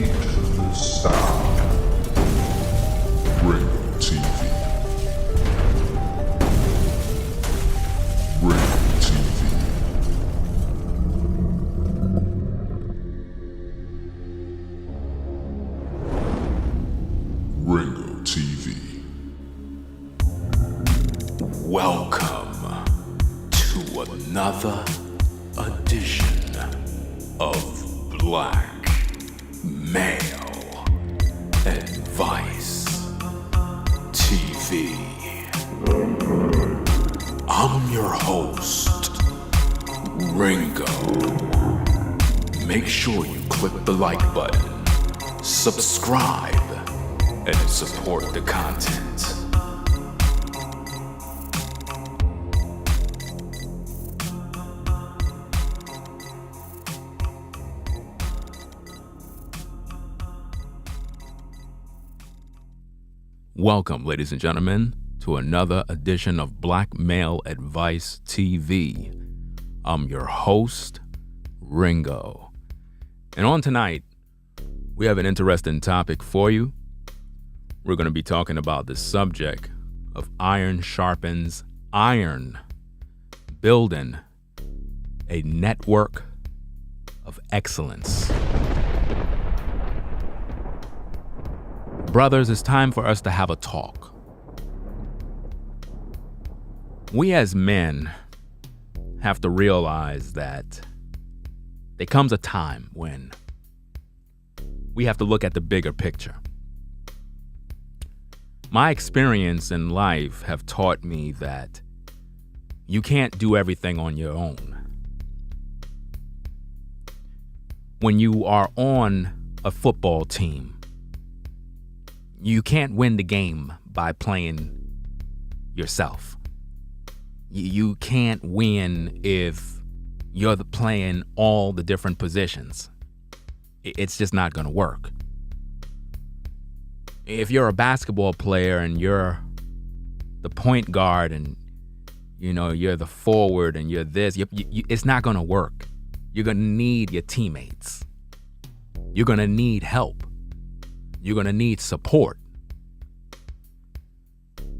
the sound. Ringo TV. Ringo TV. Ringo TV. Welcome to another edition of Black Male Advice TV. I'm your host, Ringo. Make sure you click the like button, subscribe, and support the content. Welcome, ladies and gentlemen, to another edition of Black Male Advice TV. I'm your host, Ringo. And on tonight, we have an interesting topic for you. We're going to be talking about the subject of iron sharpens iron, building a network of excellence. Brothers, it's time for us to have a talk. We as men have to realize that there comes a time when we have to look at the bigger picture. My experience in life have taught me that you can't do everything on your own. When you are on a football team, you can't win the game by playing yourself. You can't win if you're playing all the different positions. It's just not going to work. If you're a basketball player and you're the point guard and you're the forward and you're this, it's not going to work. You're going to need your teammates. You're going to need help. You're going to need support.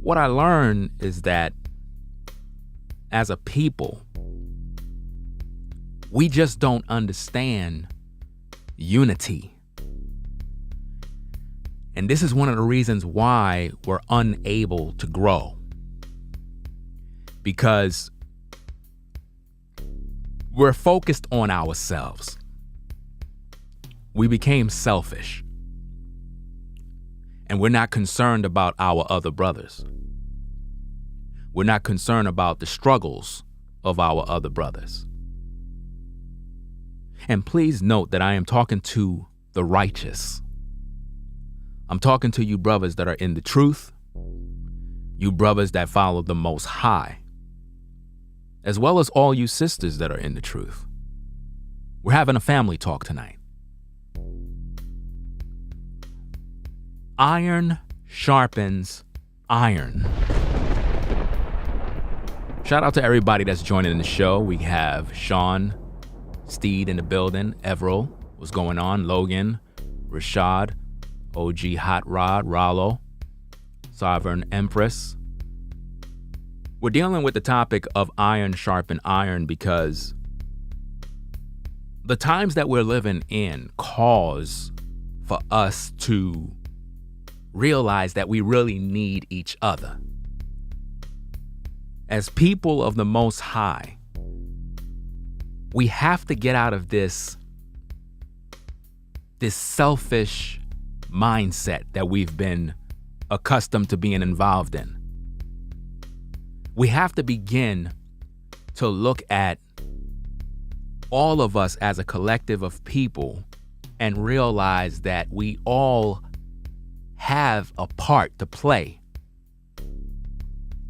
What I learned is that as a people, we just don't understand unity. And this is one of the reasons why we're unable to grow. Because we're focused on ourselves. We became selfish. And we're not concerned about our other brothers. We're not concerned about the struggles of our other brothers. And please note that I am talking to the righteous. I'm talking to you brothers that are in the truth, you brothers that follow the Most High, as well as all you sisters that are in the truth. We're having a family talk tonight. Iron sharpens iron. Shout out to everybody that's joining the show. We have Sean, Steed in the building, Everell, what's going on? Logan, Rashad, OG Hot Rod, Rollo, Sovereign Empress. We're dealing with the topic of iron sharpen iron because the times that we're living in cause for us to realize that we really need each other. As people of the Most High, we have to get out of this selfish mindset that we've been accustomed to being involved in. We have to begin to look at all of us as a collective of people and realize that we all have a part to play.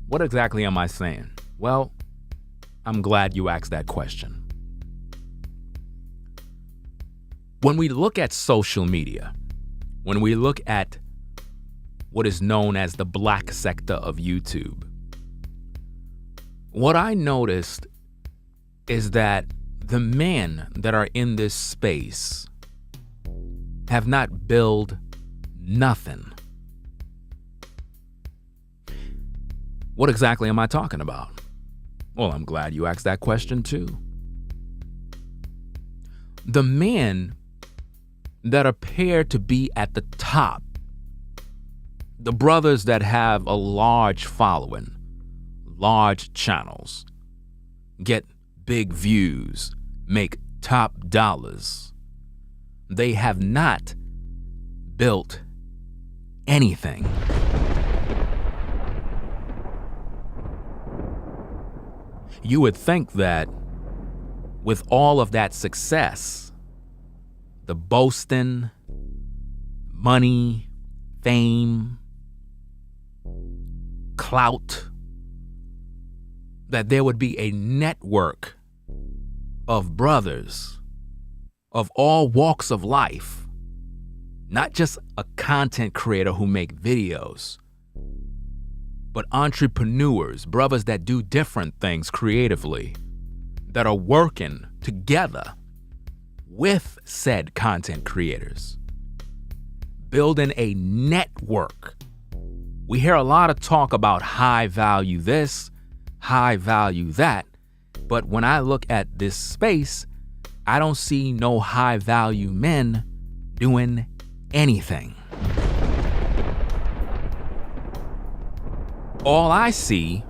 What exactly am I saying? Well, I'm glad you asked that question. When we look at social media, when we look at what is known as the black sector of YouTube, what I noticed is that the men that are in this space have not built nothing. What exactly am I talking about? Well, I'm glad you asked that question too. The men that appear to be at the top, the brothers that have a large following, large channels, get big views, make top dollars, they have not built anything. You would think that with all of that success, the boasting, money, fame, clout, that there would be a network of brothers of all walks of life, not just a content creator who make videos, but entrepreneurs, brothers that do different things creatively, that are working together with said content creators, building a network. We hear a lot of talk about high value this, high value that, but when I look at this space, I don't see no high value men doing anything. All I see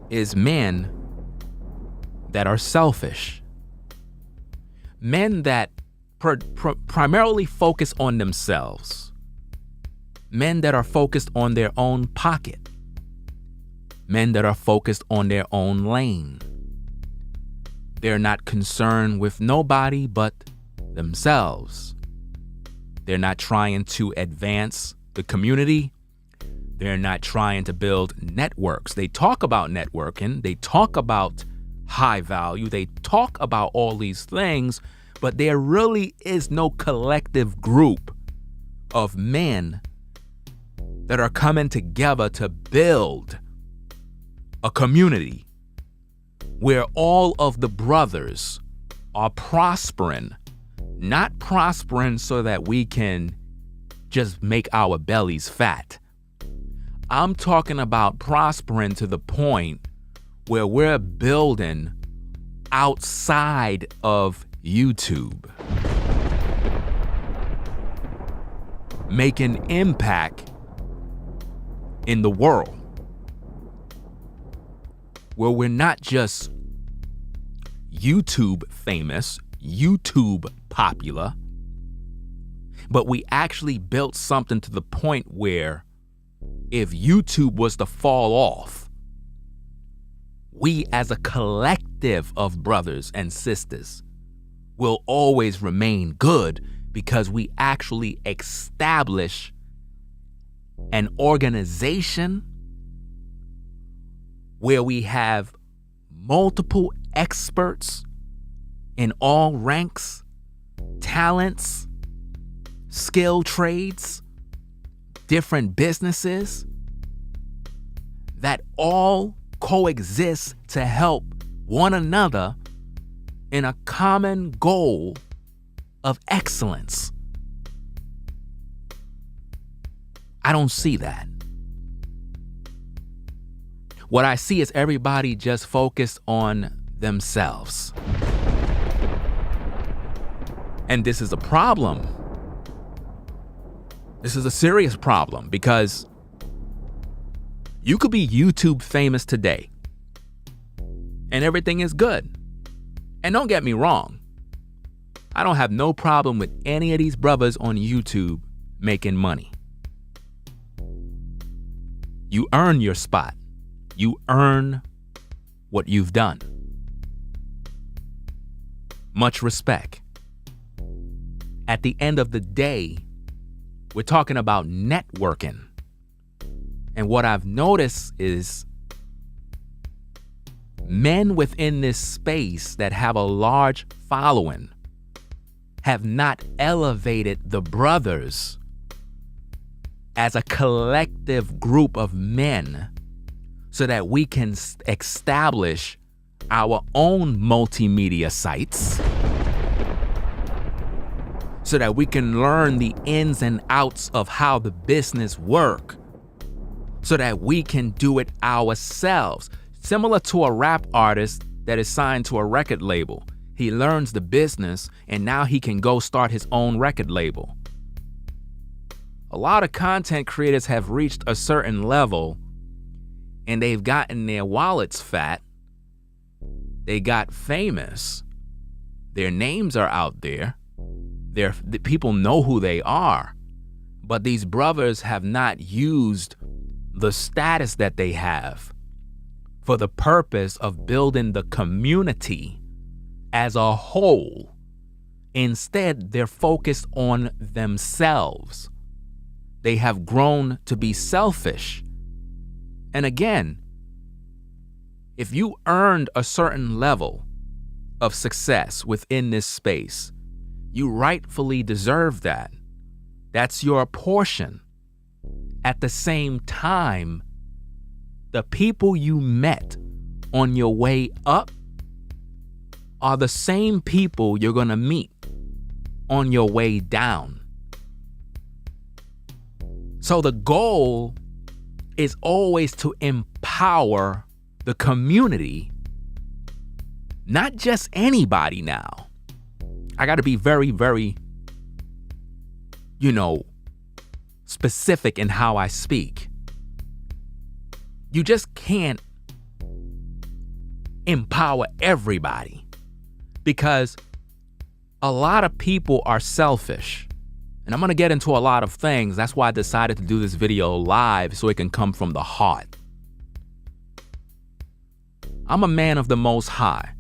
is men that are selfish, men that primarily focus on themselves, men that are focused on their own pocket, men that are focused on their own lane. They're not concerned with nobody but themselves. They're not trying to advance the community. They're not trying to build networks. They talk about networking. They talk about high value. They talk about all these things, but there really is no collective group of men that are coming together to build a community where all of the brothers are prospering, not prospering so that we can just make our bellies fat. I'm talking about prospering to the point where we're building outside of YouTube, making impact in the world, where we're not just YouTube famous, YouTube popular, but we actually built something to the point where if YouTube was to fall off, we as a collective of brothers and sisters will always remain good because we actually establish an organization where we have multiple experts in all ranks, talents, skill trades, different businesses that all coexist to help one another in a common goal of excellence. I don't see that. What I see is everybody just focused on themselves. And this is a problem. This is a serious problem because you could be YouTube famous today and everything is good. And don't get me wrong, I don't have no problem with any of these brothers on YouTube making money. You earn your spot. You earn what you've done. Much respect. At the end of the day, we're talking about networking. And what I've noticed is men within this space that have a large following have not elevated the brothers as a collective group of men so that we can establish our own multimedia sites, so that we can learn the ins and outs of how the business work, so that we can do it ourselves. Similar to a rap artist that is signed to a record label. He learns the business and now he can go start his own record label. A lot of content creators have reached a certain level and they've gotten their wallets fat. They got famous. Their names are out there. The people know who they are. But these brothers have not used the status that they have for the purpose of building the community as a whole. Instead, they're focused on themselves. They have grown to be selfish. And again, if you earned a certain level of success within this space, you rightfully deserve that. That's your portion. At the same time, the people you met on your way up are the same people you're going to meet on your way down. So the goal is always to empower the community, not just anybody now. I got to be very, very, specific in how I speak. You just can't empower everybody because a lot of people are selfish. And I'm going to get into a lot of things. That's why I decided to do this video live so it can come from the heart. I'm a man of the Most High.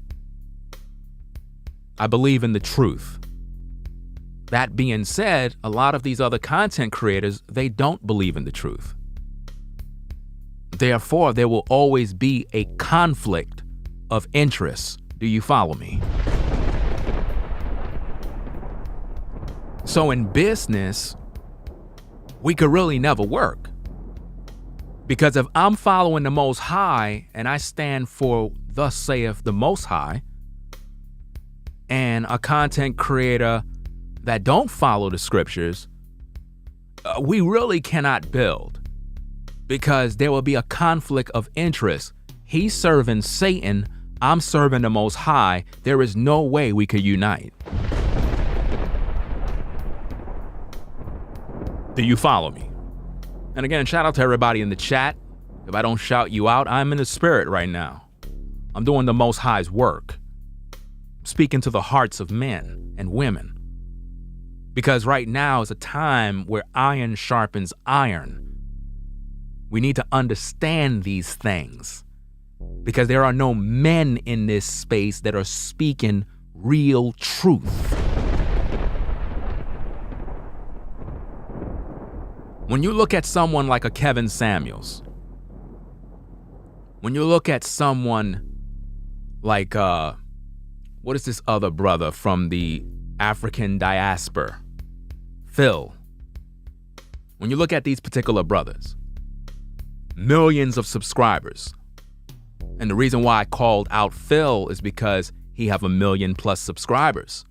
I believe in the truth. That being said, a lot of these other content creators, they don't believe in the truth. Therefore, there will always be a conflict of interest. Do you follow me? So in business, we could really never work. Because if I'm following the Most High and I stand for thus saith the Most High, and a content creator that don't follow the scriptures, we really cannot build because there will be a conflict of interest. He's serving Satan, I'm serving the Most High. There is no way we could unite. Do you follow me? And again, shout out to everybody in the chat. If I don't shout you out, I'm in the spirit right now. I'm doing the Most High's work, speaking to the hearts of men and women. Because right now is a time where iron sharpens iron. We need to understand these things because there are no men in this space that are speaking real truth. When you look at someone like a Kevin Samuels, when you look at someone like, what is this other brother from the African diaspora? Phil. When you look at these particular brothers, millions of subscribers. And the reason why I called out Phil is because he have 1 million+ subscribers.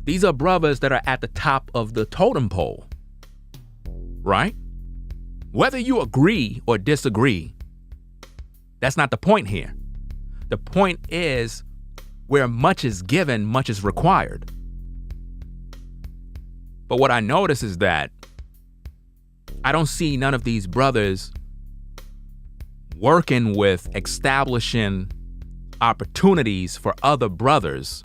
These are brothers that are at the top of the totem pole, right? Whether you agree or disagree, that's not the point here. The point is where much is given, much is required. But what I notice is that I don't see none of these brothers working with establishing opportunities for other brothers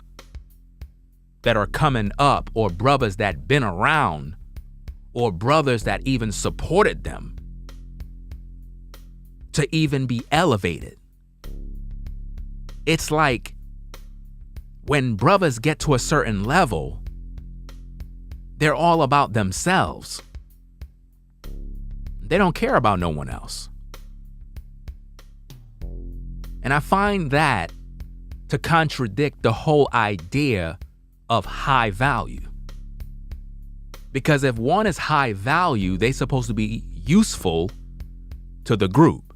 that are coming up, or brothers that been around, or brothers that even supported them to even be elevated. It's like when brothers get to a certain level, they're all about themselves. They don't care about no one else. And I find that to contradict the whole idea of high value. Because if one is high value, they're supposed to be useful to the group.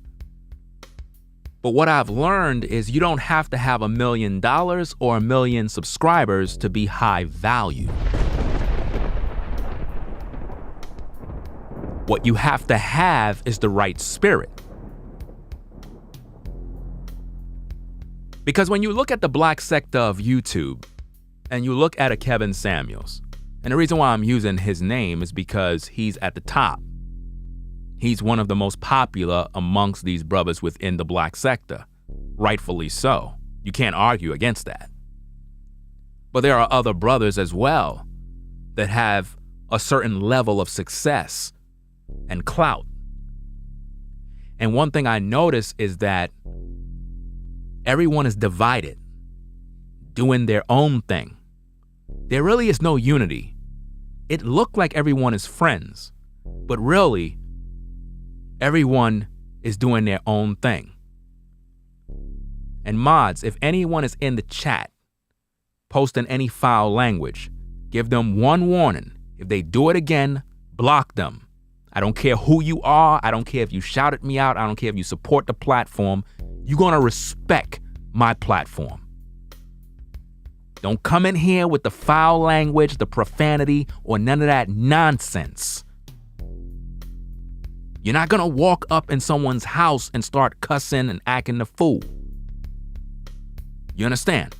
But what I've learned is you don't have to have $1 million or 1 million subscribers to be high value. What you have to have is the right spirit. Because when you look at the black sector of YouTube and you look at a Kevin Samuels, and the reason why I'm using his name is because he's at the top. He's one of the most popular amongst these brothers within the black sector. Rightfully so. You can't argue against that. But there are other brothers as well that have a certain level of success and clout. And one thing I notice is that everyone is divided, doing their own thing. There really is no unity. It looked like everyone is friends, but really, everyone is doing their own thing. And mods, if anyone is in the chat posting any foul language, give them one warning. If they do it again, block them. I don't care who you are. I don't care if you shouted me out. I don't care if you support the platform. You're going to respect my platform. Don't come in here with the foul language, the profanity, or none of that nonsense. You're not going to walk up in someone's house and start cussing and acting the fool. You understand?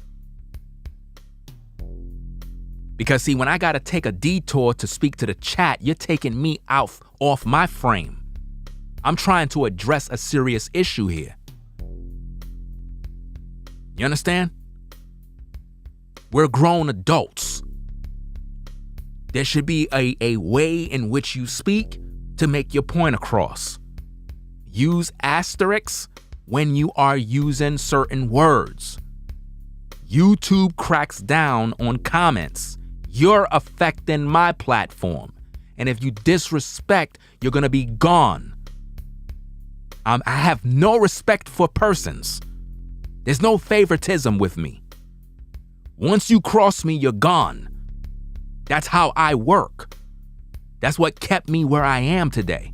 Because see, when I got to take a detour to speak to the chat, you're taking me off my frame. I'm trying to address a serious issue here. You understand? We're grown adults. There should be a way in which you speak to make your point across. Use asterisks when you are using certain words. YouTube cracks down on comments. You're affecting my platform. And if you disrespect, you're going to be gone. I have no respect for persons. There's no favoritism with me. Once you cross me, you're gone. That's how I work. That's what kept me where I am today.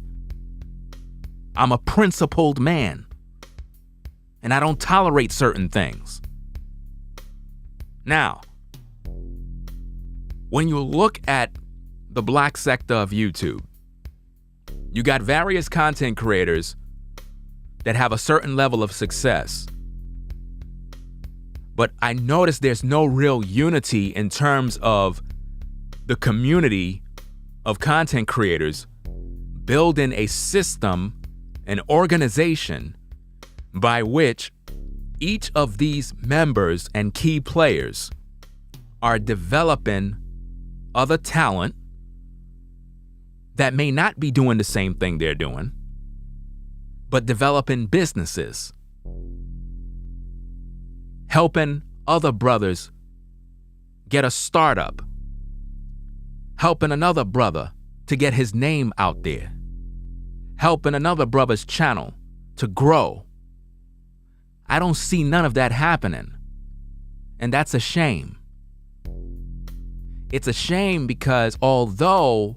I'm a principled man, and I don't tolerate certain things. Now, when you look at the black sector of YouTube, you got various content creators that have a certain level of success. But I notice there's no real unity in terms of the community of content creators building a system, an organization by which each of these members and key players are developing other talent that may not be doing the same thing they're doing, but developing businesses, helping other brothers get a startup, helping another brother to get his name out there, helping another brother's channel to grow. I don't see none of that happening, and that's a shame. It's a shame because although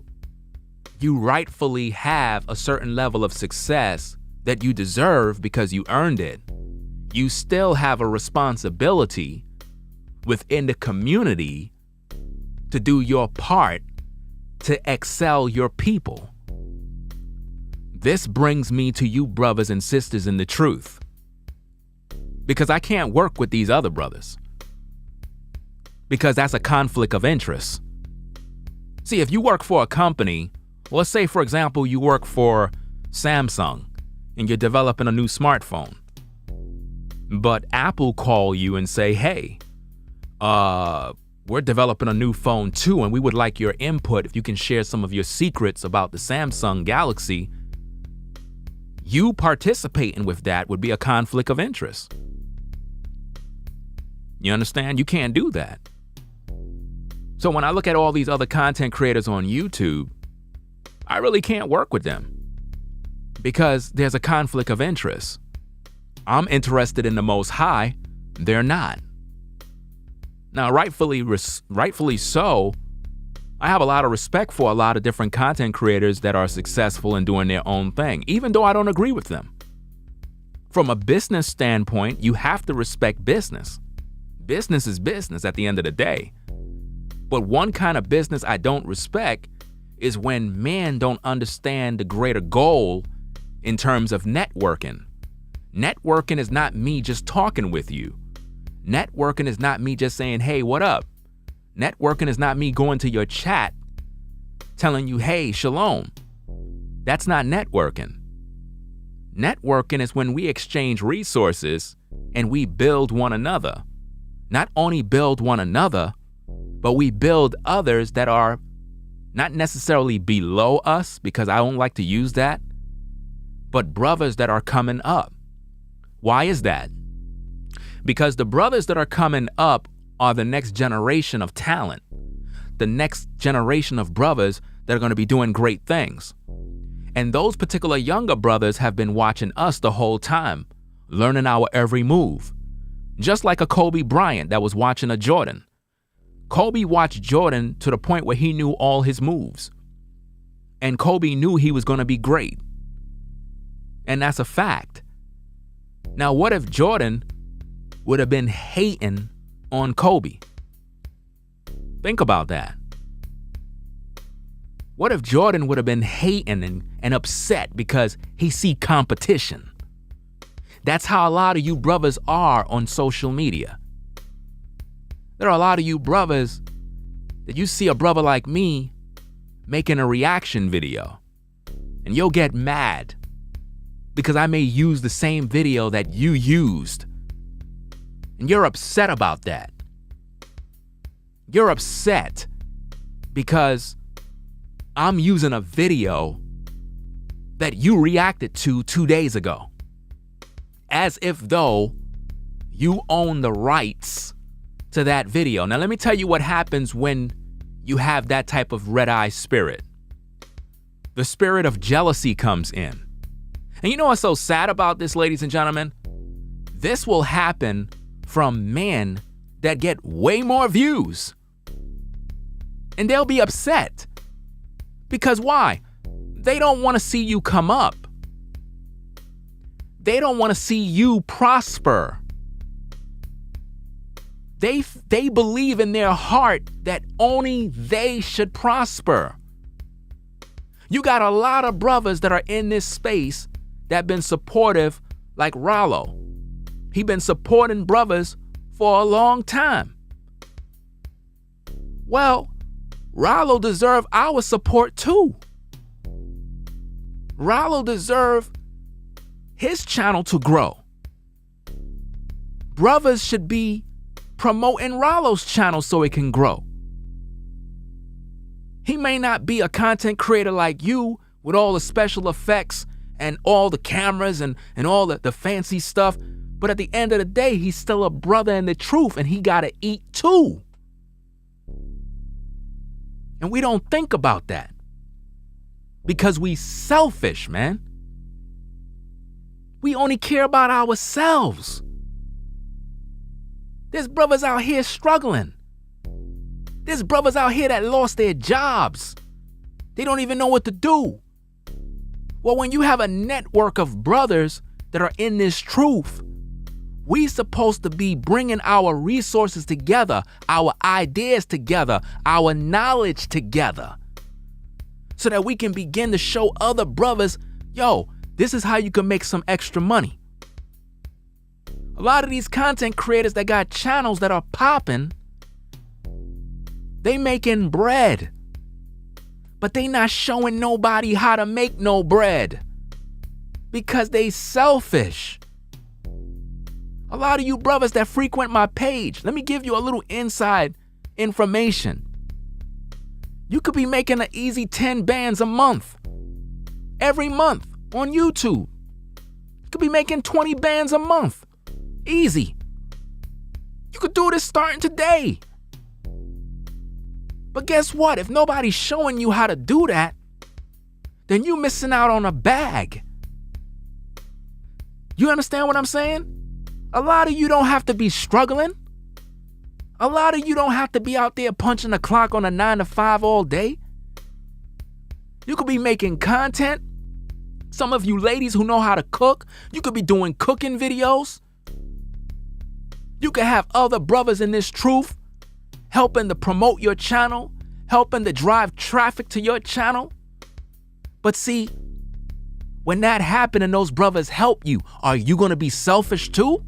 you rightfully have a certain level of success that you deserve because you earned it, you still have a responsibility within the community to do your part to excel your people. This brings me to you brothers and sisters in the truth, because I can't work with these other brothers, because that's a conflict of interest. See, if you work for a company, let's say, for example, you work for Samsung and you're developing a new smartphone, but Apple call you and say, hey, we're developing a new phone too, and we would like your input if you can share some of your secrets about the Samsung Galaxy. You participating with that would be a conflict of interest. You understand? You can't do that. So when I look at all these other content creators on YouTube, I really can't work with them because there's a conflict of interest. I'm interested in the Most High. They're not. Now, rightfully so, I have a lot of respect for a lot of different content creators that are successful in doing their own thing, even though I don't agree with them. From a business standpoint, you have to respect business. Business is business at the end of the day. But one kind of business I don't respect is when men don't understand the greater goal in terms of networking. Networking is not me just talking with you. Networking is not me just saying, hey, what up? Networking is not me going to your chat telling you, hey, shalom. That's not networking. Networking is when we exchange resources and we build one another. Not only build one another, but we build others that are not necessarily below us, because I don't like to use that, but brothers that are coming up. Why is that? Because the brothers that are coming up are the next generation of talent, the next generation of brothers that are going to be doing great things. And those particular younger brothers have been watching us the whole time, learning our every move. Just like a Kobe Bryant that was watching a Jordan. Kobe watched Jordan to the point where he knew all his moves. And Kobe knew he was going to be great. And that's a fact. Now, what if Jordan would have been hating on Kobe? Think about that. What if Jordan would have been hating and upset because he see competition? That's how a lot of you brothers are on social media. There are a lot of you brothers that you see a brother like me making a reaction video, and you'll get mad because I may use the same video that you used. And you're upset about that. You're upset because I'm using a video that you reacted to 2 days ago. As if though you own the rights to that video. Now, let me tell you what happens when you have that type of red-eye spirit. The spirit of jealousy comes in. And you know what's so sad about this, ladies and gentlemen? This will happen from men that get way more views. And they'll be upset. Because why? They don't want to see you come up. They don't want to see you prosper. They believe in their heart that only they should prosper. You got a lot of brothers that are in this space that been supportive, like Rollo. He been supporting brothers for a long time. Well, Rollo deserve our support too. Rollo deserve his channel to grow. Brothers should be promoting Rollo's channel so it can grow. He may not be a content creator like you with all the special effects and all the cameras and all the fancy stuff, but at the end of the day, he's still a brother in the truth, and he gotta eat too. And we don't think about that because we selfish, man. We only care about ourselves. There's brothers out here struggling. There's brothers out here that lost their jobs. They don't even know what to do. Well, when you have a network of brothers that are in this truth, we supposed to be bringing our resources together, our ideas together, our knowledge together, so that we can begin to show other brothers, yo, this is how you can make some extra money. A lot of these content creators that got channels that are popping, they making bread, but they not showing nobody how to make no bread because they selfish. A lot of you brothers that frequent my page, let me give you a little inside information. You could be making an easy 10 bands a month, every month on YouTube. You could be making 20 bands a month, easy. You could do this starting today. But guess what? If nobody's showing you how to do that, then you're missing out on a bag. You understand what I'm saying? A lot of you don't have to be struggling. A lot of you don't have to be out there punching the clock on a 9 to 5 all day. You could be making content. Some of you ladies who know how to cook, you could be doing cooking videos. You could have other brothers in this truth helping to promote your channel, helping to drive traffic to your channel. But see, when that happened and those brothers help you, are you going to be selfish too?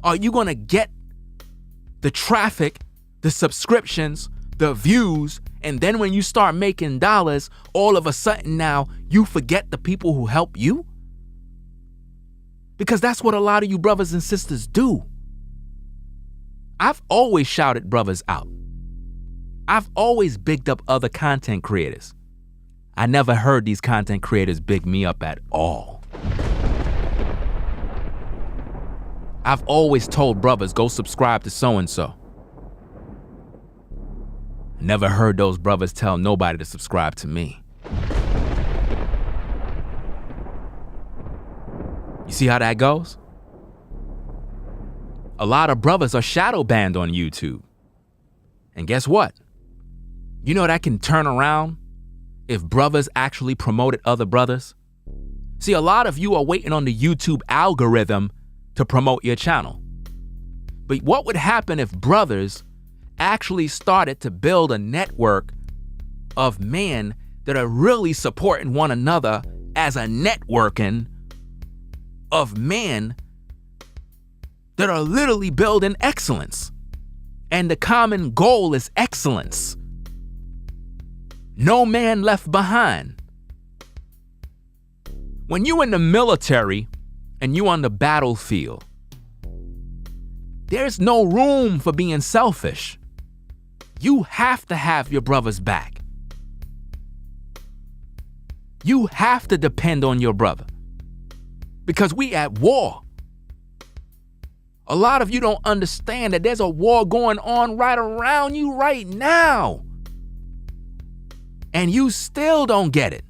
Are you going to get the traffic, the subscriptions, the views, and then when you start making dollars, all of a sudden now you forget the people who help you? Because that's what a lot of you brothers and sisters do. I've always shouted brothers out. I've always bigged up other content creators. I never heard these content creators big me up at all. I've always told brothers, go subscribe to so-and-so. Never heard those brothers tell nobody to subscribe to me. You see how that goes? A lot of brothers are shadow banned on YouTube. And guess what? You know that can turn around if brothers actually promoted other brothers. See, a lot of you are waiting on the YouTube algorithm to promote your channel. But what would happen if brothers actually started to build a network of men that are really supporting one another as a networking of men that are literally building excellence? And the common goal is excellence. No man left behind. When you in the military and you on the battlefield, there's no room for being selfish. You have to have your brother's back. You have to depend on your brother. Because we at war. A lot of you don't understand that there's a war going on right around you right now. And you still don't get it.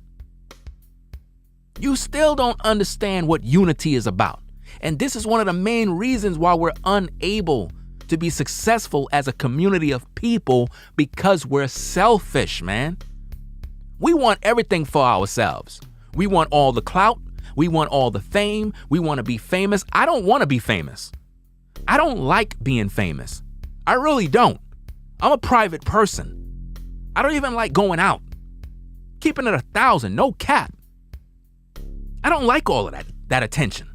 You still don't understand what unity is about. And this is one of the main reasons why we're unable to be successful as a community of people, because we're selfish, man. We want everything for ourselves. We want all the clout. We want all the fame. We want to be famous. I don't want to be famous. I don't like being famous. I really don't. I'm a private person. I don't even like going out. Keeping it 1,000, no cap. I don't like all of that attention.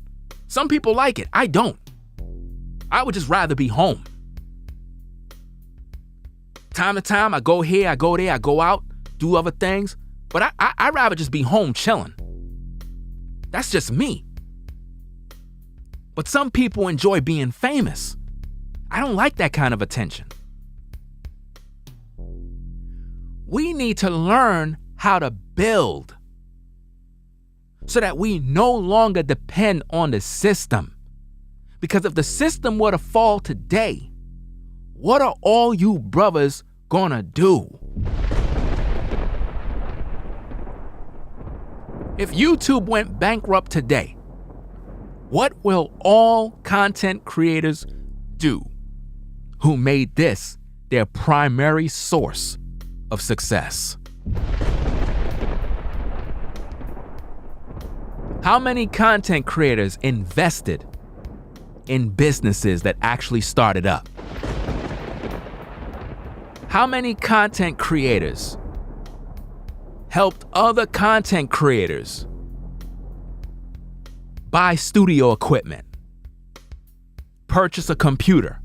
Some people like it. I don't. I would just rather be home. Time to time, I go here, I go there, I go out, do other things. But I'd rather just be home chilling. That's just me. But some people enjoy being famous. I don't like that kind of attention. We need to learn how to build so that we no longer depend on the system. Because if the system were to fall today, what are all you brothers gonna do? If YouTube went bankrupt today, what will all content creators do who made this their primary source of success? How many content creators invested in businesses that actually started up? How many content creators helped other content creators buy studio equipment, purchase a computer?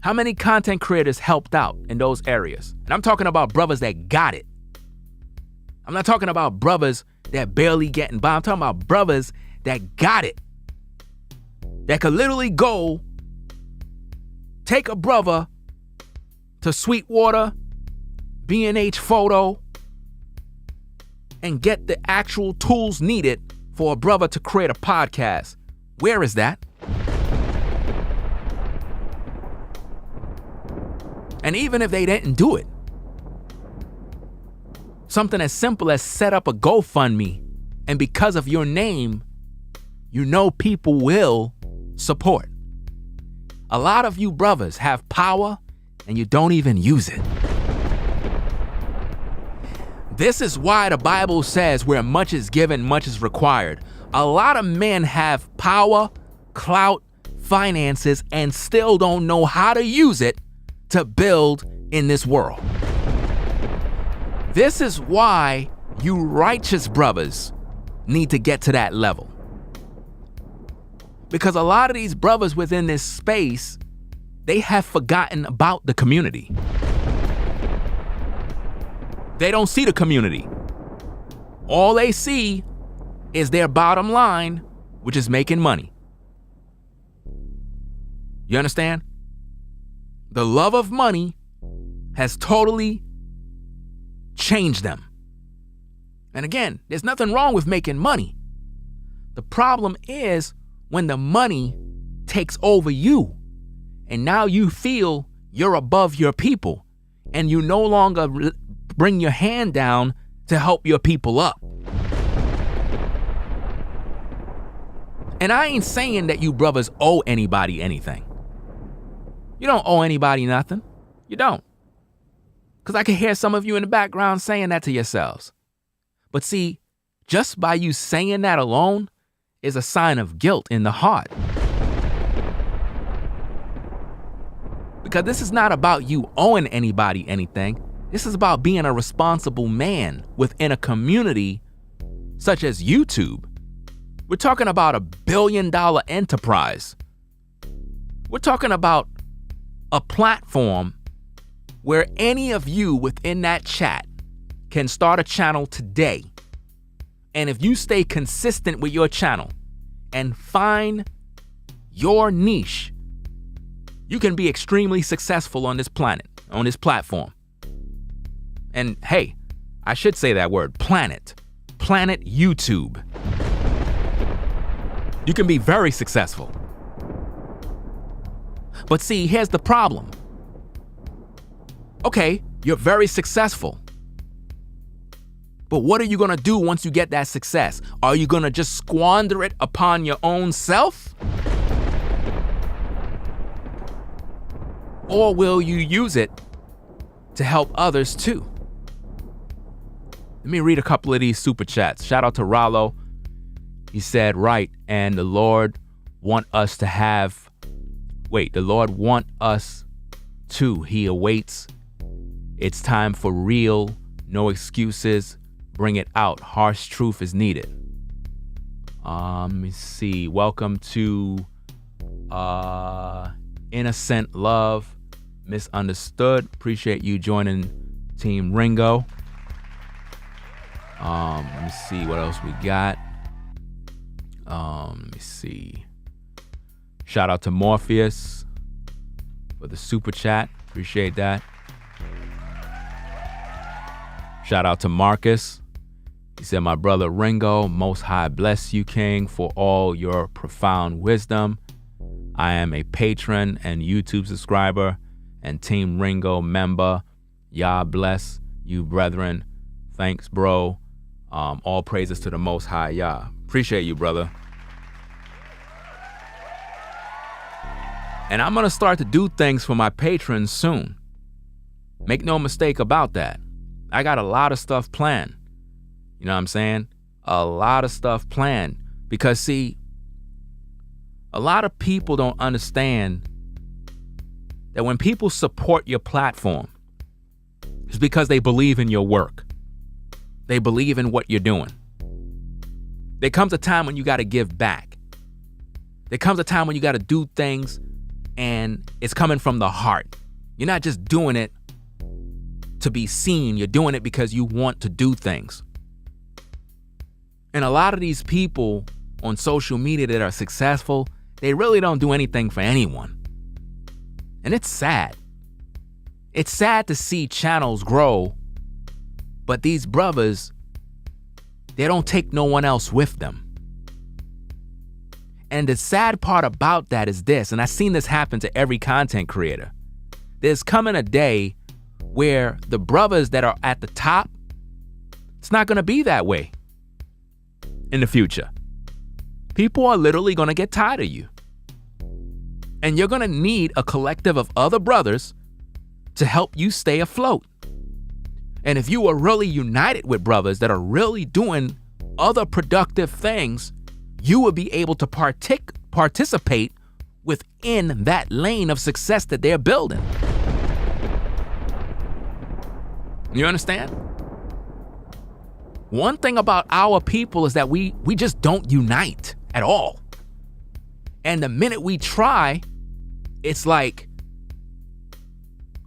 How many content creators helped out in those areas? And I'm talking about brothers that got it. I'm not talking about brothers that barely getting by. I'm talking about brothers that got it. That could literally go take a brother to Sweetwater, B&H Photo, and get the actual tools needed for a brother to create a podcast. Where is that? And even if they didn't do it, something as simple as set up a GoFundMe, and because of your name, you know people will support. A lot of you brothers have power and you don't even use it. This is why the Bible says where much is given, much is required. A lot of men have power, clout, finances, and still don't know how to use it to build in this world. This is why you righteous brothers need to get to that level. Because a lot of these brothers within this space, they have forgotten about the community. They don't see the community. All they see is their bottom line, which is making money. You understand? The love of money has totally changed them. And again, there's nothing wrong with making money. The problem is when the money takes over you and now you feel you're above your people and you no longer bring your hand down to help your people up. And I ain't saying that you brothers owe anybody anything. You don't owe anybody nothing. You don't. Because I can hear some of you in the background saying that to yourselves. But see, just by you saying that alone is a sign of guilt in the heart. Because this is not about you owing anybody anything. This is about being a responsible man within a community such as YouTube. We're talking about $1 billion enterprise. We're talking about a platform where any of you within that chat can start a channel today. And if you stay consistent with your channel and find your niche, you can be extremely successful on this planet, on this platform. And hey, I should say that word, planet YouTube. You can be very successful. But see, here's the problem. Okay, you're very successful. But what are you gonna do once you get that success? Are you gonna just squander it upon your own self? Or will you use it to help others too? Let me read a couple of these super chats. Shout out to Rollo. He said, right, and the Lord want us to. He awaits. It's time for real, no excuses. Bring it out. Harsh truth is needed. Let me see. Welcome to Innocent Love. Misunderstood. Appreciate you joining Team Ringo. Let me see what else we got. Let me see. Shout out to Morpheus for the super chat. Appreciate that. Shout out to Marcus. He said, my brother Ringo, Most High bless you, King, for all your profound wisdom. I am a patron and YouTube subscriber and Team Ringo member. Yah bless you, brethren. Thanks, bro. All praises to the Most High Yah. Appreciate you, brother. And I'm going to start to do things for my patrons soon. Make no mistake about that. I got a lot of stuff planned. You know what I'm saying? A lot of stuff planned. Because, see, a lot of people don't understand that when people support your platform, it's because they believe in your work. They believe in what you're doing. There comes a time when you got to give back. There comes a time when you got to do things and it's coming from the heart. You're not just doing it to be seen. You're doing it because you want to do things. And a lot of these people on social media that are successful, they really don't do anything for anyone. And it's sad. It's sad to see channels grow, but these brothers, they don't take no one else with them. And the sad part about that is this, and I've seen this happen to every content creator. There's coming a day where the brothers that are at the top, it's not going to be that way in the future. People are literally going to get tired of you. And you're going to need a collective of other brothers to help you stay afloat. And if you are really united with brothers that are really doing other productive things, you will be able to participate within that lane of success that they're building. You understand? One thing about our people is that we just don't unite at all. And the minute we try, it's like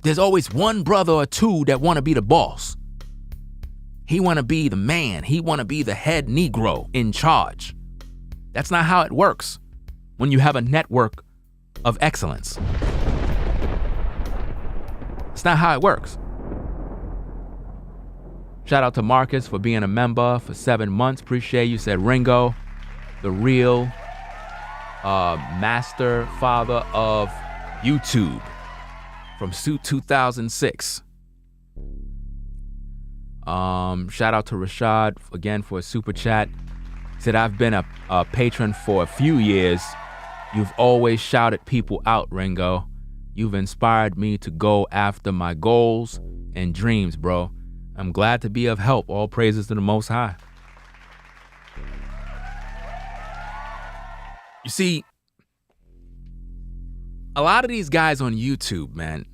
there's always one brother or two that want to be the boss. He want to be the man. He want to be the head Negro in charge. That's not how it works when you have a network of excellence. It's not how it works. Shout out to Marcus for being a member for 7 months. Appreciate you. Said Ringo, the real master father of YouTube from 2006. Shout out to Rashad again for a super chat. Said, I've been a patron for a few years. You've always shouted people out, Ringo. You've inspired me to go after my goals and dreams, bro. I'm glad to be of help. All praises to the Most High. You see, a lot of these guys on YouTube, man,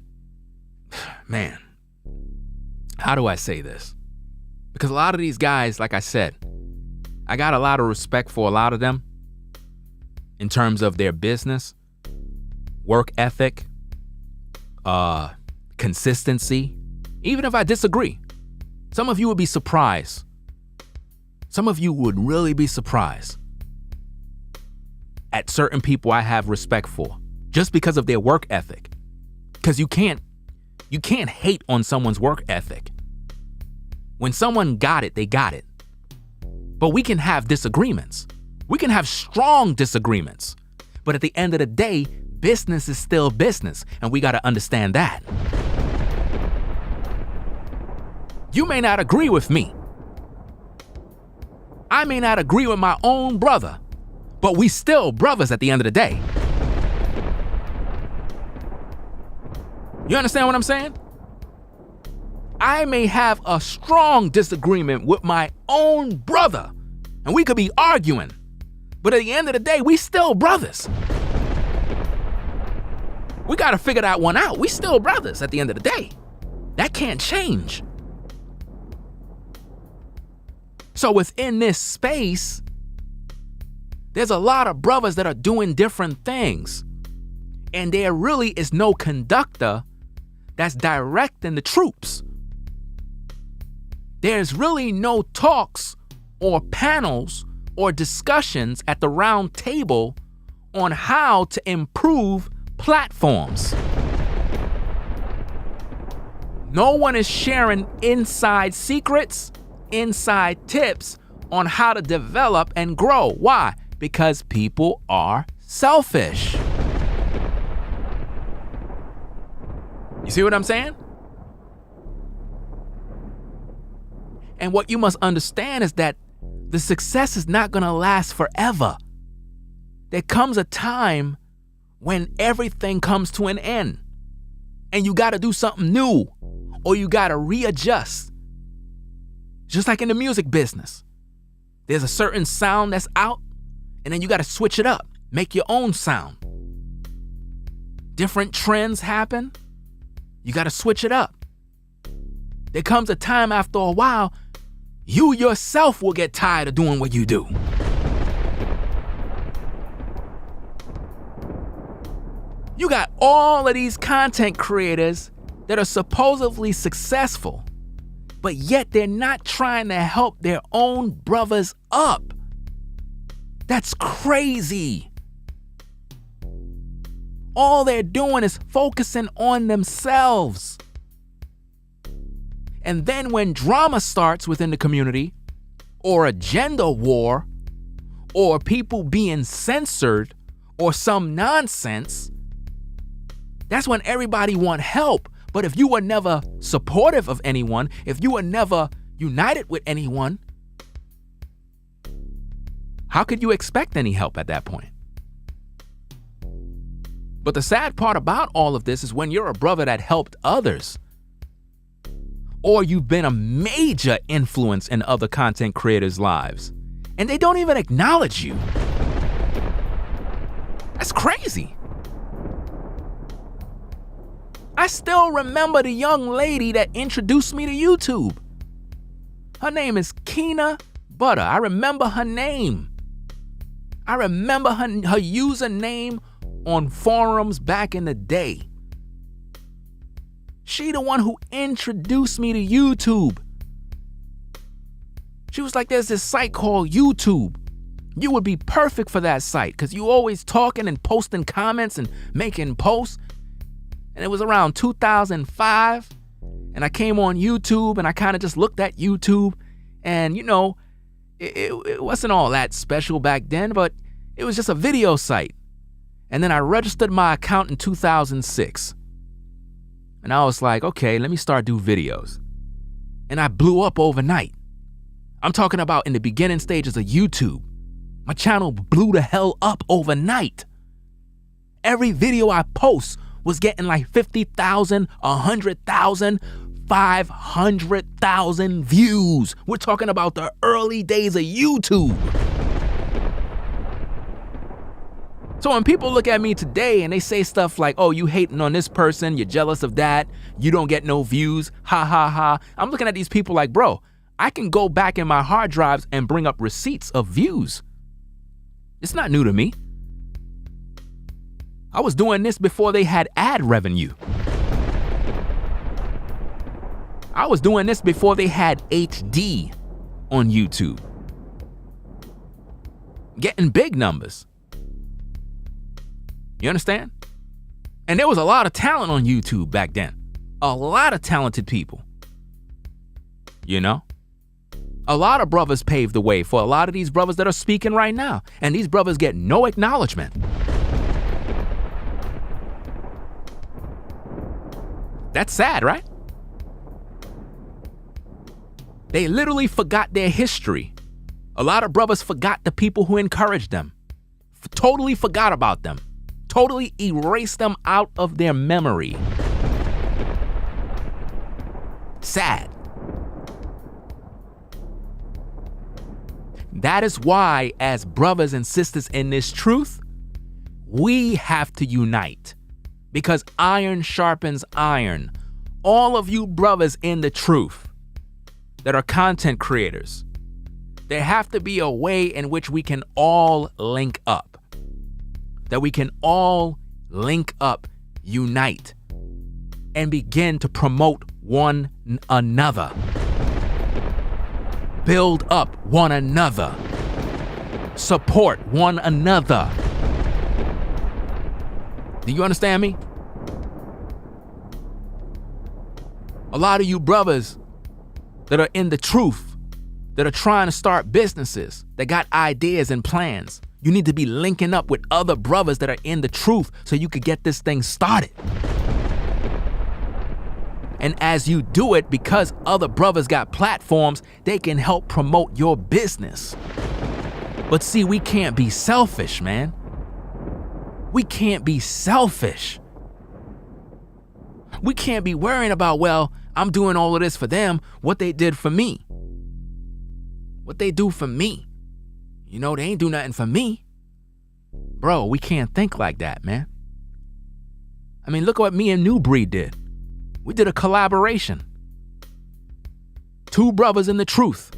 how do I say this? Because a lot of these guys, like I said, I got a lot of respect for a lot of them in terms of their business, work ethic, consistency, even if I disagree. Some of you would be surprised. Some of you would really be surprised at certain people I have respect for just because of their work ethic. Because you can't hate on someone's work ethic. When someone got it, they got it. But we can have disagreements. We can have strong disagreements. But at the end of the day, business is still business, and we got to understand that. You may not agree with me. I may not agree with my own brother, but we still brothers at the end of the day. You understand what I'm saying? I may have a strong disagreement with my own brother, and we could be arguing, but at the end of the day, we still brothers. We got to figure that one out. We still brothers at the end of the day. That can't change. So within this space, there's a lot of brothers that are doing different things, and there really is no conductor that's directing the troops. There's really no talks or panels or discussions at the round table on how to improve platforms. No one is sharing inside secrets, inside tips on how to develop and grow. Why? Because people are selfish. You see what I'm saying? And what you must understand is that the success is not going to last forever. There comes a time when everything comes to an end and you got to do something new or you got to readjust. Just like in the music business, there's a certain sound that's out and then you got to switch it up, make your own sound. Different trends happen. You got to switch it up. There comes a time after a while, you yourself will get tired of doing what you do. You got all of these content creators that are supposedly successful, but yet they're not trying to help their own brothers up. That's crazy. All they're doing is focusing on themselves. And then when drama starts within the community, or a gender war, or people being censored, or some nonsense, that's when everybody want help. But if you were never supportive of anyone, if you were never united with anyone, how could you expect any help at that point? But the sad part about all of this is when you're a brother that helped others, or you've been a major influence in other content creators' lives, and they don't even acknowledge you. That's crazy. I still remember the young lady that introduced me to YouTube. Her name is Keena Butter. I remember her name. I remember her username on forums back in the day. She the one who introduced me to YouTube. She was like, there's this site called YouTube. You would be perfect for that site because you always talking and posting comments and making posts. And it was around 2005. And I came on YouTube and I kind of just looked at YouTube. And, you know, it wasn't all that special back then, but it was just a video site. And then I registered my account in 2006. And I was like, okay, let me start doing videos. And I blew up overnight. I'm talking about in the beginning stages of YouTube. My channel blew the hell up overnight. Every video I post was getting like 50,000, 100,000, 500,000 views. We're talking about the early days of YouTube. So when people look at me today and they say stuff like, oh, you hating on this person, you're jealous of that, you don't get no views, ha ha ha. I'm looking at these people like, bro, I can go back in my hard drives and bring up receipts of views. It's not new to me. I was doing this before they had ad revenue. I was doing this before they had HD on YouTube. Getting big numbers. You understand? And there was a lot of talent on YouTube back then. A lot of talented people. You know? A lot of brothers paved the way for a lot of these brothers that are speaking right now. And these brothers get no acknowledgement. That's sad, right? They literally forgot their history. A lot of brothers forgot the people who encouraged them. Totally forgot about them. Totally erased them out of their memory. Sad. That is why, as brothers and sisters in this truth, we have to unite. Because iron sharpens iron. All of you brothers in the truth that are content creators, there have to be a way in which we can all link up. That we can all link up, unite, and begin to promote one another. Build up one another. Support one another. Do you understand me? A lot of you brothers that are in the truth, that are trying to start businesses, that got ideas and plans, you need to be linking up with other brothers that are in the truth so you could get this thing started. And as you do it, because other brothers got platforms, they can help promote your business. But see, we can't be selfish, man. We can't be selfish. We can't be worrying about, well, I'm doing all of this for them, what they did for me. What they do for me. You know, they ain't do nothing for me. Bro, we can't think like that, man. I mean, look at what me and New Breed did. We did a collaboration. Two brothers in the truth.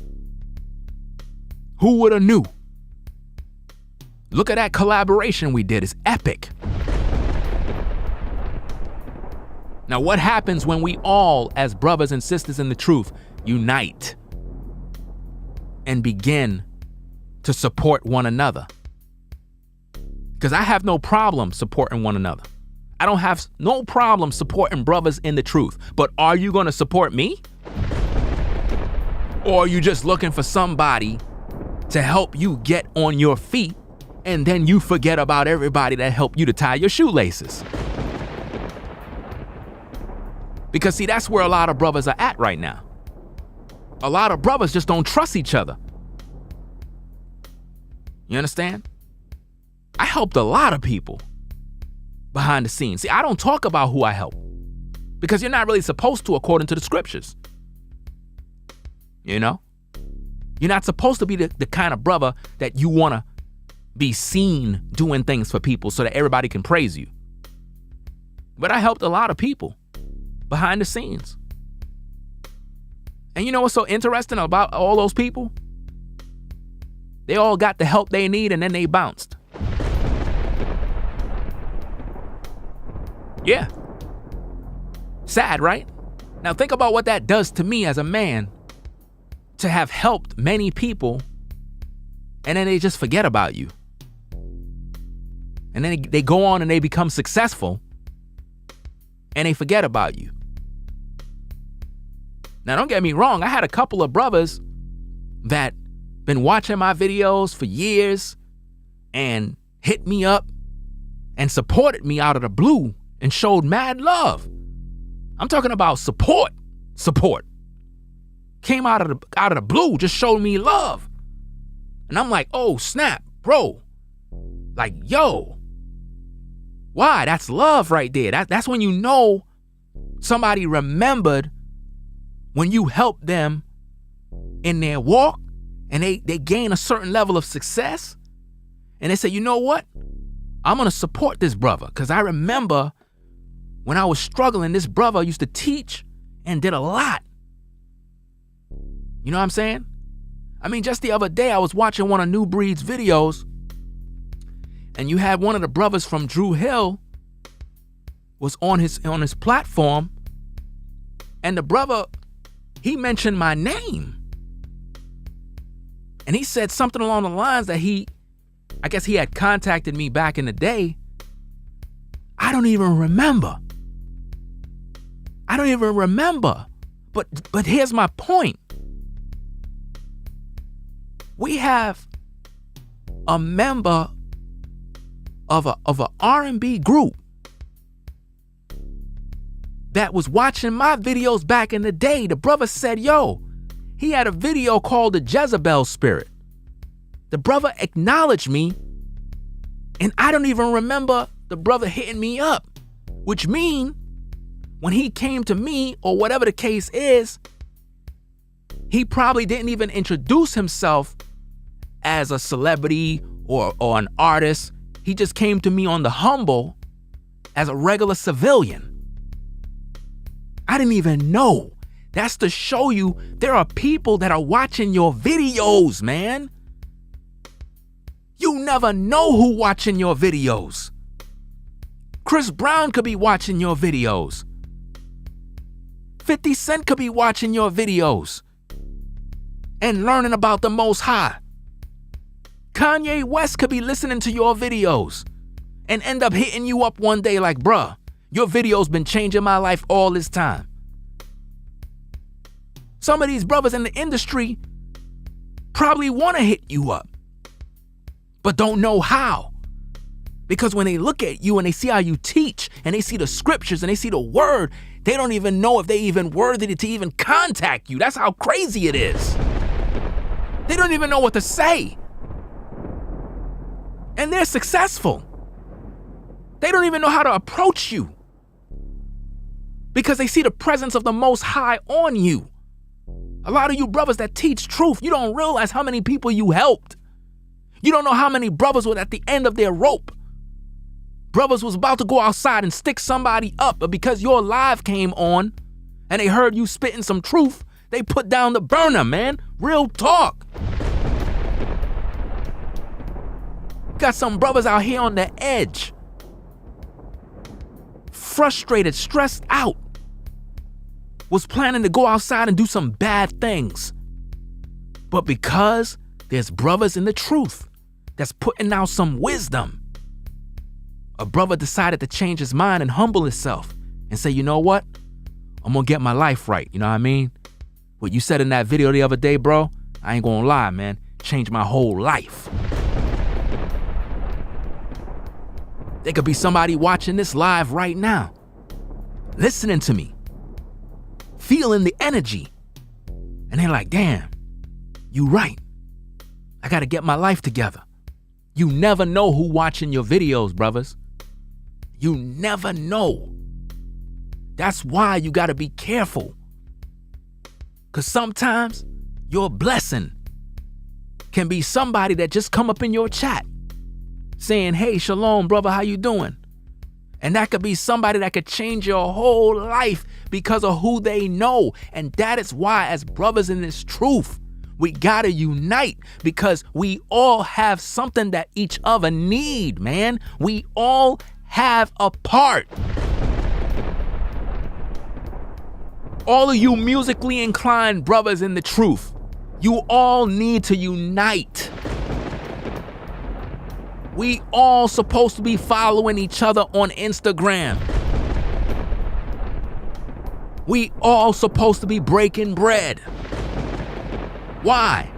Who would have knew? Look at that collaboration we did. It's epic. Now, what happens when we all, as brothers and sisters in the truth, unite and begin to support one another? Because I have no problem supporting one another. I don't have no problem supporting brothers in the truth. But are you going to support me? Or are you just looking for somebody to help you get on your feet and then you forget about everybody that helped you to tie your shoelaces? Because see, that's where a lot of brothers are at right now. A lot of brothers just don't trust each other. You understand? I helped a lot of people behind the scenes. See, I don't talk about who I help because you're not really supposed to according to the scriptures. You know? You're not supposed to be the kind of brother that you want to be seen doing things for people so that everybody can praise you. But I helped a lot of people. behind the scenes. And you know what's so interesting about all those people? They all got the help they need and then they bounced. Yeah. Sad, right? Now think about what that does to me as a man, to have helped many people and then they just forget about you. And then they go on and they become successful and they forget about you. Now don't get me wrong, I had a couple of brothers that been watching my videos for years and hit me up and supported me out of the blue and showed mad love. I'm talking about support. Came out of the blue, just showed me love. And I'm like, oh snap, bro. Like, yo. Why? That's love right there. That's when you know somebody remembered when you helped them in their walk and they gain a certain level of success. And they say, you know what? I'm going to support this brother. Because I remember when I was struggling, this brother used to teach and did a lot. You know what I'm saying? I mean, just the other day, I was watching one of New Breed's videos, and you had one of the brothers from Drew Hill was on his platform, and the brother, he mentioned my name. And he said something along the lines that I guess he had contacted me back in the day. I don't even remember. But here's my point. We have a member of a R&B group that was watching my videos back in the day. The brother said, yo, he had a video called The Jezebel Spirit. The brother acknowledged me, and I don't even remember the brother hitting me up, which means when he came to me, or whatever the case is, he probably didn't even introduce himself as a celebrity or an artist. He just came to me on the humble as a regular civilian. I didn't even know. That's to show you there are people that are watching your videos, man. You never know who watching your videos. Chris Brown could be watching your videos. 50 Cent could be watching your videos and learning about the Most High. Kanye West could be listening to your videos and end up hitting you up one day like, bruh, your video's been changing my life all this time. Some of these brothers in the industry probably want to hit you up, but don't know how. Because when they look at you and they see how you teach and they see the scriptures and they see the word, they don't even know if they even worthy to even contact you. That's how crazy it is. They don't even know what to say. And they're successful. They don't even know how to approach you because they see the presence of the Most High on you. A lot of you brothers that teach truth, you don't realize how many people you helped. You don't know how many brothers were at the end of their rope. Brothers was about to go outside and stick somebody up, but because your live came on and they heard you spitting some truth, they put down the burner, man. Real talk. Got some brothers out here on the edge. Frustrated, stressed out. Was planning to go outside and do some bad things. But because there's brothers in the truth that's putting out some wisdom, a brother decided to change his mind and humble himself and say, you know what? I'm gonna get my life right. You know what I mean? What you said in that video the other day, bro, I ain't gonna lie, man. Changed my whole life. There could be somebody watching this live right now, listening to me, feeling the energy. And they're like, damn, you right. I gotta get my life together. You never know who watching your videos, brothers. You never know. That's why you gotta be careful. Cause sometimes your blessing can be somebody that just come up in your chat saying, hey, shalom, brother, how you doing? And that could be somebody that could change your whole life because of who they know. And that is why, as brothers in this truth, we gotta unite, because we all have something that each other need, man. We all have a part. All of you musically inclined brothers in the truth, you all need to unite. We all supposed to be following each other on Instagram. We all supposed to be breaking bread. Why?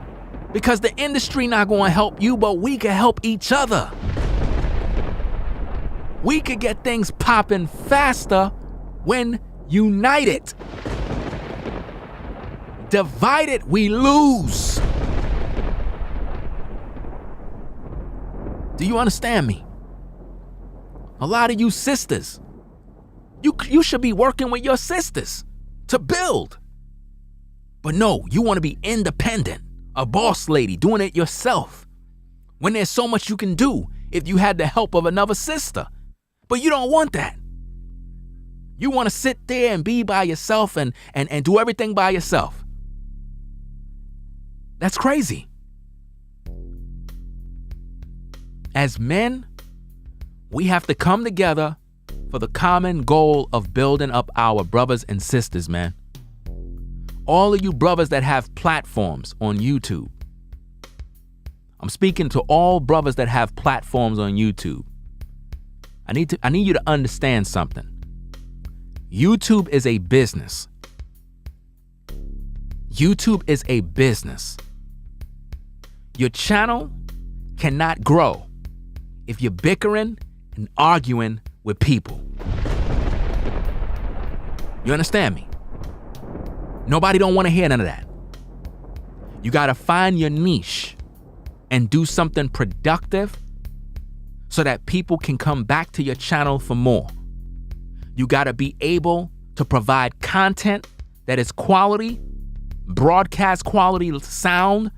Because the industry not going to help you, but we can help each other. We could get things popping faster when united. Divided, we lose. Do you understand me? A lot of you sisters, you should be working with your sisters to build. But no, you want to be independent, a boss lady, doing it yourself, when there's so much you can do if you had the help of another sister. But you don't want that. You want to sit there and be by yourself and do everything by yourself. That's crazy. As men, we have to come together for the common goal of building up our brothers and sisters, man. All of you brothers that have platforms on YouTube. I'm speaking to all brothers that have platforms on YouTube. I need you to understand something. YouTube is a business. YouTube is a business. Your channel cannot grow if you're bickering and arguing with people. You understand me? Nobody don't want to hear none of that. You got to find your niche and do something productive so that people can come back to your channel for more. You got to be able to provide content that is quality, broadcast quality sound,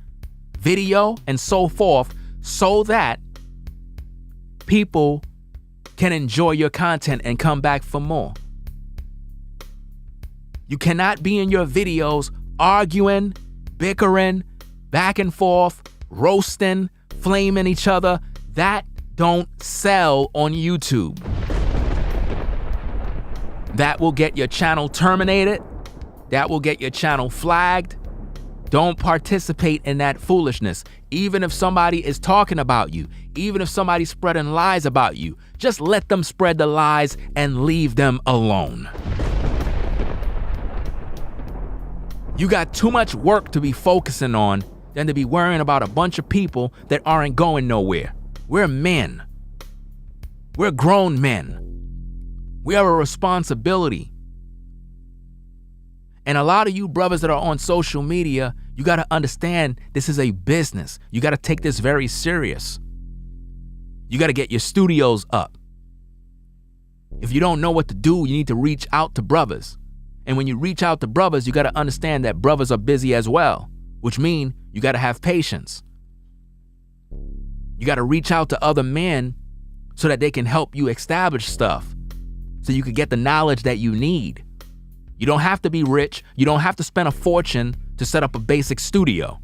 video, and so forth, so that people can enjoy your content and come back for more. You cannot be in your videos arguing, bickering, back and forth, roasting, flaming each other. That don't sell on YouTube. That will get your channel terminated. That will get your channel flagged. Don't participate in that foolishness. Even if somebody is talking about you, even if somebody's spreading lies about you, just let them spread the lies and leave them alone. You got too much work to be focusing on than to be worrying about a bunch of people that aren't going nowhere. We're men. We're grown men. We have a responsibility. And a lot of you brothers that are on social media, you got to understand this is a business. You got to take this very serious. You got to get your studios up. If you don't know what to do, you need to reach out to brothers. And when you reach out to brothers, you got to understand that brothers are busy as well, which means you got to have patience. You got to reach out to other men so that they can help you establish stuff, so you can get the knowledge that you need. You don't have to be rich. You don't have to spend a fortune to set up a basic studio.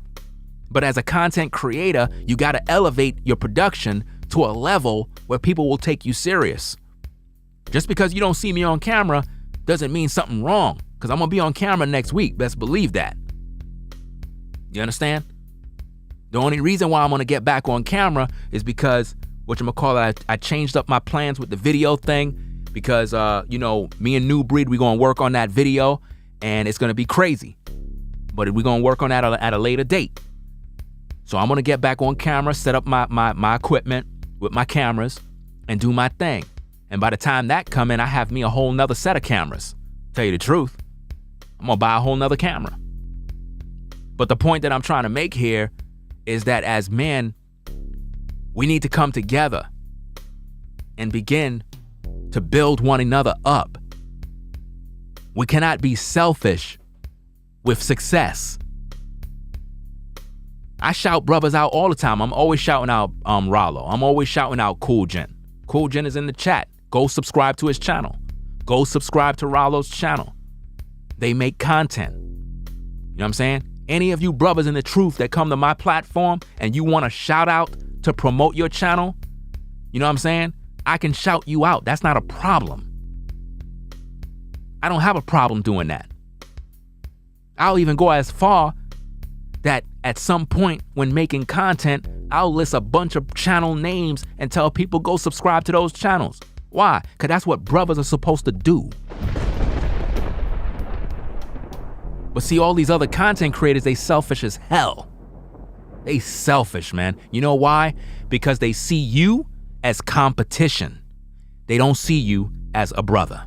But as a content creator, you got to elevate your production to a level where people will take you serious. Just because you don't see me on camera doesn't mean something wrong, because I'm going to be on camera next week. Best believe that. You understand? The only reason why I'm going to get back on camera is because, I changed up my plans with the video thing. Because, me and New Breed, we're going to work on that video, and it's going to be crazy. But we're going to work on that at a later date. So I'm going to get back on camera, set up my equipment with my cameras, and do my thing. And by the time that come in, I have me a whole nother set of cameras. Tell you the truth, I'm going to buy a whole nother camera. But the point that I'm trying to make here is that as men, we need to come together and begin to build one another up. We cannot be selfish with success. I shout brothers out all the time. I'm always shouting out Rollo. I'm always shouting out Cool Gen. Cool Gen is in the chat. Go subscribe to his channel. Go subscribe to Rollo's channel. They make content. You know what I'm saying? Any of you brothers in the truth that come to my platform and you want a shout out to promote your channel, you know what I'm saying? I can shout you out. That's not a problem. I don't have a problem doing that. I'll even go as far that at some point when making content, I'll list a bunch of channel names and tell people go subscribe to those channels. Why? Because that's what brothers are supposed to do. But see, all these other content creators, they selfish as hell. They selfish, man. You know why? Because they see you as competition. They don't see you as a brother.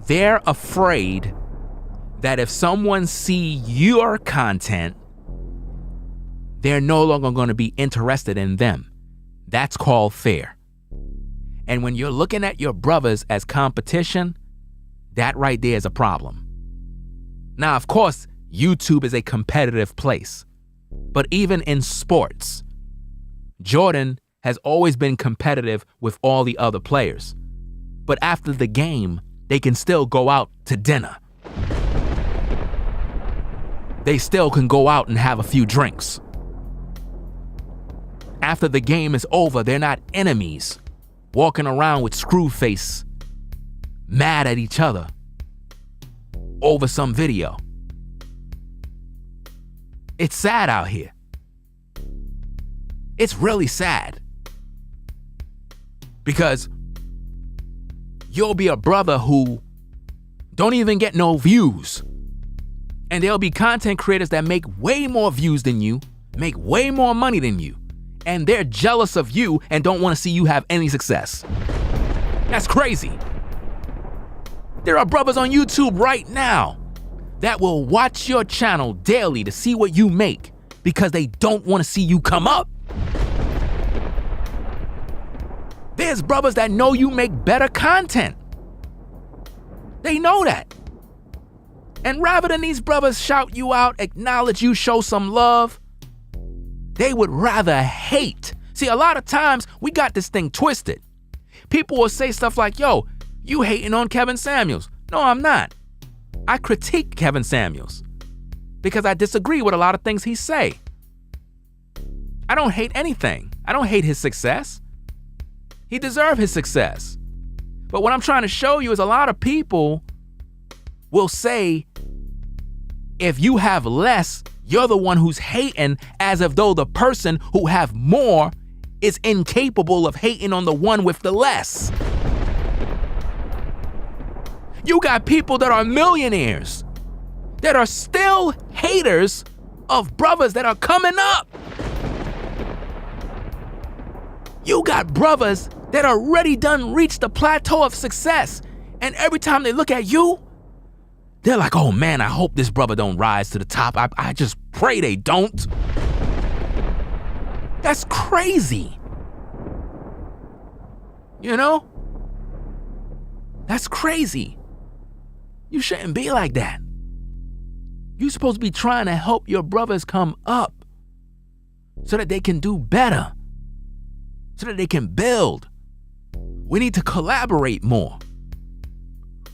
They're afraid that if someone see your content, they're no longer going to be interested in them. That's called fair. And when you're looking at your brothers as competition, that right there is a problem. Now, of course, YouTube is a competitive place. But even in sports, Jordan has always been competitive with all the other players. But after the game, they can still go out to dinner. They still can go out and have a few drinks. After the game is over, they're not enemies, walking around with screw face, mad at each other over some video. It's sad out here. It's really sad. Because you'll be a brother who don't even get no views. And there'll be content creators that make way more views than you, make way more money than you. And they're jealous of you and don't want to see you have any success. That's crazy. There are brothers on YouTube right now that will watch your channel daily to see what you make because they don't want to see you come up. There's brothers that know you make better content. They know that. And rather than these brothers shout you out, acknowledge you, show some love, they would rather hate. See, a lot of times we got this thing twisted. People will say stuff like, yo, you hating on Kevin Samuels. No, I'm not. I critique Kevin Samuels because I disagree with a lot of things he say. I don't hate anything. I don't hate his success. He deserves his success. But what I'm trying to show you is a lot of people will say, if you have less, you're the one who's hating, as if though the person who have more is incapable of hating on the one with the less. You got people that are millionaires that are still haters of brothers that are coming up. You got brothers that already done reached the plateau of success, and every time they look at you, they're like, oh man, I hope this brother don't rise to the top. I just pray they don't. That's crazy. You know? That's crazy. You shouldn't be like that. You're supposed to be trying to help your brothers come up so that they can do better, so that they can build. We need to collaborate more.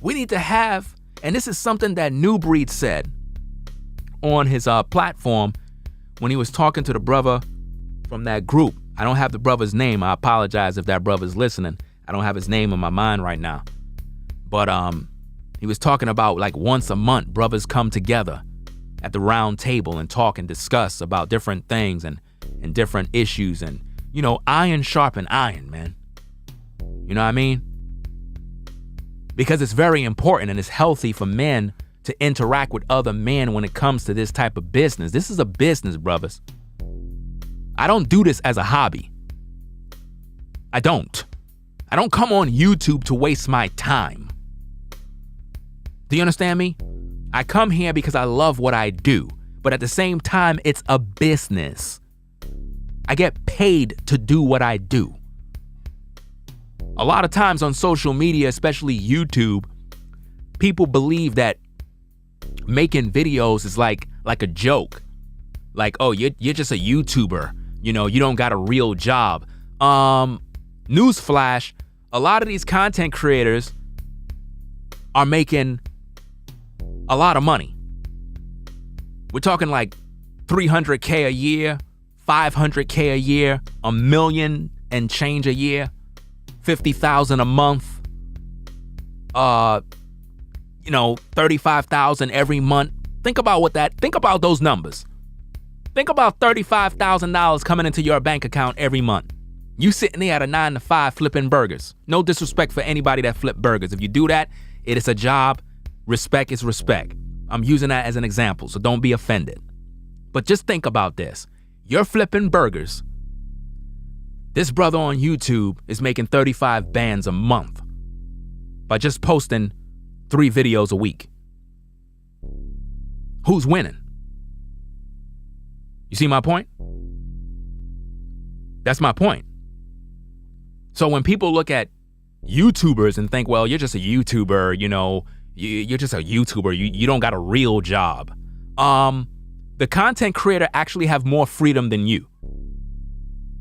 We need to have, and this is something that New Breed said on his platform when he was talking to the brother from that group. I don't have the brother's name. I apologize if that brother's listening. I don't have his name in my mind right now. But he was talking about like once a month, brothers come together at the round table and talk and discuss about different things and different issues. And, you know, iron sharpen iron, man. You know what I mean? Because it's very important and it's healthy for men to interact with other men when it comes to this type of business. This is a business, brothers. I don't do this as a hobby. I don't come on YouTube to waste my time. Do you understand me? I come here because I love what I do, but at the same time, it's a business. I get paid to do what I do. A lot of times on social media, especially YouTube, people believe that making videos is like a joke. Like, oh, you're just a YouTuber. You know, you don't got a real job. Newsflash, a lot of these content creators are making a lot of money. We're talking like $300K a year, $500K a year, $1 million and change a year, $50,000 a month, $35,000 every month. Think about those numbers. Think about $35,000 coming into your bank account every month. You sitting there at a 9-to-5 flipping burgers. No disrespect for anybody that flip burgers. If you do that, it is a job. Respect is respect. I'm using that as an example, so don't be offended. But just think about this. You're flipping burgers. This brother on YouTube is making 35 bands a month by just posting 3 videos a week. Who's winning? You see my point? That's my point. So when people look at YouTubers and think, well, you're just a YouTuber, you're just a YouTuber, you don't got a real job. The content creator actually have more freedom than you.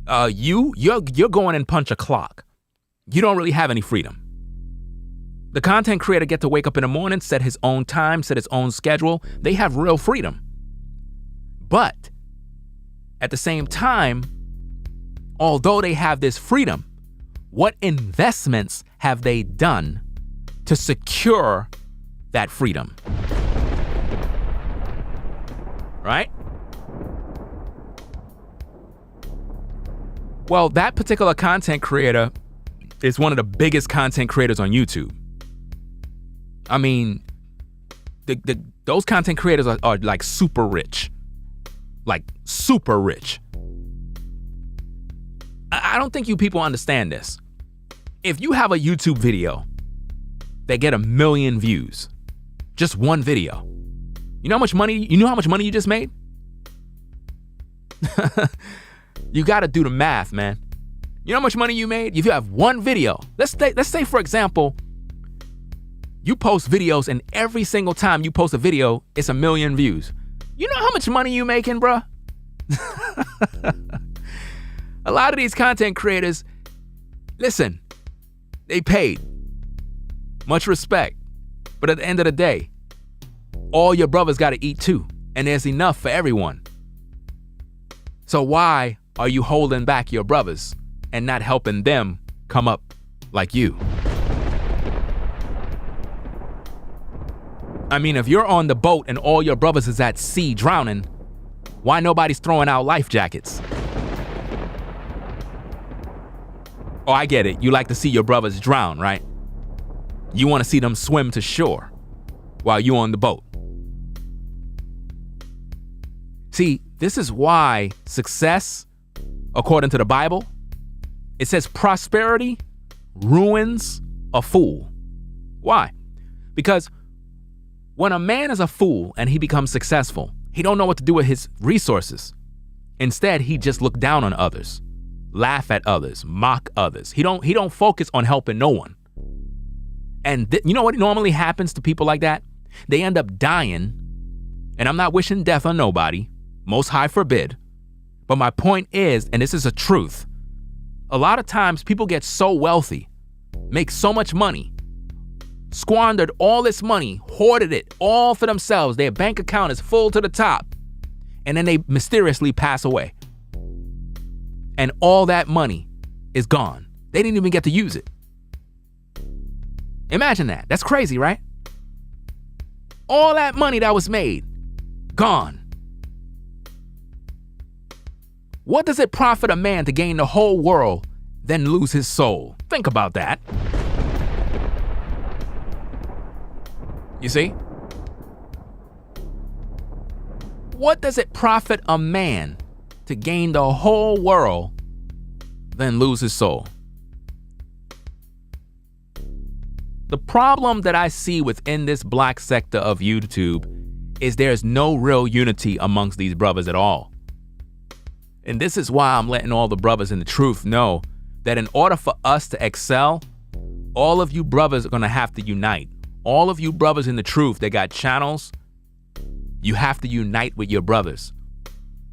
You're going and punch a clock. You don't really have any freedom. The content creator get to wake up in the morning, set his own time, set his own schedule. They have real freedom. But at the same time, although they have this freedom, what investments have they done to secure that freedom? Right? Well, that particular content creator is one of the biggest content creators on YouTube. I mean, those content creators are like super rich. Like super rich. I don't think you people understand this. If you have a YouTube video that get 1 million views, just one video, you know how much money you just made? You got to do the math, man. You know how much money you made? If you have one video, let's say for example, you post videos and every single time you post a video, it's 1 million views. You know how much money you making, bruh? A lot of these content creators, listen, they paid. Much respect. But at the end of the day, all your brothers got to eat too. And there's enough for everyone. So why are you holding back your brothers and not helping them come up like you? I mean, if you're on the boat and all your brothers is at sea drowning, why nobody's throwing out life jackets? Oh, I get it. You like to see your brothers drown, right? You want to see them swim to shore while you're on the boat. See, this is why success, according to the Bible, it says prosperity ruins a fool. Why? Because when a man is a fool and he becomes successful, he don't know what to do with his resources. Instead, he just look down on others, laugh at others, mock others. He don't focus on helping no one. And you know what normally happens to people like that? They end up dying. And I'm not wishing death on nobody. Most high forbid. But my point is, and this is a truth, a lot of times people get so wealthy, make so much money, squandered all this money, hoarded it all for themselves. Their bank account is full to the top. And then they mysteriously pass away. And all that money is gone. They didn't even get to use it. Imagine that. That's crazy, right? All that money that was made, gone. What does it profit a man to gain the whole world, then lose his soul? Think about that. You see? What does it profit a man to gain the whole world, then lose his soul? The problem that I see within this black sector of YouTube is there's no real unity amongst these brothers at all. And this is why I'm letting all the brothers in the truth know that in order for us to excel, all of you brothers are going to have to unite. All of you brothers in the truth that got channels, you have to unite with your brothers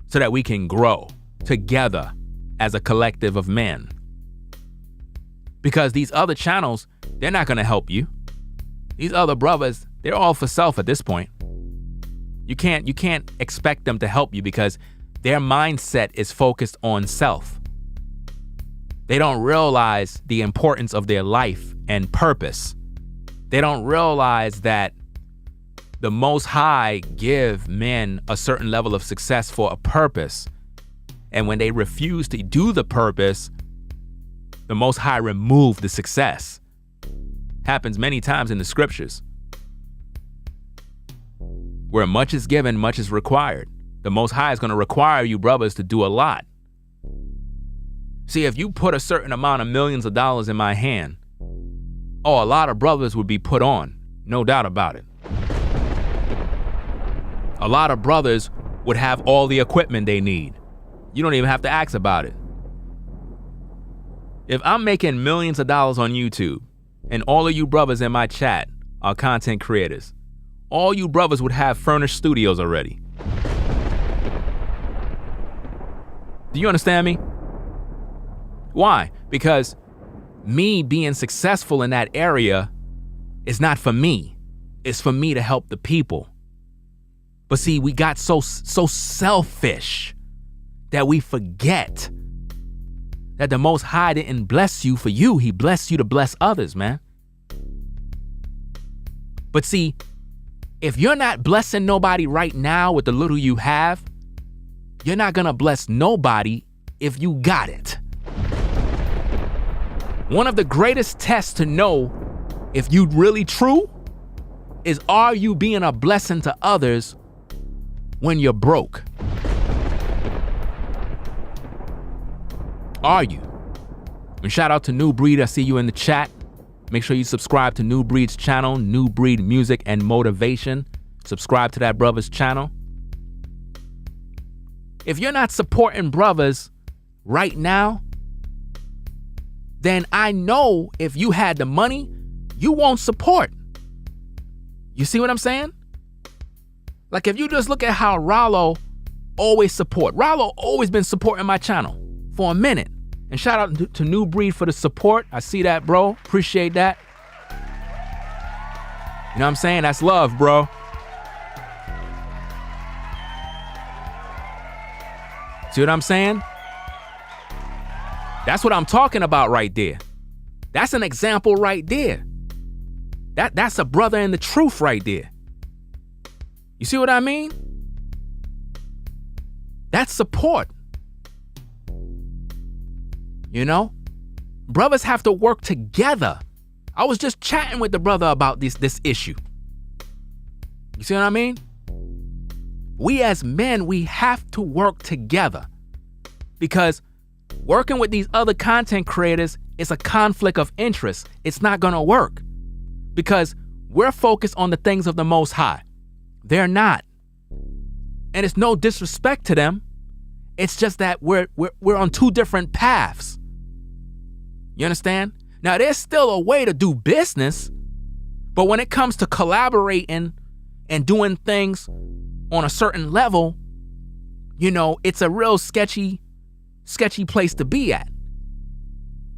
so that we can grow together as a collective of men. Because these other channels, they're not going to help you. These other brothers, they're all for self at this point. You can't expect them to help you because their mindset is focused on self. They don't realize the importance of their life and purpose. They don't realize that the Most High give men a certain level of success for a purpose. And when they refuse to do the purpose, the Most High remove the success. Happens many times in the scriptures. Where much is given, much is required. The Most High is going to require you brothers to do a lot. See, if you put a certain amount of millions of dollars in my hand, a lot of brothers would be put on, no doubt about it. A lot of brothers would have all the equipment they need. You don't even have to ask about it. If I'm making millions of dollars on YouTube and all of you brothers in my chat are content creators, all you brothers would have furnished studios already. Do you understand me? Why? Because me being successful in that area is not for me. It's for me to help the people. But see, we got so selfish that we forget that the Most High didn't bless you for you. He blessed you to bless others, man. But see, if you're not blessing nobody right now with the little you have, you're not gonna bless nobody if you got it. One of the greatest tests to know if you really true is, are you being a blessing to others when you're broke? Are you? And shout out to New Breed. I see you in the chat. Make sure you subscribe to New Breed's channel, New Breed Music and Motivation. Subscribe to that brother's channel. If you're not supporting brothers right now, then I know if you had the money, you won't support. You see what I'm saying? Like if you just look at how Rollo always support. Rollo always been supporting my channel for a minute. And shout out to New Breed for the support. I see that, bro. Appreciate that. You know what I'm saying? That's love, bro. See what I'm saying? That's what I'm talking about right there. That's an example right there. That's a brother in the truth right there. You see what I mean? That's support. You know? Brothers have to work together. I was just chatting with the brother about this issue. You see what I mean? We as men, we have to work together, because working with these other content creators is a conflict of interest. It's not gonna work because we're focused on the things of the Most High. They're not. And it's no disrespect to them. It's just that we're on two different paths. You understand? Now, there's still a way to do business, but when it comes to collaborating and doing things on a certain level, you know, it's a real sketchy place to be at.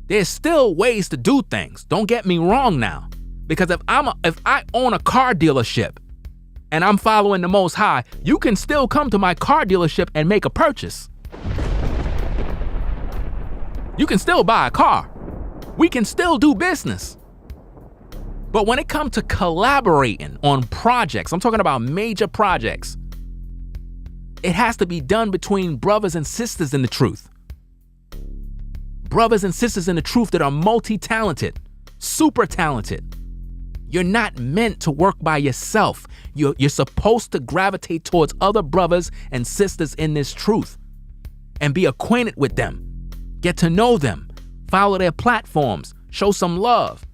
There's still ways to do things. Don't get me wrong now. Because if I own a car dealership and I'm following the Most High, you can still come to my car dealership and make a purchase. You can still buy a car. We can still do business. But when it comes to collaborating on projects, I'm talking about major projects, it has to be done between brothers and sisters in the truth. Brothers and sisters in the truth that are multi-talented, super talented. You're not meant to work by yourself. You're supposed to gravitate towards other brothers and sisters in this truth and be acquainted with them. Get to know them. Follow their platforms. Show some love.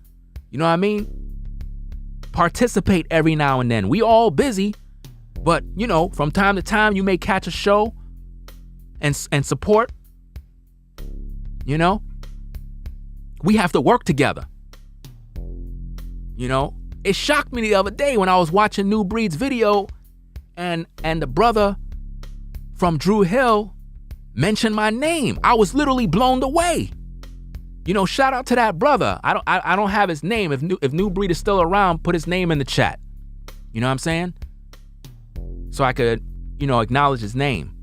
You know what I mean? Participate every now and then. We all busy, but you know, from time to time you may catch a show and support. You know? We have to work together. You know, it shocked me the other day when I was watching New Breed's video and the brother from Drew Hill mentioned my name. I was literally blown away. Shout out to that brother. I don't have his name. If New Breed is still around, put his name in the chat. You know what I'm saying? So I could, acknowledge his name.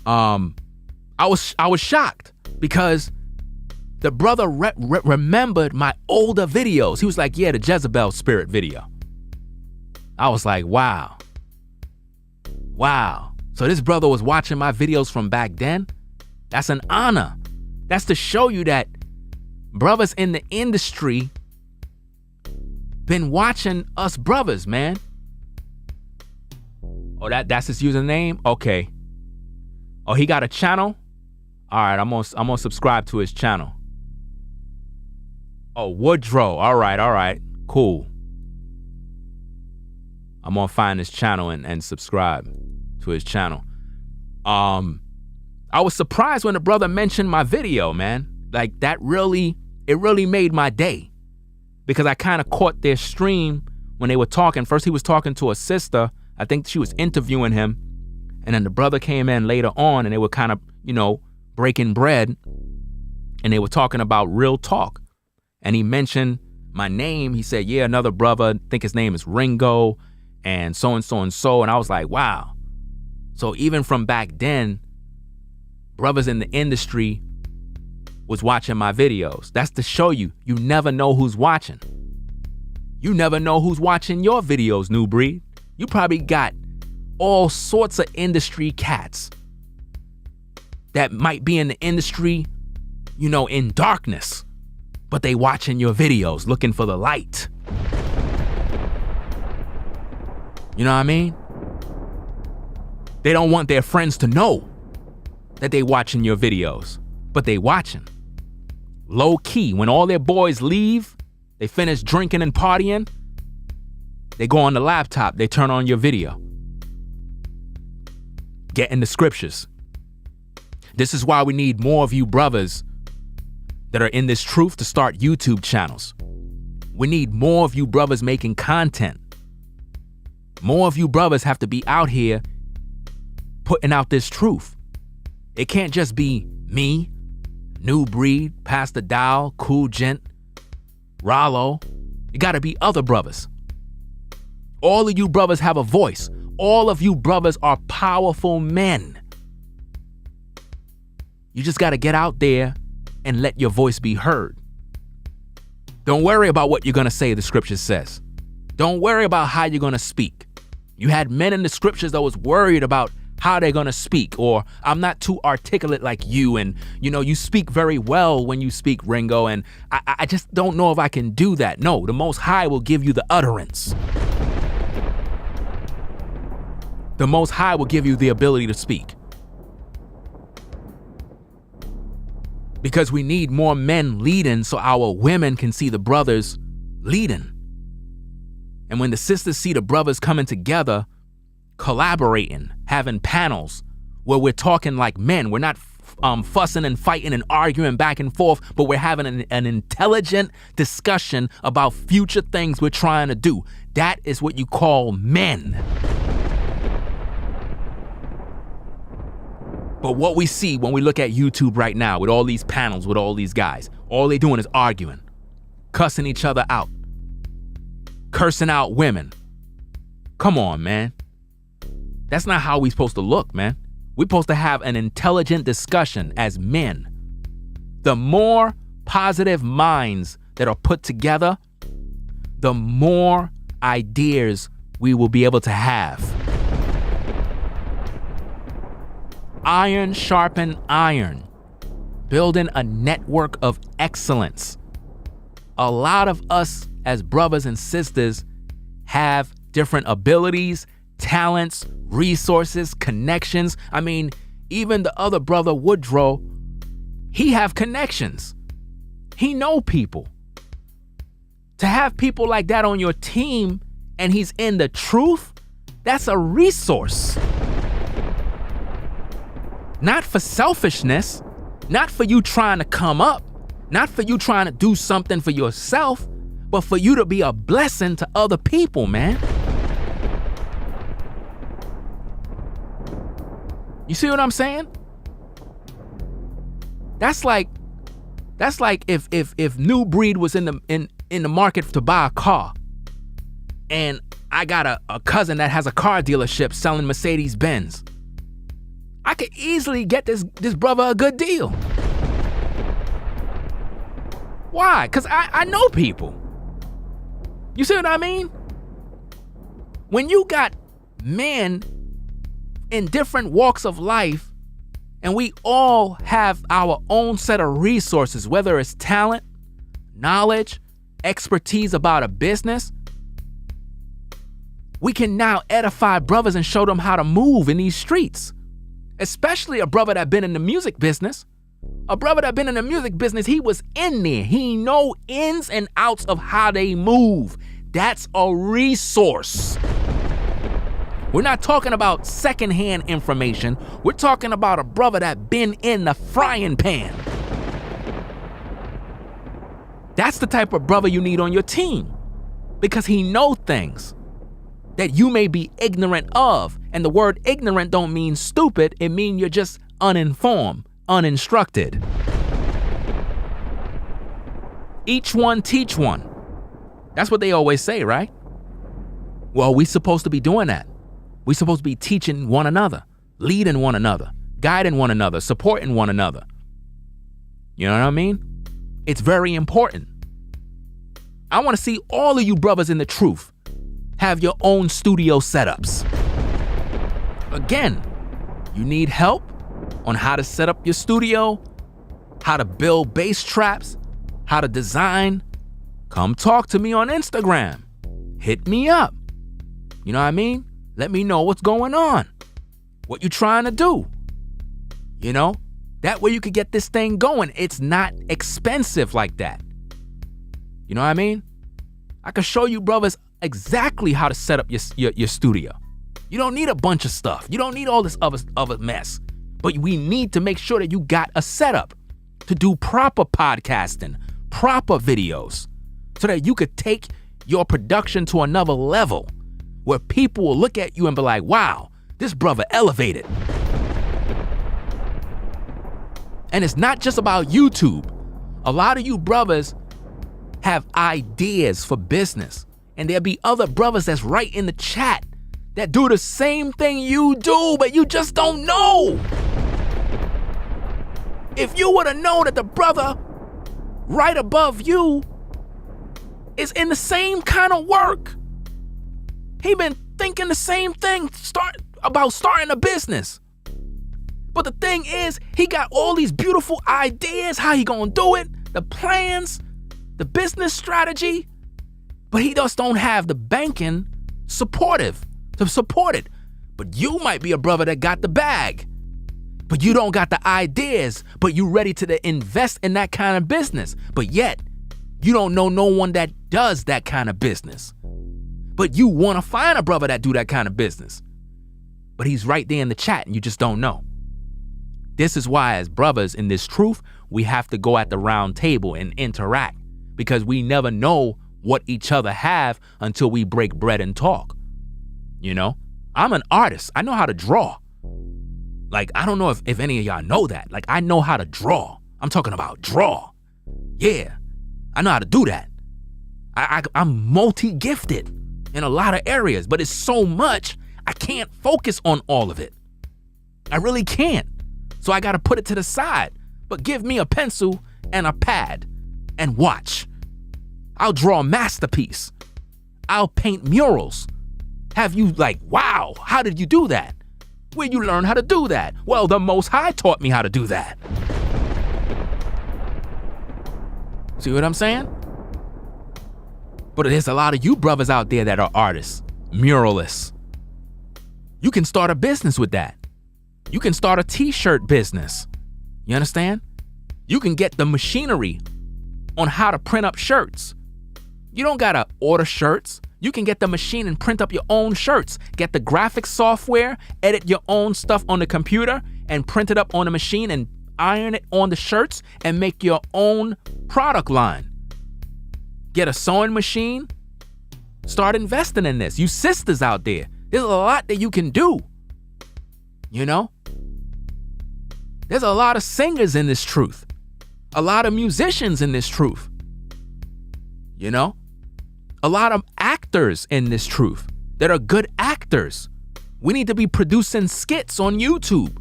I was shocked because the brother remembered my older videos. He was like, yeah, the Jezebel spirit video. I was like, wow. So this brother was watching my videos from back then. That's an honor. That's to show you that brothers in the industry been watching us brothers, man. Oh, that's his username? Okay. Oh, he got a channel? All right, I'm gonna subscribe to his channel. Oh, Woodrow. All right. Cool. I'm gonna find his channel and subscribe to his channel. I was surprised when the brother mentioned my video, man. Like it really made my day, because I kind of caught their stream when they were talking. First, he was talking to a sister. I think she was interviewing him. And then the brother came in later on and they were kind of, breaking bread. And they were talking about real talk. And he mentioned my name. He said, yeah, another brother, I think his name is Ringo, and so and so and so. And I was like, wow. So even from back then, brothers in the industry was watching my videos. That's to show you never know who's watching. You never know who's watching your videos, New Breed. You probably got all sorts of industry cats that might be in the industry, in darkness, but they watching your videos looking for the light. You know what I mean? They don't want their friends to know that they watching your videos, but they watching. Low key, when all their boys leave, they finish drinking and partying, they go on the laptop, they turn on your video. Get in the scriptures. This is why we need more of you brothers that are in this truth to start YouTube channels. We need more of you brothers making content. More of you brothers have to be out here putting out this truth. It can't just be me, New Breed, Pastor Dow, Cool Gent, Rollo. It gotta be other brothers. All of you brothers have a voice. All of you brothers are powerful men. You just gotta get out there and let your voice be heard. Don't worry about what you're gonna say, the scripture says. Don't worry about how you're gonna speak. You had men in the scriptures that was worried about how they're gonna speak, or I'm not too articulate like you, and you speak very well when you speak, Ringo, and I just don't know if I can do that. No, the Most High will give you the utterance. The Most High will give you the ability to speak. Because we need more men leading so our women can see the brothers leading. And when the sisters see the brothers coming together, collaborating, having panels where we're talking like men, we're not fussing and fighting and arguing back and forth, but we're having an intelligent discussion about future things we're trying to do. That is what you call men. But what we see when we look at YouTube right now with all these panels, with all these guys, all they doing is arguing, cussing each other out, cursing out women. Come on, man. That's not how we supposed to look, man. We're supposed to have an intelligent discussion as men. The more positive minds that are put together, the more ideas we will be able to have. Iron sharpen iron, building a network of excellence. A lot of us as brothers and sisters have different abilities, talents, resources, connections. I mean, even the other brother, Woodrow, he have connections. He know people. To have people like that on your team and he's in the truth, that's a resource. Not for selfishness, not for you trying to come up, not for you trying to do something for yourself, but for you to be a blessing to other people, man. You see what I'm saying? That's like That's like if New Breed was in the market to buy a car, and I got a cousin that has a car dealership selling Mercedes Benz. I could easily get this brother a good deal. Why? Because I know people. You see what I mean? When you got men in different walks of life, and we all have our own set of resources, whether it's talent, knowledge, expertise about a business, we can now edify brothers and show them how to move in these streets. Especially a brother that been in the music business. A brother that been in the music business, he was in there. He know ins and outs of how they move. That's a resource. We're not talking about secondhand information. We're talking about a brother that been in the frying pan. That's the type of brother you need on your team, because he know things that you may be ignorant of. And the word ignorant don't mean stupid. It means you're just uninformed, uninstructed. Each one teach one. That's what they always say, right? Well, we supposed to be doing that. We supposed to be teaching one another, leading one another, guiding one another, supporting one another. You know what I mean? It's very important. I want to see all of you brothers in the truth have your own studio setups. Again, you need help on how to set up your studio, how to build bass traps, how to design. Come talk to me on Instagram. Hit me up. You know what I mean? Let me know what's going on, what you trying to do. You know, that way you could get this thing going. It's not expensive like that. You know what I mean? I can show you brothers exactly how to set up your studio. You don't need a bunch of stuff. You don't need all this other mess. But we need to make sure that you got a setup to do proper podcasting, proper videos, so that you could take your production to another level where people will look at you and be like, wow, this brother elevated. And it's not just about YouTube. A lot of you brothers have ideas for business, and there'll be other brothers that's right in the chat that do the same thing you do, but you just don't know. If you would have known that the brother right above you is in the same kind of work, he been thinking the same thing about starting a business. But the thing is, he got all these beautiful ideas, how he gonna do it, the plans, the business strategy, but he just don't have the banking supportive to support it. But you might be a brother that got the bag, but you don't got the ideas, but you ready to invest in that kind of business. But yet, you don't know no one that does that kind of business. But you want to find a brother that do that kind of business. But he's right there in the chat and you just don't know. This is why, as brothers in this truth, we have to go at the round table and interact, because we never know what each other have until we break bread and talk. You know, I'm an artist. I know how to draw. Like, I don't know if any of y'all know that. Like, I know how to draw. I'm talking about draw. Yeah, I know how to do that. I'm multi-gifted in a lot of areas, but it's so much, I can't focus on all of it. I really can't. So I got to put it to the side. But give me a pencil and a pad and watch. I'll draw a masterpiece. I'll paint murals. Have you like, wow, how did you do that? Where'd you learn how to do that? Well, the Most High taught me how to do that. See what I'm saying? But there's a lot of you brothers out there that are artists, muralists. You can start a business with that. You can start a t-shirt business. You understand? You can get the machinery on how to print up shirts. You don't gotta order shirts. You can get the machine and print up your own shirts. Get the graphics software, edit your own stuff on the computer, and print it up on the machine and iron it on the shirts and make your own product line. Get a sewing machine. Start investing in this. You sisters out there, there's a lot that you can do. You know? There's a lot of singers in this truth. a lot of musicians in this truth. You know? A lot of actors in this truth that are good actors. We need to be producing skits on YouTube.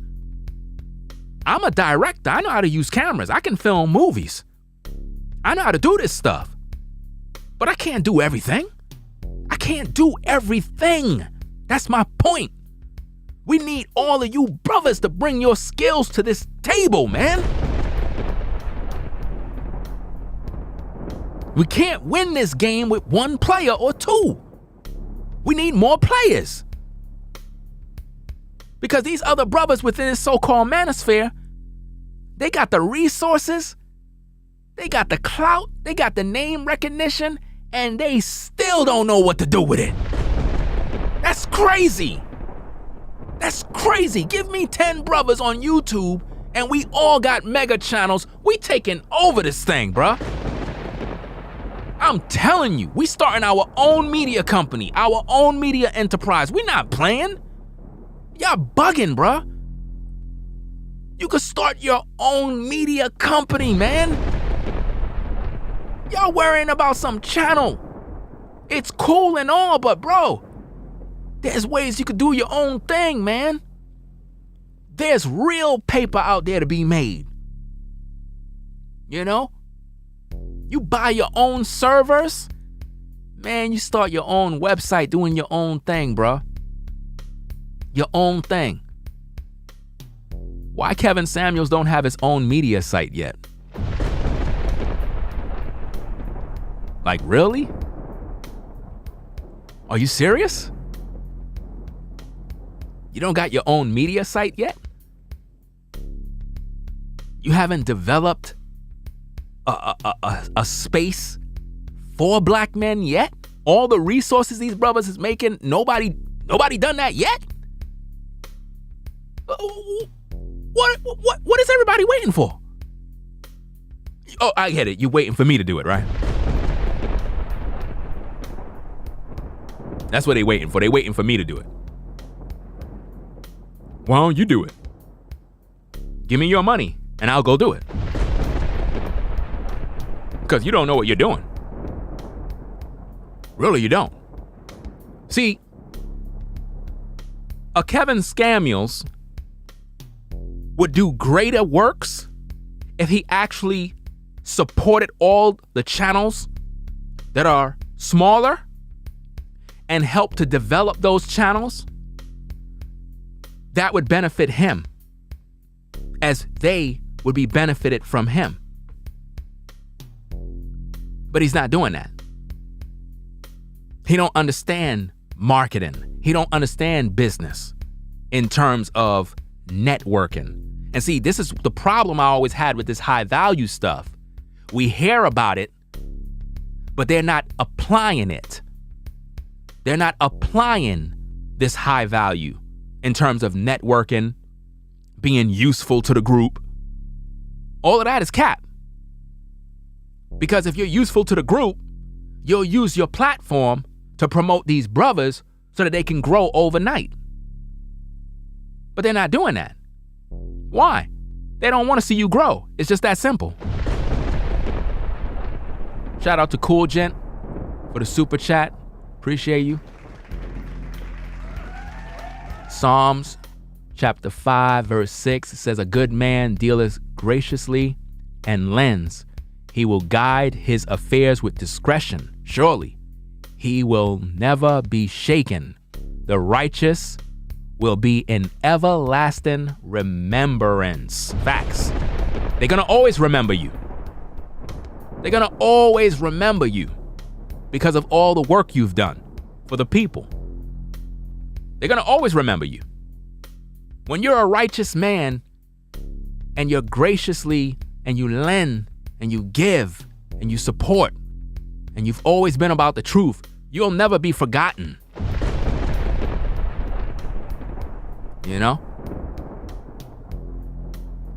I'm a director. I know how to use cameras. I can film movies. I know how to do this stuff. But I can't do everything. I can't do everything. That's my point. We need all of you brothers to bring your skills to this table, man. We can't win this game with one player or two. We need more players. Because these other brothers within this so-called manosphere, they got the resources, they got the clout, they got the name recognition, and they still don't know what to do with it. That's crazy. That's crazy. Give me 10 brothers on YouTube, and we all got mega channels. We taking over this thing, bruh. I'm telling you, we starting our own media company, our own media enterprise. We not playing. Y'all bugging, bruh. You could start your own media company, man. Y'all worrying about some channel. It's cool and all, but bro, there's ways you could do your own thing, man. There's real paper out there to be made. You know? You buy your own servers, man, you start your own website doing your own thing, bruh. Your own thing. Why Kevin Samuels don't have his own media site yet? Like, really? Are you serious? You don't got your own media site yet? You haven't developed a space for black men yet? All the resources these brothers is making, nobody done that yet? What is everybody waiting for? Oh, I get it. You're waiting for me to do it, right? That's what they waiting for. They waiting for me to do it. Why don't you do it? Give me your money and I'll go do it. Because you don't know what you're doing. Really, you don't. See, a Kevin Samuels would do greater works if he actually supported all the channels that are smaller and helped to develop those channels. That would benefit him as they would be benefited from him. But he's not doing that. He don't understand marketing. He don't understand business in terms of networking. And see, this is the problem I always had with this high value stuff. We hear about it, but they're not applying it. They're not applying this high value in terms of networking, being useful to the group. All of that is cap. Because if you're useful to the group, you'll use your platform to promote these brothers so that they can grow overnight. But they're not doing that. Why? They don't want to see you grow. It's just that simple. Shout out to Cool Gent for the super chat. Appreciate you. Psalms chapter 5 verse 6, it says, "A good man dealeth graciously and lends. He will guide his affairs with discretion. Surely he will never be shaken. The righteous will be in everlasting remembrance." Facts. They're gonna always remember you. They're gonna always remember you because of all the work you've done for the people. They're gonna always remember you. When you're a righteous man and you're graciously and you lend and you give and you support and you've always been about the truth, you'll never be forgotten. You know?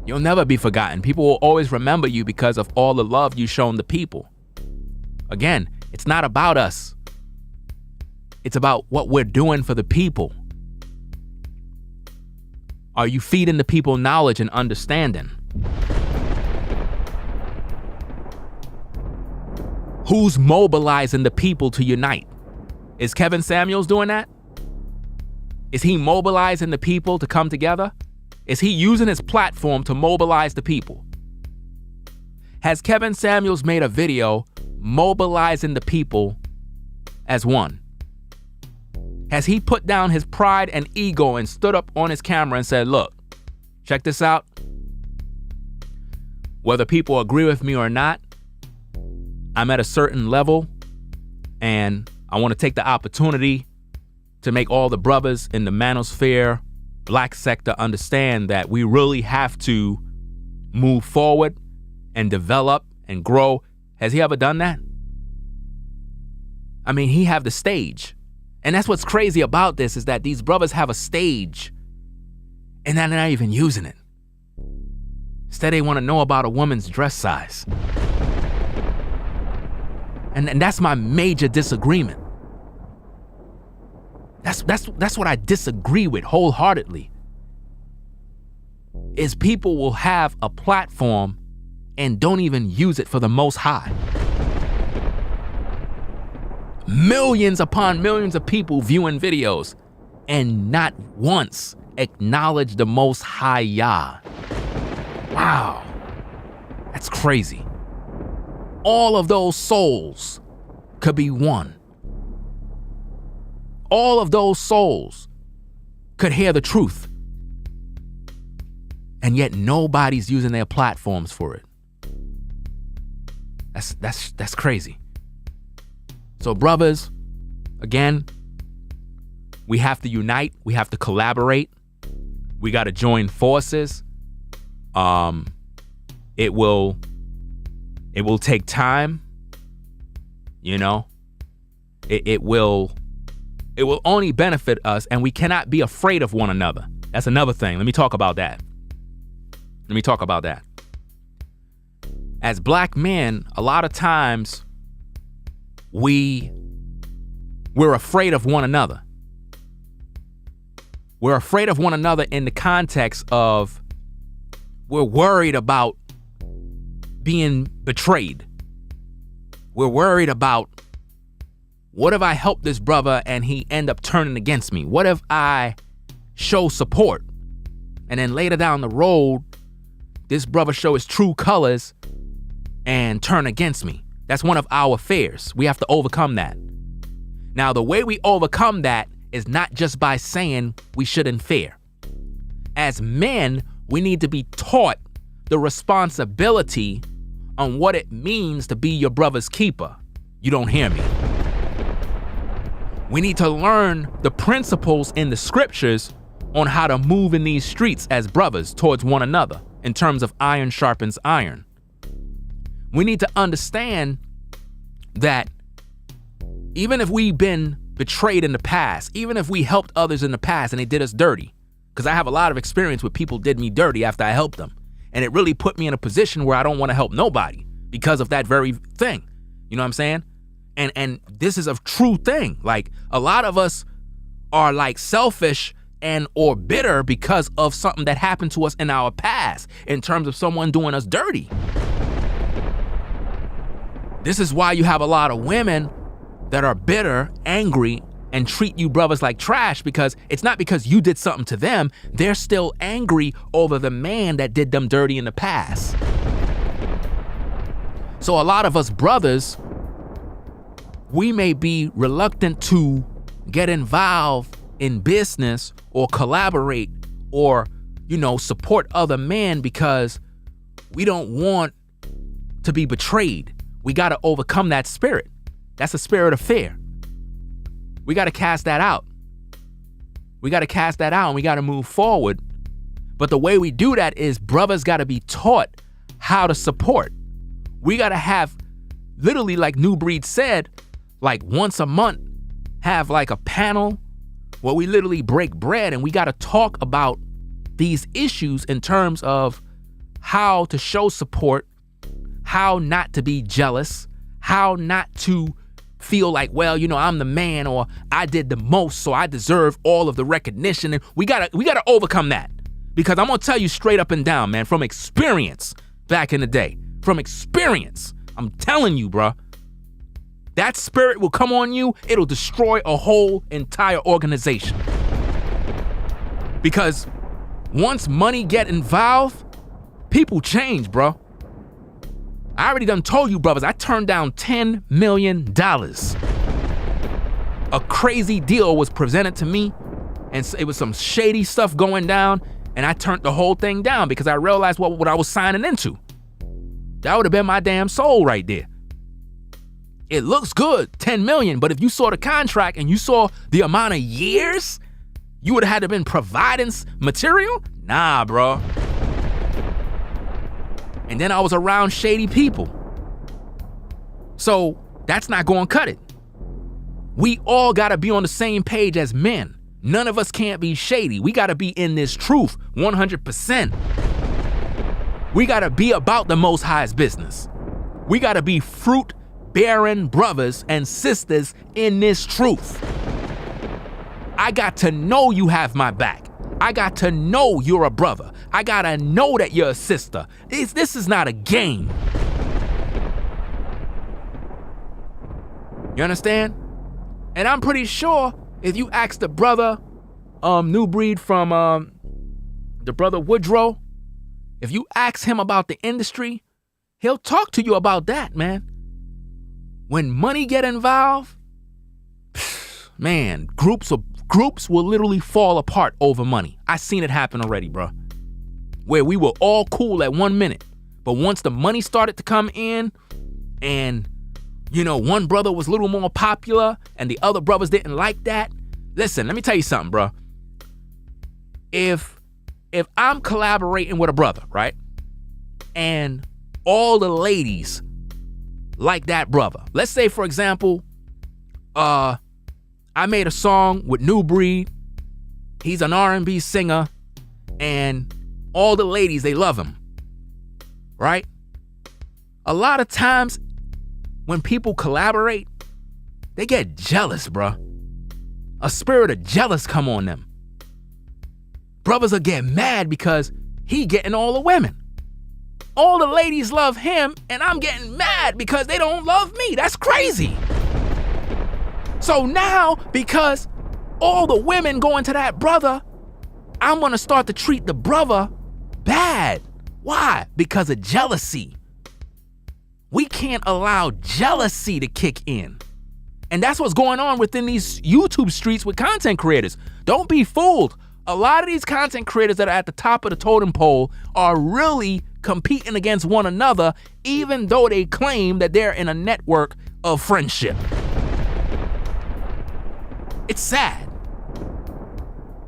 You'll never be forgotten. People will always remember you because of all the love you've shown the people. Again, it's not about us. It's about what we're doing for the people. Are you feeding the people knowledge and understanding? Who's mobilizing the people to unite? Is Kevin Samuels doing that? Is he mobilizing the people to come together? Is he using his platform to mobilize the people? Has Kevin Samuels made a video mobilizing the people as one? Has he put down his pride and ego and stood up on his camera and said, look, check this out. Whether people agree with me or not, I'm at a certain level and I want to take the opportunity to make all the brothers in the manosphere, black sector understand that we really have to move forward and develop and grow. Has he ever done that? I mean, he have the stage. And that's what's crazy about this is that these brothers have a stage and they're not even using it. Instead, they want to know about a woman's dress size. And that's my major disagreement. That's what I disagree with wholeheartedly. Is people will have a platform and don't even use it for the Most High. Millions upon millions of people viewing videos and not once acknowledge the Most High Yah. Wow, that's crazy. All of those souls could be one. All of those souls could hear the truth. And yet nobody's using their platforms for it. That's crazy. So brothers, again, we have to unite. We have to collaborate. We got to join forces. It will take time. You know, it will only benefit us, and we cannot be afraid of one another. That's another thing. Let me talk about that. As black men, a lot of times we're afraid of one another. We're afraid of one another in the context of we're worried about being betrayed. We're worried about, what if I help this brother and he end up turning against me? What if I show support and then later down the road, this brother show his true colors and turn against me? That's one of our fears. We have to overcome that. Now, the way we overcome that is not just by saying we shouldn't fear. As men, we need to be taught the responsibility on what it means to be your brother's keeper. You don't hear me. We need to learn the principles in the scriptures on how to move in these streets as brothers towards one another in terms of iron sharpens iron. We need to understand that even if we've been betrayed in the past, even if we helped others in the past and they did us dirty, because I have a lot of experience with people did me dirty after I helped them. And it really put me in a position where I don't want to help nobody because of that very thing. You know what I'm saying? And this is a true thing. Like, a lot of us are like selfish and or bitter because of something that happened to us in our past in terms of someone doing us dirty. This is why you have a lot of women that are bitter, angry, and treat you brothers like trash, because it's not because you did something to them. They're still angry over the man that did them dirty in the past. So a lot of us brothers, we may be reluctant to get involved in business or collaborate or, support other men because we don't want to be betrayed. We got to overcome that spirit. That's a spirit of fear. We got to cast that out. And we got to move forward. But the way we do that is brothers got to be taught how to support. We got to have, literally, like New Breed said, like once a month, have like a panel where we literally break bread, and we got to talk about these issues in terms of how to show support, how not to be jealous, how not to feel like, well, I'm the man, or I did the most, so I deserve all of the recognition. And we gotta overcome that, because I'm gonna tell you straight up and down, man, from experience back in the day, I'm telling you, bruh, That spirit will come on you. It'll destroy a whole entire organization. Because once money get involved, people change, bro. I already done told you, brothers, I turned down $10 million. A crazy deal was presented to me, and it was some shady stuff going down, and I turned the whole thing down because I realized what I was signing into. That would have been my damn soul right there. It looks good, 10 million, but if you saw the contract and you saw the amount of years you would have had to been providing material, nah, bro. And then I was around shady people. So that's not going to cut it. We all got to be on the same page as men. None of us can't be shady. We got to be in this truth 100%. We got to be about the Most High's business. We got to be fruit-bearing brothers and sisters in this truth. I got to know you have my back. I got to know you're a brother. I got to know that you're a sister. This is not a game. You understand? And I'm pretty sure if you ask the brother, New Breed from the brother Woodrow, if you ask him about the industry, he'll talk to you about that, man. When money get involved, man, groups will literally fall apart over money. I seen it happen already, bro. Where we were all cool at 1 minute, but once the money started to come in, and one brother was a little more popular, and the other brothers didn't like that. Listen, let me tell you something, bro. If I'm collaborating with a brother, right, and all the ladies like that brother. Let's say, for example, I made a song with New Breed. He's an R&B singer, and all the ladies, they love him, right? A lot of times when people collaborate, they get jealous, bro. A spirit of jealous come on them. Brothers will get mad because he getting all the women. All the ladies love him, and I'm getting mad because they don't love me. That's crazy. So now, because all the women going to that brother, I'm going to start to treat the brother bad. Why? Because of jealousy. We can't allow jealousy to kick in. And that's what's going on within these YouTube streets with content creators. Don't be fooled. A lot of these content creators that are at the top of the totem pole are really competing against one another, even though they claim that they're in a network of friendship. It's sad.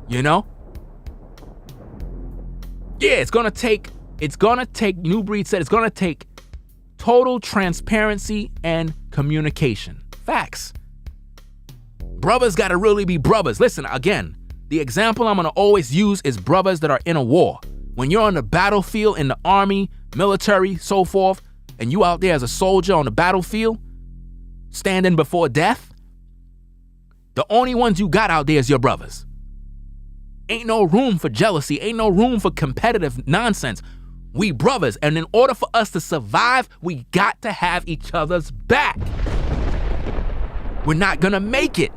Yeah, it's gonna take, New Breed said, it's gonna take total transparency and communication. Facts. Brothers gotta really be brothers. Listen, again, the example I'm gonna always use is brothers that are in a war. When you're on the battlefield in the army, military, so forth, and you out there as a soldier on the battlefield, standing before death, the only ones you got out there is your brothers. Ain't no room for jealousy, ain't no room for competitive nonsense. We brothers, and in order for us to survive, we got to have each other's back. We're not gonna make it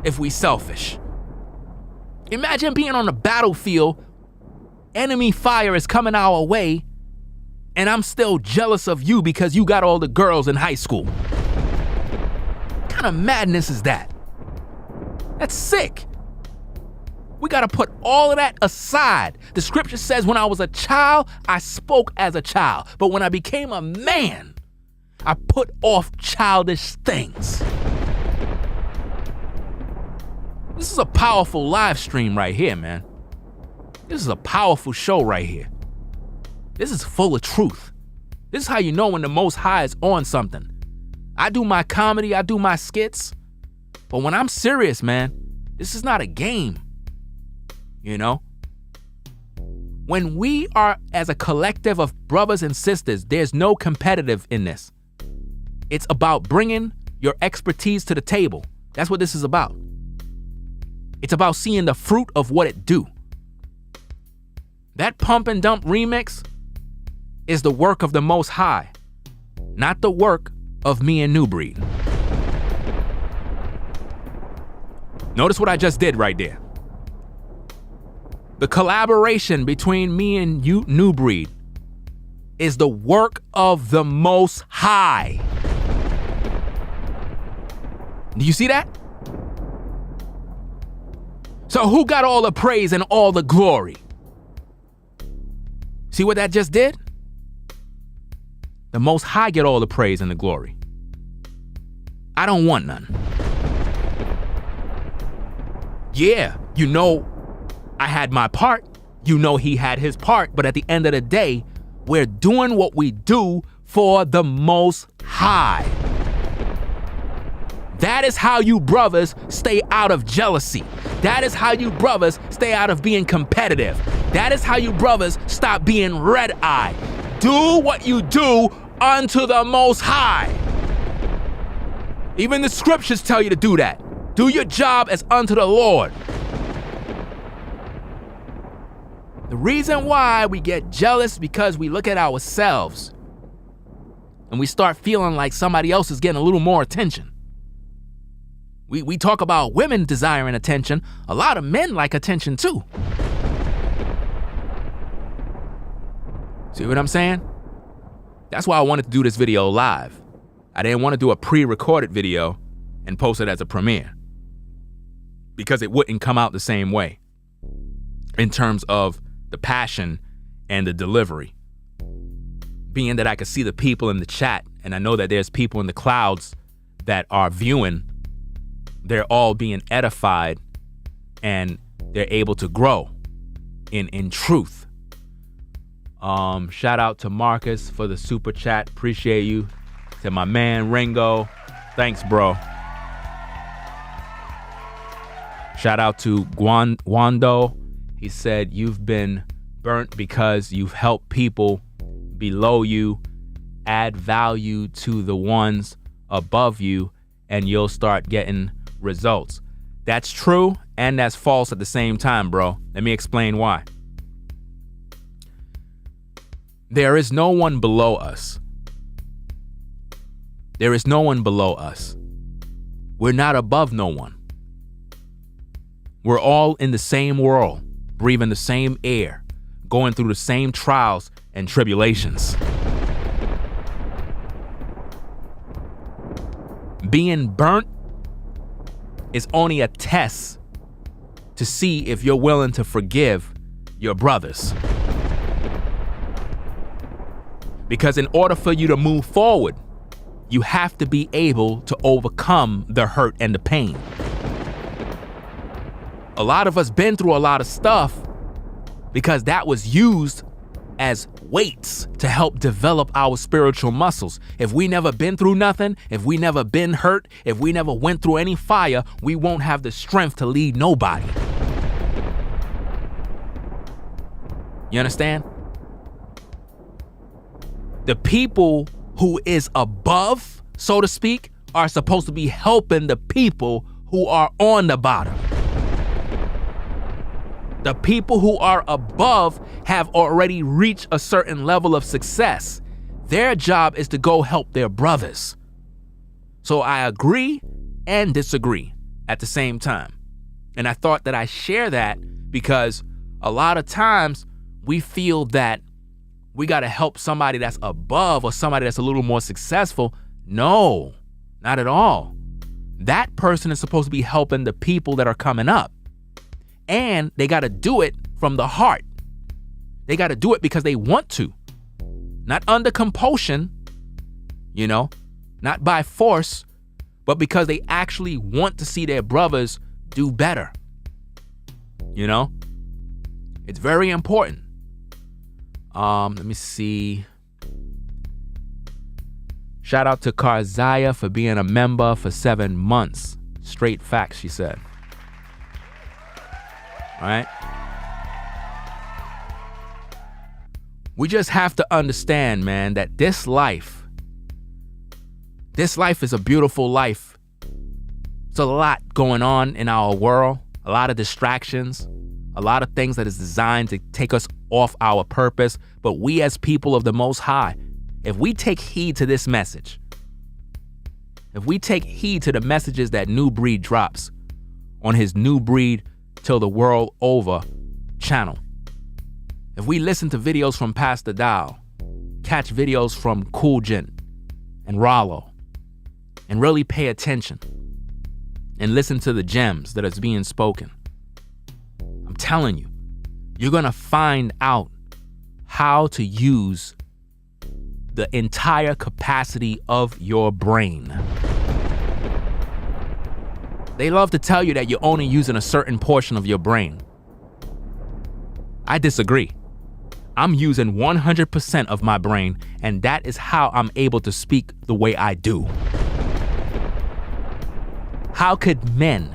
if we selfish. Imagine being on the battlefield, enemy fire is coming our way, and I'm still jealous of you because you got all the girls in high school. What kind of madness is that? That's sick. We gotta put all of that aside. The scripture says when I was a child, I spoke as a child. But when I became a man, I put off childish things. This is a powerful live stream right here, man. This is a powerful show right here. This is full of truth. This is how you know when the Most High is on something. I do my comedy, I do my skits, but when I'm serious, man, this is not a game. When we are as a collective of brothers and sisters, there's no competitive in this. It's about bringing your expertise to the table. That's what this is about. It's about seeing the fruit of what it do. That Pump and Dump remix is the work of the Most High, not the work of me and New Breed. Notice what I just did right there. The collaboration between me and you, New Breed, is the work of the Most High. Do you see that? So who got all the praise and all the glory? See what that just did? The Most High get all the praise and the glory. I don't want none. Yeah, you know, I had my part. You know, he had his part. But at the end of the day, we're doing what we do for the Most High. That is how you brothers stay out of jealousy. That is how you brothers stay out of being competitive. That is how you brothers stop being red-eyed. Do what you do unto the Most High. Even the scriptures tell you to do that. Do your job as unto the Lord. The reason why we get jealous because we look at ourselves and we start feeling like somebody else is getting a little more attention. We talk about women desiring attention. A lot of men like attention too. See what I'm saying? That's why I wanted to do this video live. I didn't want to do a pre-recorded video and post it as a premiere, because it wouldn't come out the same way in terms of the passion and the delivery. Being that I could see the people in the chat, and I know that there's people in the clouds that are viewing, they're all being edified and they're able to grow in truth. Shout out to Marcus for the super chat. Appreciate you. To my man Ringo. Thanks, bro. Shout out to Wando. He said, you've been burnt because you've helped people below you add value to the ones above you, and you'll start getting results. That's true and that's false at the same time, bro. Let me explain why. There is no one below us. There is no one below us. We're not above no one. We're all in the same world, breathing the same air, going through the same trials and tribulations. Being burnt is only a test to see if you're willing to forgive your brothers. Because in order for you to move forward, you have to be able to overcome the hurt and the pain. A lot of us been through a lot of stuff because that was used as weights to help develop our spiritual muscles. If we never been through nothing, if we never been hurt, if we never went through any fire, we won't have the strength to lead nobody. You understand? The people who is above, so to speak, are supposed to be helping the people who are on the bottom. The people who are above have already reached a certain level of success. Their job is to go help their brothers. So I agree and disagree at the same time. And I thought that I share that because a lot of times we feel that we got to help somebody that's above or somebody that's a little more successful. No, not at all. That person is supposed to be helping the people that are coming up. And they got to do it from the heart. They got to do it because they want to. Not under compulsion, not by force, but because they actually want to see their brothers do better. It's very important. Let me see. Shout out to Karzaya for being a member for 7 months. Straight facts, she said. All right. We just have to understand, man, that this life is a beautiful life. There's a lot going on in our world, a lot of distractions, a lot of things that is designed to take us off our purpose. But we as people of the Most High, if we take heed to this message, if we take heed to the messages that New Breed drops, on his New Breed Till the World Over channel. If we listen to videos from Pastor Dow, catch videos from Cool Gent and Rollo, and really pay attention and listen to the gems that is being spoken, I'm telling you, you're going to find out how to use the entire capacity of your brain. They love to tell you that you're only using a certain portion of your brain. I disagree. I'm using 100% of my brain, and that is how I'm able to speak the way I do. How could men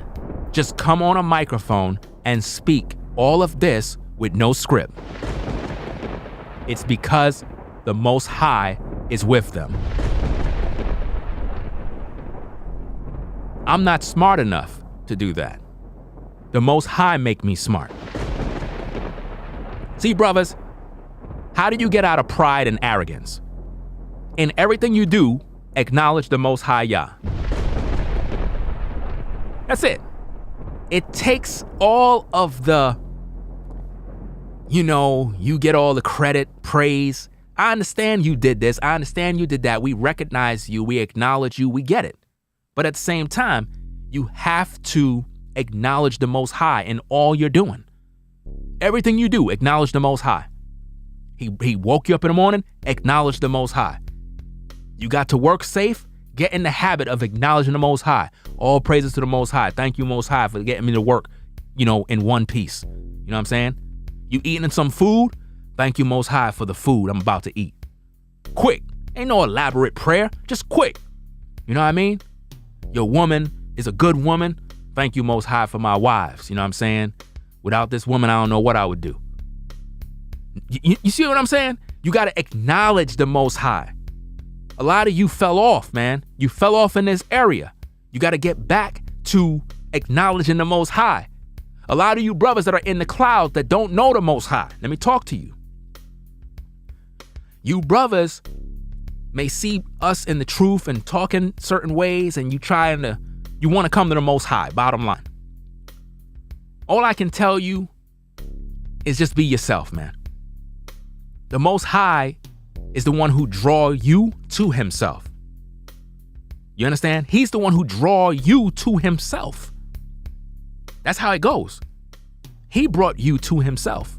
just come on a microphone and speak all of this with no script? It's because the Most High is with them. I'm not smart enough to do that. The Most High make me smart. See, brothers, how do you get out of pride and arrogance? In everything you do, acknowledge the Most High Yah. That's it. It takes all of the, you get all the credit, praise. I understand you did this. I understand you did that. We recognize you. We acknowledge you. We get it. But at the same time, you have to acknowledge the Most High in all you're doing. Everything you do, acknowledge the Most High. He woke you up in the morning, acknowledge the Most High. You got to work safe, get in the habit of acknowledging the Most High. All praises to the Most High. Thank you, Most High, for getting me to work, in one piece. You know what I'm saying? You eating some food? Thank you, Most High, for the food I'm about to eat. Quick. Ain't no elaborate prayer. Just quick. You know what I mean? Your woman is a good woman. Thank you, Most High, for my wives. You know what I'm saying? Without this woman, I don't know what I would do. You see what I'm saying? You got to acknowledge the Most High. A lot of you fell off, man. You fell off in this area. You got to get back to acknowledging the Most High. A lot of you brothers that are in the clouds that don't know the Most High. Let me talk to you. You brothers may see us in the truth and talking certain ways, and you want to come to the Most High, bottom line. All I can tell you is just be yourself, man. The Most High is the one who draw you to himself. You understand? He's the one who draw you to himself. That's how it goes. He brought you to himself.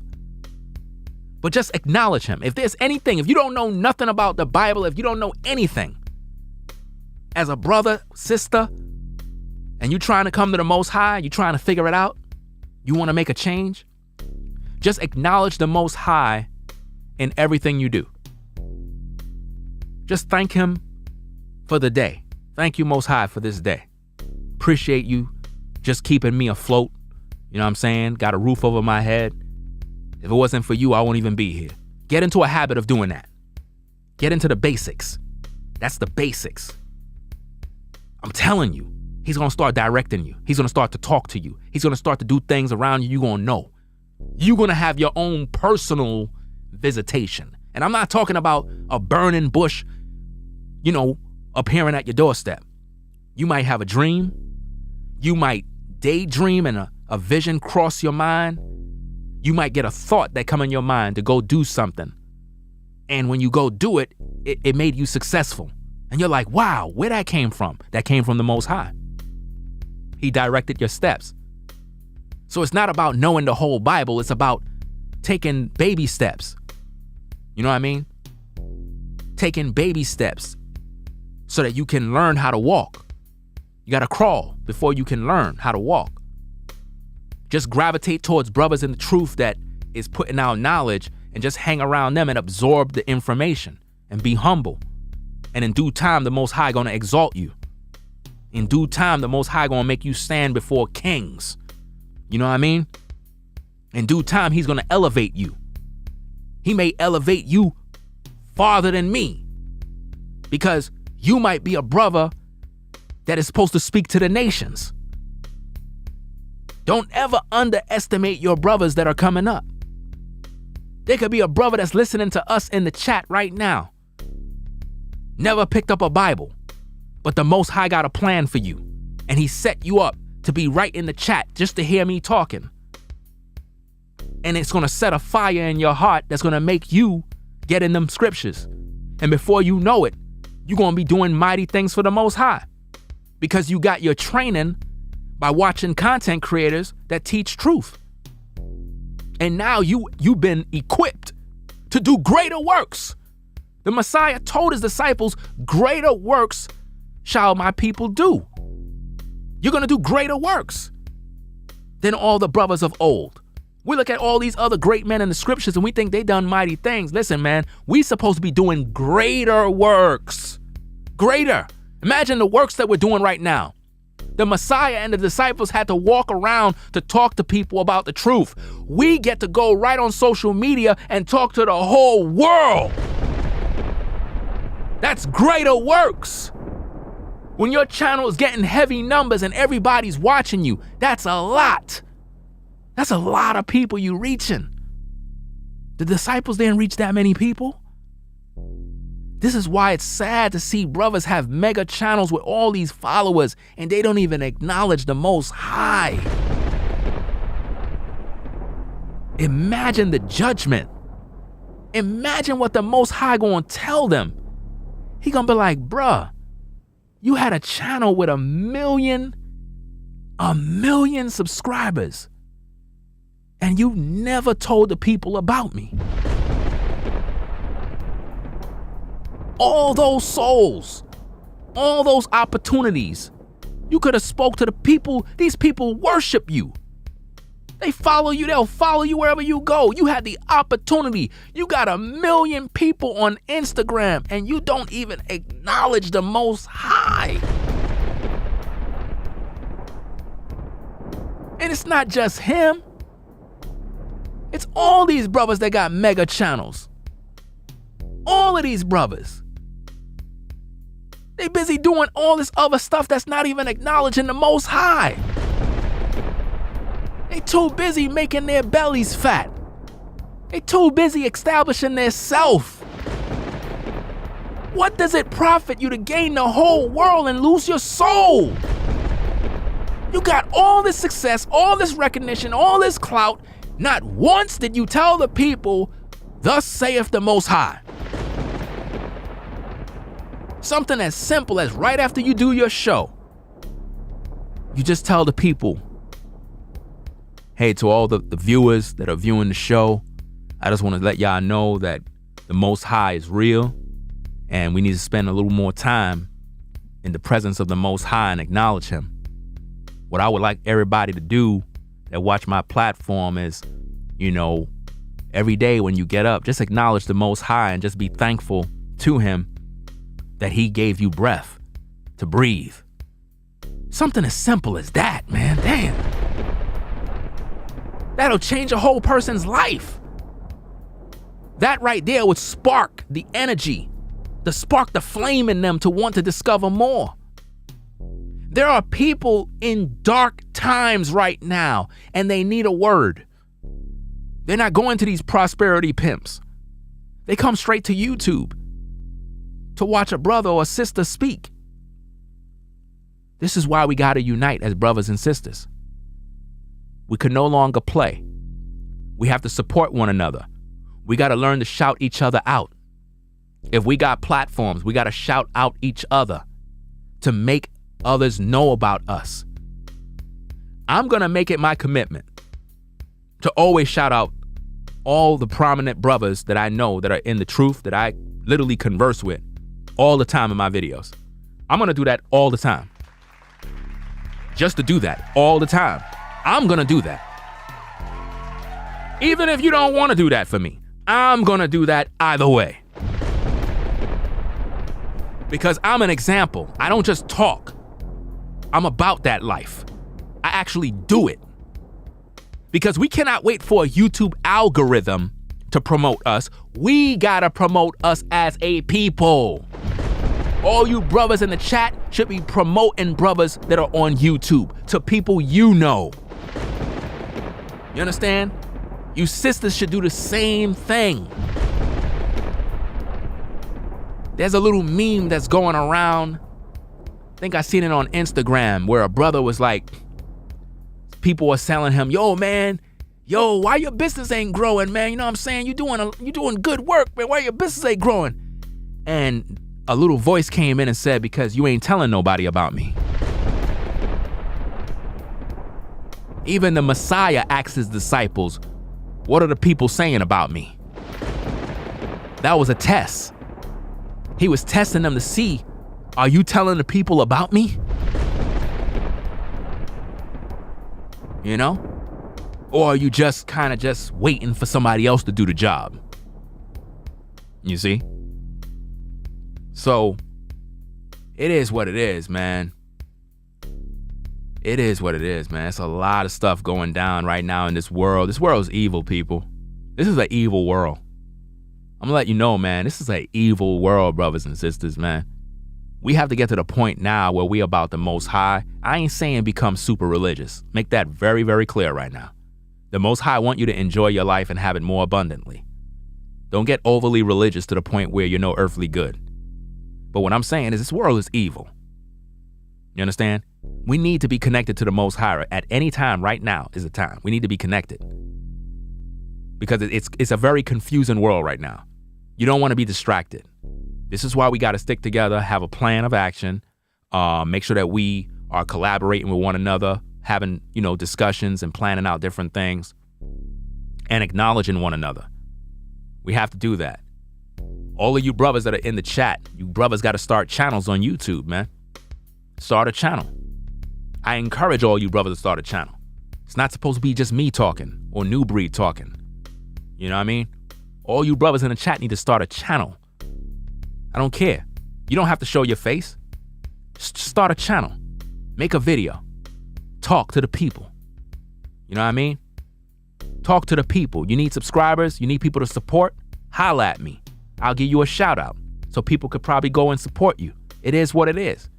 But just acknowledge him. If there's anything, if you don't know nothing about the Bible, if you don't know anything, as a brother, sister, and you're trying to come to the Most High, you're trying to figure it out, you want to make a change, just acknowledge the Most High in everything you do. Just thank him for the day. Thank you, Most High, for this day. Appreciate you just keeping me afloat. You know what I'm saying? Got a roof over my head. If it wasn't for you, I won't even be here. Get into a habit of doing that. Get into the basics. That's the basics. I'm telling you, he's going to start directing you. He's going to start to talk to you. He's going to start to do things around you. You're going to know. You're going to have your own personal visitation. And I'm not talking about a burning bush, appearing at your doorstep. You might have a dream. You might daydream and a vision cross your mind. You might get a thought that come in your mind to go do something. And when you go do it, it made you successful. And you're like, wow, where that came from? That came from the Most High. He directed your steps. So it's not about knowing the whole Bible. It's about taking baby steps. You know what I mean? Taking baby steps so that you can learn how to walk. You got to crawl before you can learn how to walk. Just gravitate towards brothers in the truth that is putting out knowledge, and just hang around them and absorb the information and be humble. And in due time, the Most High gonna exalt you. In due time, the Most High gonna make you stand before kings. You know what I mean? In due time, he's gonna elevate you. He may elevate you farther than me, because you might be a brother that is supposed to speak to the nations. Don't ever underestimate your brothers that are coming up. There could be a brother that's listening to us in the chat right now. Never picked up a Bible, but the Most High got a plan for you, and he set you up to be right in the chat just to hear me talking. And it's going to set a fire in your heart that's going to make you get in them scriptures. And before you know it, you're going to be doing mighty things for the Most High. Because you got your training by watching content creators that teach truth. And now you've been equipped to do greater works. The Messiah told his disciples, greater works shall my people do. You're going to do greater works than all the brothers of old. We look at all these other great men in the scriptures and we think they done mighty things. Listen, man, we supposed to be doing greater works. Greater. Imagine the works that we're doing right now. The Messiah and the disciples had to walk around to talk to people about the truth. We get to go right on social media and talk to the whole world. That's greater works. When your channel is getting heavy numbers and everybody's watching you, that's a lot. That's a lot of people you reaching. The disciples didn't reach that many people. This is why it's sad to see brothers have mega channels with all these followers and they don't even acknowledge the Most High. Imagine the judgment. Imagine what the Most High gonna tell them. He gonna be like, bruh, you had a channel with a million subscribers. And you never told the people about me. All those souls, all those opportunities, you could have spoke to the people. These people worship you. They follow you. They'll follow you wherever you go. You had the opportunity. You got 1 million people on Instagram and you don't even acknowledge the Most High. And it's not just him. It's all these brothers that got mega channels. All of these brothers. They busy doing all this other stuff that's not even acknowledging the Most High. They too busy making their bellies fat. They too busy establishing their self. What does it profit you to gain the whole world and lose your soul? You got all this success, all this recognition, all this clout. Not once did you tell the people, thus saith the Most High. Something as simple as right after you do your show, you just tell the people, hey, to all the viewers that are viewing the show, I just want to let y'all know that the Most High is real and we need to spend a little more time in the presence of the Most High and acknowledge him. What I would like everybody to do that watch my platform is, every day when you get up, just acknowledge the Most High and just be thankful to him that he gave you breath to breathe. Something as simple as that, man. Damn. That'll change a whole person's life. That right there would spark the energy, spark the flame in them to want to discover more. There are people in dark times right now, and they need a word. They're not going to these prosperity pimps. They come straight to YouTube to watch a brother or a sister speak. This is why we got to unite as brothers and sisters. We can no longer play. We have to support one another. We got to learn to shout each other out. If we got platforms, we got to shout out each other to make others know about us. I'm going to make it my commitment to always shout out all the prominent brothers that I know that are in the truth, that I literally converse with all the time in my videos. I'm going to do that all the time. Just to do that all the time. I'm going to do that. Even if you don't want to do that for me, I'm going to do that either way. Because I'm an example. I don't just talk. I'm about that life. I actually do it. Because we cannot wait for a YouTube algorithm to promote us. We gotta promote us as a people. All you brothers in the chat should be promoting brothers that are on YouTube to people you know. You understand? You sisters should do the same thing. There's a little meme that's going around. I think I seen it on Instagram where a brother was like, people are telling him, yo, man, why your business ain't growing, man? You know what I'm saying? You doing good work, man. Why your business ain't growing? And a little voice came in and said, because you ain't telling nobody about me. Even the Messiah asked his disciples, what are the people saying about me? That was a test. He was testing them to see, are you telling the people about me? You know? Or are you just kind of just waiting for somebody else to do the job? You see? So, it is what it is, man. It is what it is, man. It's a lot of stuff going down right now in this world. This world is evil, people. This is an evil world. I'm gonna let you know, man, this is an evil world, brothers and sisters, man. We have to get to the point now where we about the Most High. I ain't saying become super religious. Make that very, very clear right now. The Most High want you to enjoy your life and have it more abundantly. Don't get overly religious to the point where you're no earthly good. But what I'm saying is this world is evil. You understand? We need to be connected to the Most High at any time. Right now is the time. We need to be connected. Because it's a very confusing world right now. You don't want to be distracted. This is why we got to stick together, have a plan of action, make sure that we are collaborating with one another, having, discussions and planning out different things and acknowledging one another. We have to do that. All of you brothers that are in the chat, you brothers got to start channels on YouTube, man. Start a channel. I encourage all you brothers to start a channel. It's not supposed to be just me talking or New Breed talking. You know what I mean? All you brothers in the chat need to start a channel. I don't care. You don't have to show your face. Just start a channel. Make a video. Talk to the people. You know what I mean? Talk to the people. You need subscribers. You need people to support. Holla at me. I'll give you a shout out so people could probably go and support you. It is what it is.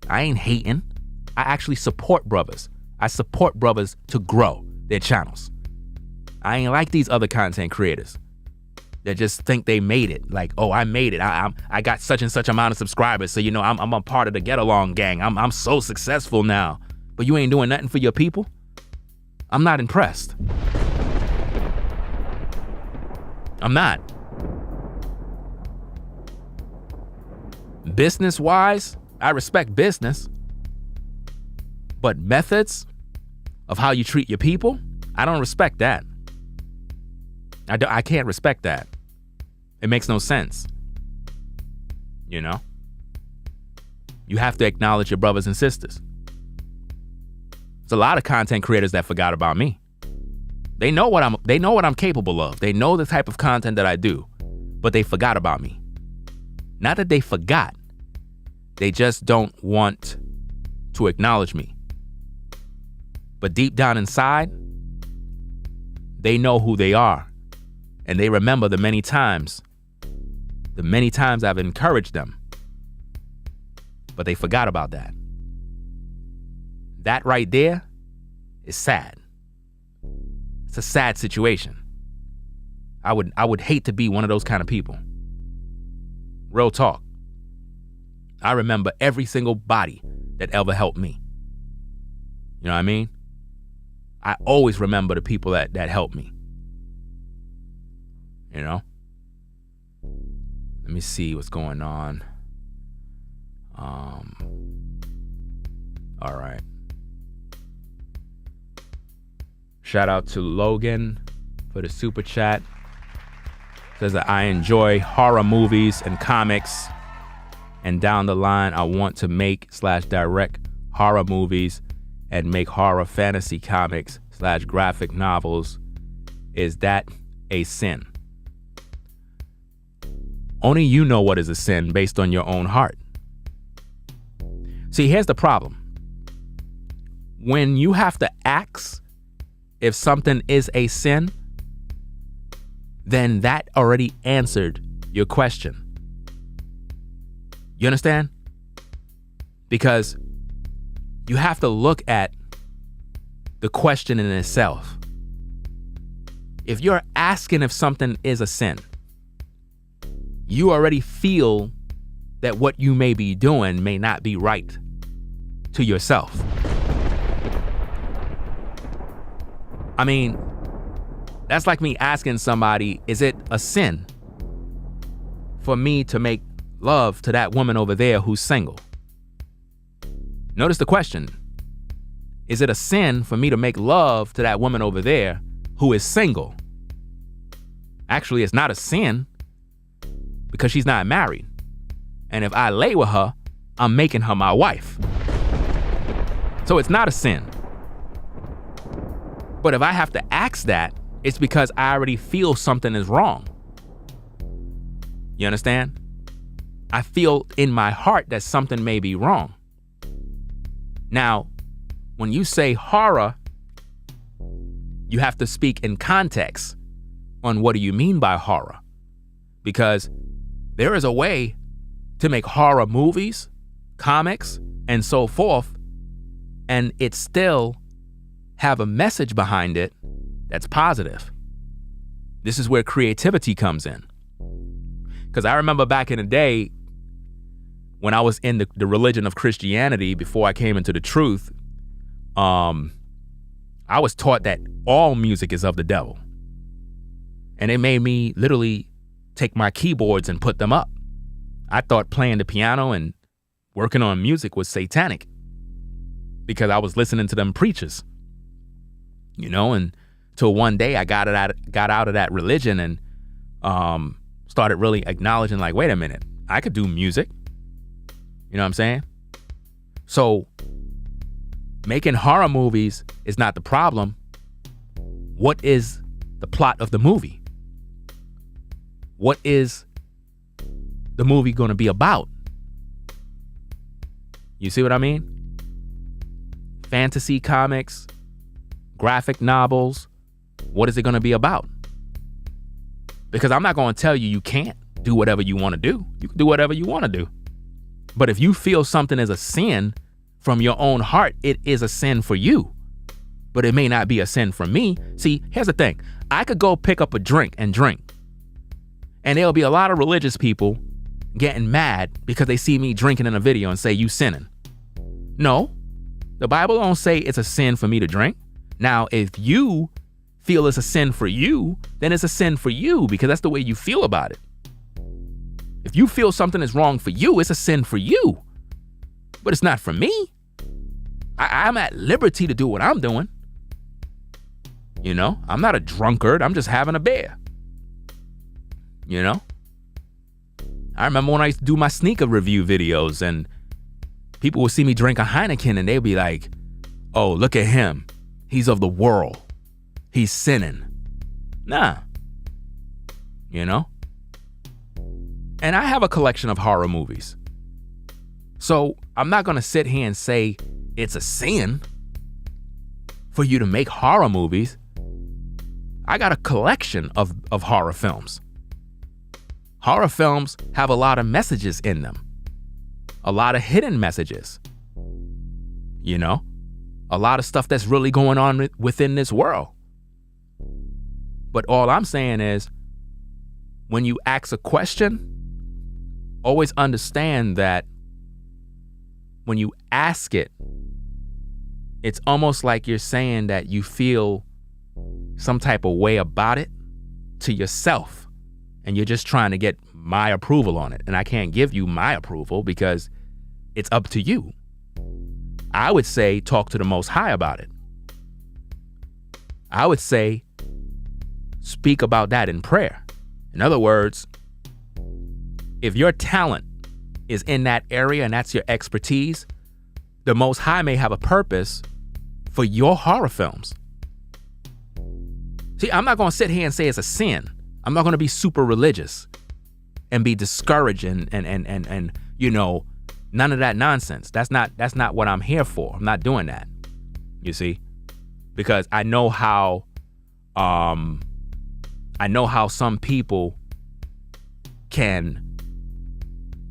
I ain't hating. I actually support brothers. I support brothers to grow their channels. I ain't like these other content creators that just think they made it. Like, oh, I made it. I got such and such amount of subscribers, so I'm a part of the Get Along gang. I'm so successful now. But you ain't doing nothing for your people? I'm not impressed. I'm not. Business-wise, I respect business. But methods of how you treat your people, I don't respect that. I can't respect that. It makes no sense. You know? You have to acknowledge your brothers and sisters. There's a lot of content creators that forgot about me. They know what I'm capable of. They know the type of content that I do, but they forgot about me. Not that they forgot. They just don't want to acknowledge me. But deep down inside, they know who they are. And they remember the many times I've encouraged them. But they forgot about that. That right there is sad. It's a sad situation. I would hate to be one of those kind of people. Real talk. I remember every single body that ever helped me. You know what I mean? I always remember the people that helped me. You know? Let me see what's going on. All right. Shout out to Logan for the super chat. Says that I enjoy horror movies and comics. And down the line, I want to make/direct horror movies and make horror fantasy comics/graphic novels. Is that a sin? Only you know what is a sin based on your own heart. See, here's the problem. When you have to ask if something is a sin, then that already answered your question. You understand? Because you have to look at the question in itself. If you're asking if something is a sin, you already feel that what you may be doing may not be right to yourself. I mean, that's like me asking somebody, is it a sin for me to make love to that woman over there who's single? Notice the question. Is it a sin for me to make love to that woman over there who is single? Actually, it's not a sin because she's not married. And if I lay with her, I'm making her my wife. So it's not a sin. But if I have to ask that, it's because I already feel something is wrong. You understand? I feel in my heart that something may be wrong. Now, when you say horror, you have to speak in context on what do you mean by horror? Because there is a way to make horror movies, comics, and so forth, and it still have a message behind it that's positive. This is where creativity comes in. Because I remember back in the day when I was in the religion of Christianity before I came into the truth, I was taught that all music is of the devil. And it made me literally take my keyboards and put them up. I thought playing the piano and working on music was satanic because I was listening to them preachers, you know, and till one day I got out of that religion and started really acknowledging, like, wait a minute, I could do music. You know what I'm saying? So making horror movies is not the problem. What is the plot of the movie? What is the movie going to be about? You see what I mean? Fantasy comics, graphic novels, what is it going to be about? Because I'm not going to tell you you can't do whatever you want to do. You can do whatever you want to do. But if you feel something is a sin from your own heart, it is a sin for you. But it may not be a sin for me. See, here's the thing. I could go pick up a drink and drink. And there'll be a lot of religious people getting mad because they see me drinking in a video and say, you sinning. No, the Bible don't say it's a sin for me to drink. Now, if you feel it's a sin for you, then it's a sin for you because that's the way you feel about it. If you feel something is wrong for you, it's a sin for you. But it's not for me. I'm at liberty to do what I'm doing. You know, I'm not a drunkard. I'm just having a beer. You know? I remember when I used to do my sneaker review videos and people would see me drink a Heineken and they'd be like, oh, look at him. He's of the world. He's sinning. Nah. You know? And I have a collection of horror movies. So I'm not going to sit here and say it's a sin for you to make horror movies. I got a collection of horror films. Horror films have a lot of messages in them. A lot of hidden messages. You know? A lot of stuff that's really going on within this world. But all I'm saying is, when you ask a question, always understand that when you ask it, it's almost like you're saying that you feel some type of way about it to yourself. And you're just trying to get my approval on it. And I can't give you my approval because it's up to you. I would say talk to the Most High about it. I would say speak about that in prayer. In other words, if your talent is in that area and that's your expertise, the Most High may have a purpose for your horror films. See, I'm not going to sit here and say it's a sin. I'm not going to be super religious and be discouraged and you know, none of that nonsense. That's not what I'm here for. I'm not doing that. You see? Because I know how some people can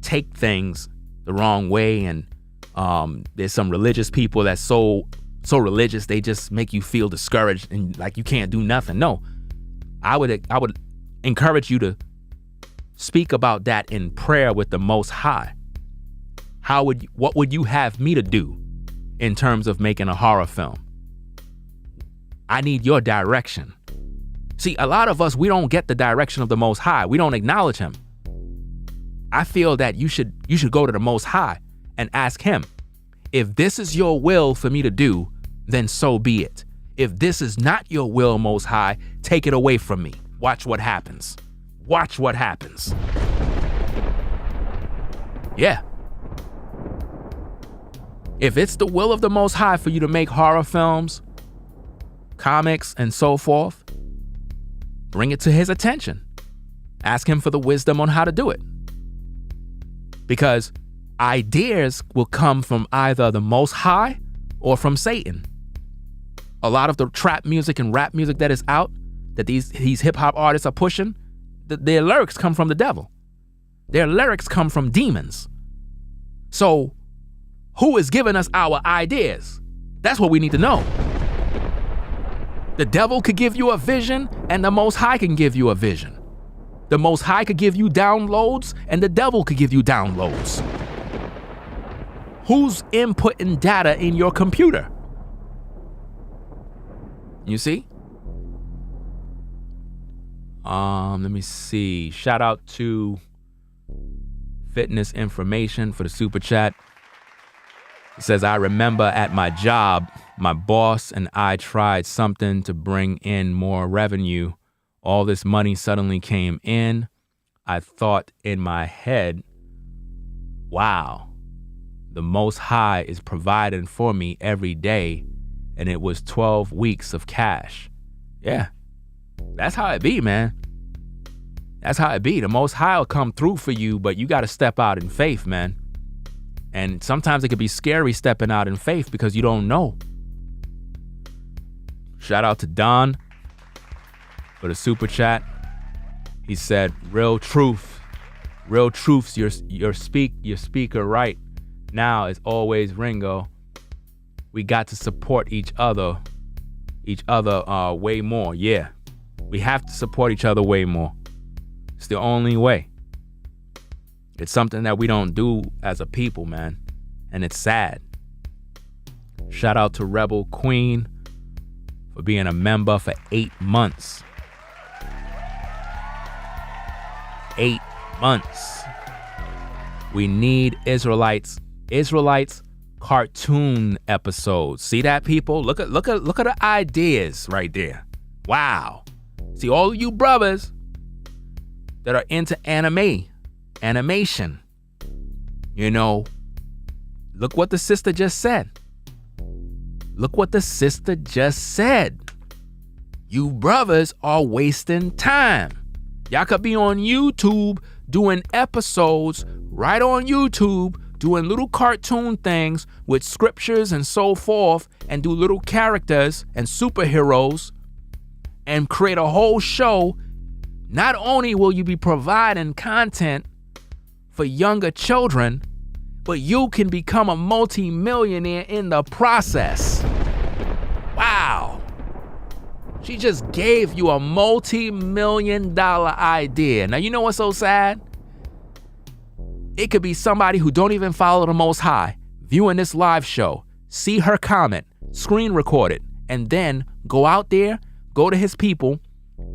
take things the wrong way, and there's some religious people that's so religious they just make you feel discouraged and like you can't do nothing. No, I would encourage you to speak about that in prayer with the Most High. What would you have me to do in terms of making a horror film? I need your direction. See, a lot of us, we don't get the direction of the Most High. We don't acknowledge him. I feel that you should go to the Most High and ask him, if this is your will for me to do, then so be it. If this is not your will, Most High, take it away from me. Watch what happens. Watch what happens. Yeah. If it's the will of the Most High for you to make horror films, comics, and so forth, bring it to his attention. Ask him for the wisdom on how to do it. Because ideas will come from either the Most High or from Satan. A lot of the trap music and rap music that is out, that these hip hop artists are pushing, their lyrics come from the devil. Their lyrics come from demons. So, who is giving us our ideas? That's what we need to know. The devil could give you a vision, and the Most High can give you a vision. The Most High could give you downloads, and the devil could give you downloads. Who's inputting data in your computer? You see? Let me see. Shout out to Fitness Information for the super chat. It says, I remember at my job, my boss and I tried something to bring in more revenue. All this money suddenly came in. I thought in my head, wow, the Most High is providing for me every day. And it was 12 weeks of cash. Yeah, that's how it be, man. That's how it be. The Most High will come through for you, but you got to step out in faith, man. And sometimes it can be scary stepping out in faith because you don't know. Shout out to Don for the super chat. He said, real truths, your speaker right now is always Ringo. We got to support each other way more. Yeah, we have to support each other way more. It's the only way. It's something that we don't do as a people, man. And it's sad. Shout out to Rebel Queen for being a member for 8 months. 8 months. We need Israelites cartoon episodes. See that, people? Look at the ideas right there. Wow. See, all of you brothers that are into animation, you know, look what the sister just said. Look what the sister just said. You brothers are wasting time. Y'all could be on YouTube doing episodes right on YouTube, doing little cartoon things with scriptures and so forth, and do little characters and superheroes and create a whole show. Not only will you be providing content for younger children, but you can become a multi-millionaire in the process. Wow. She just gave you a multi-million-dollar idea. Now, you know what's so sad? It could be somebody who don't even follow the Most High, viewing this live show, see her comment, screen record it, and then go out there, go to his people,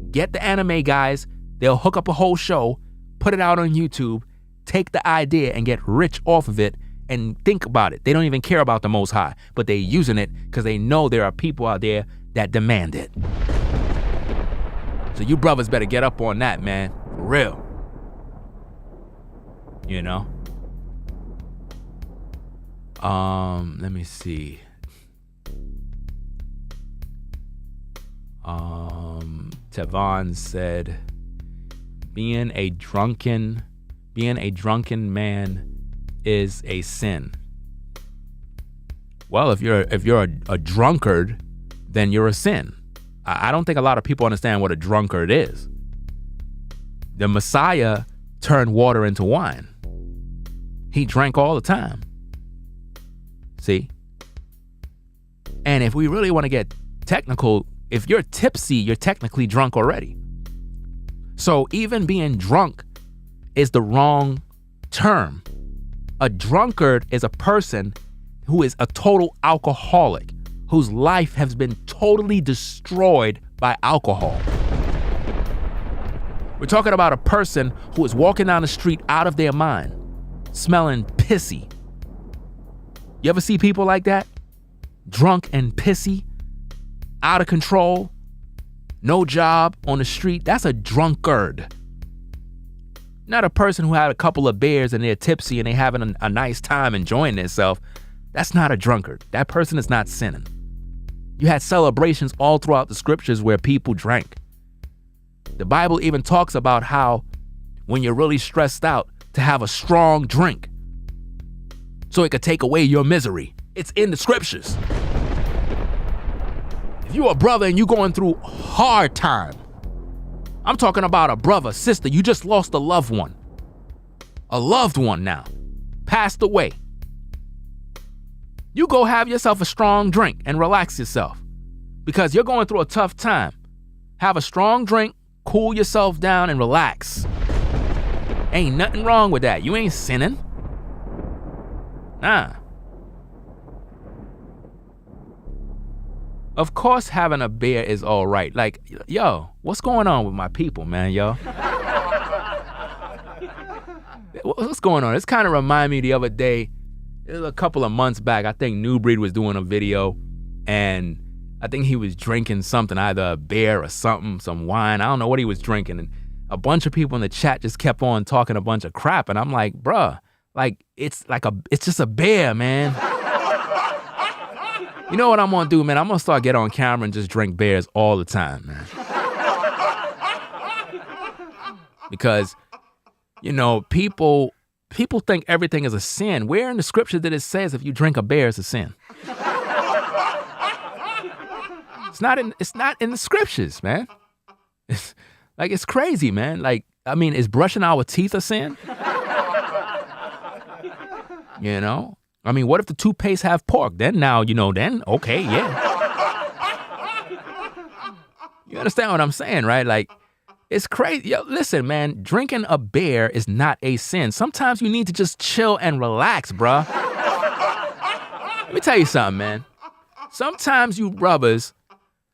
get the anime guys, they'll hook up a whole show, put it out on YouTube, take the idea and get rich off of it, and think about it. They don't even care about the Most High, but they're using it because they know there are people out there that demand it. So you brothers better get up on that, man. For real. You know? Let me see. Tavon said, being a drunken man is a sin. Well, if you're a drunkard, then you're a sin. I don't think a lot of people understand what a drunkard is. The Messiah turned water into wine. He drank all the time. See? And if we really want to get technical, if you're tipsy, you're technically drunk already. So even being drunk is the wrong term. A drunkard is a person who is a total alcoholic, whose life has been totally destroyed by alcohol. We're talking about a person who is walking down the street out of their mind, smelling pissy. You ever see people like that? Drunk and pissy, out of control, no job, on the street. That's a drunkard. Not a person who had a couple of beers and they're tipsy and they're having a nice time enjoying themselves. That's not a drunkard. That person is not sinning. You had celebrations all throughout the scriptures where people drank. The Bible even talks about how when you're really stressed out, to have a strong drink so it could take away your misery. It's in the scriptures. If you're a brother and you're going through hard time, I'm talking about a brother, sister, you just lost a loved one. A loved one now, passed away. You go have yourself a strong drink and relax yourself because you're going through a tough time. Have a strong drink, cool yourself down and relax. Ain't nothing wrong with that. You ain't sinning. Nah. Of course having a beer is all right. Like, yo, what's going on with my people, man, yo? What's going on? This kind of reminded me the other day, it was a couple of months back, I think New Breed was doing a video, and I think he was drinking something, either a beer or something, some wine. I don't know what he was drinking, and a bunch of people in the chat just kept on talking a bunch of crap, and I'm like, bruh, like, it's just a beer, man. You know what I'm gonna do, man? I'm gonna start getting on camera and just drink beers all the time, man. Because, you know, people think everything is a sin. Where in the scripture did it says if you drink a beer it's a sin? It's not in the scriptures, man. It's crazy, man. Like, I mean, is brushing our teeth a sin? You know? I mean, what if the toothpaste have pork? Then okay, yeah. You understand what I'm saying, right? Like, it's crazy. Yo, listen, man, drinking a beer is not a sin. Sometimes you need to just chill and relax, bruh. Let me tell you something, man. Sometimes you brothers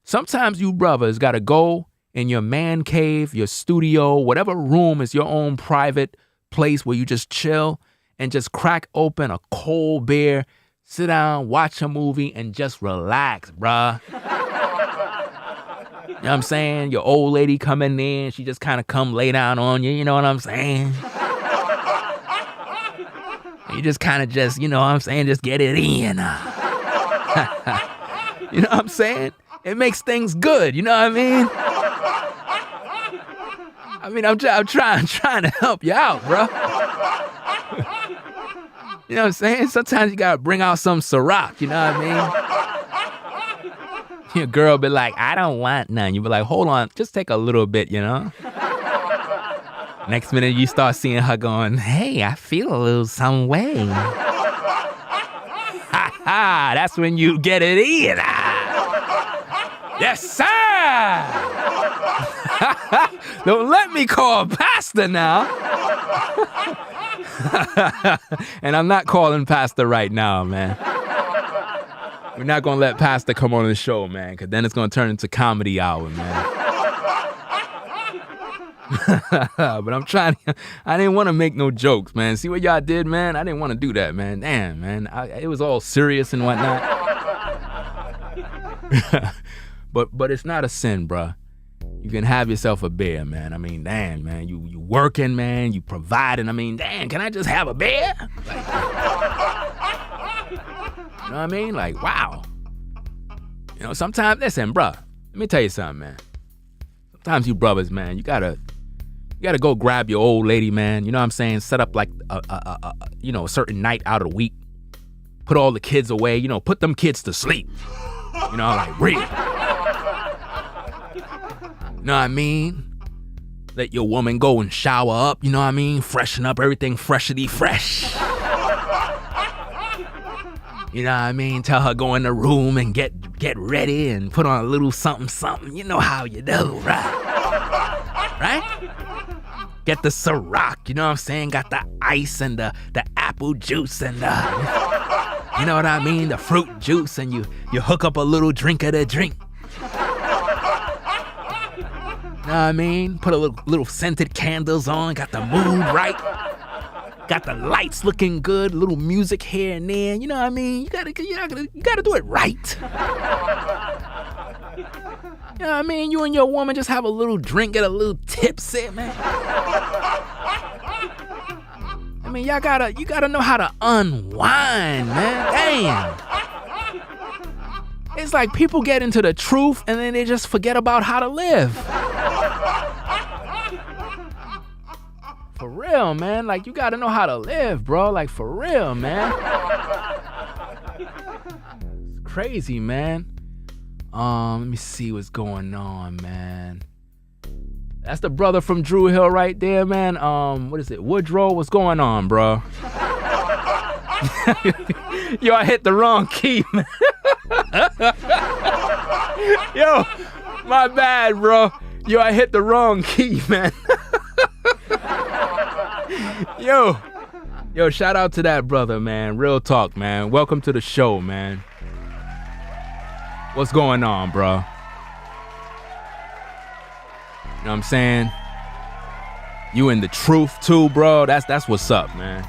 gotta go in your man cave, your studio, whatever room is your own private place where you just chill and just crack open a cold beer, sit down, watch a movie, and just relax, bruh. You know what I'm saying? Your old lady coming in, she just kind of come lay down on you, you know what I'm saying? You just kind of just, you know what I'm saying, just get it in. You know what I'm saying? It makes things good, you know what I mean? I mean, I'm trying to help you out, bro. You know what I'm saying? Sometimes you gotta bring out some Ciroc, you know what I mean? Your girl be like, I don't want none. You be like, hold on, just take a little bit, you know? Next minute you start seeing her going, hey, I feel a little some way. Ha ha, that's when you get it in. Yes, sir! Don't let me call Pastor now. And I'm not calling Pastor right now, man. We're not going to let Pastor come on the show, man, because then it's going to turn into comedy hour, man. But I didn't want to make no jokes, man. See what y'all did, man? I didn't want to do that, man. Damn, man. It was all serious and whatnot. But it's not a sin, bruh. You can have yourself a beer, man. I mean, damn, man. You working, man. You providing. I mean, damn, can I just have a beer? Like, you know what I mean? Like, wow. You know, sometimes, listen, bruh. Let me tell you something, man. Sometimes you brothers, man, you gotta go grab your old lady, man. You know what I'm saying? Set up like a certain night out of the week. Put all the kids away. You know, put them kids to sleep. You know, like real. You know what I mean? Let your woman go and shower up, you know what I mean? Freshen up, everything freshity fresh. You know what I mean? Tell her go in the room and get ready and put on a little something. You know how you do, right? Right? Get the Ciroc, you know what I'm saying? Got the ice and the apple juice and You know what I mean? The fruit juice, and you hook up a little drink of the drink. You know what I mean? Put a little scented candles on, got the mood right. Got the lights looking good, little music here and there. You know what I mean? You gotta do it right. You know what I mean? You and your woman just have a little drink, get a little tipsy, man. I mean, you gotta know how to unwind, man. Damn. It's like people get into the truth and then they just forget about how to live. For real, man. Like, you gotta know how to live, bro. Like, for real, man. It's crazy, man. Let me see what's going on, man. That's the brother from Drew Hill right there, man. What is it? Woodrow, what's going on, bro? Yo, I hit the wrong key, man. Yo, my bad, bro. Yo, I hit the wrong key, man. Yo, shout out to that brother, man. Real talk, man. Welcome to the show, man. What's going on, bro? You know what I'm saying? You in the truth too, bro. That's what's up, man.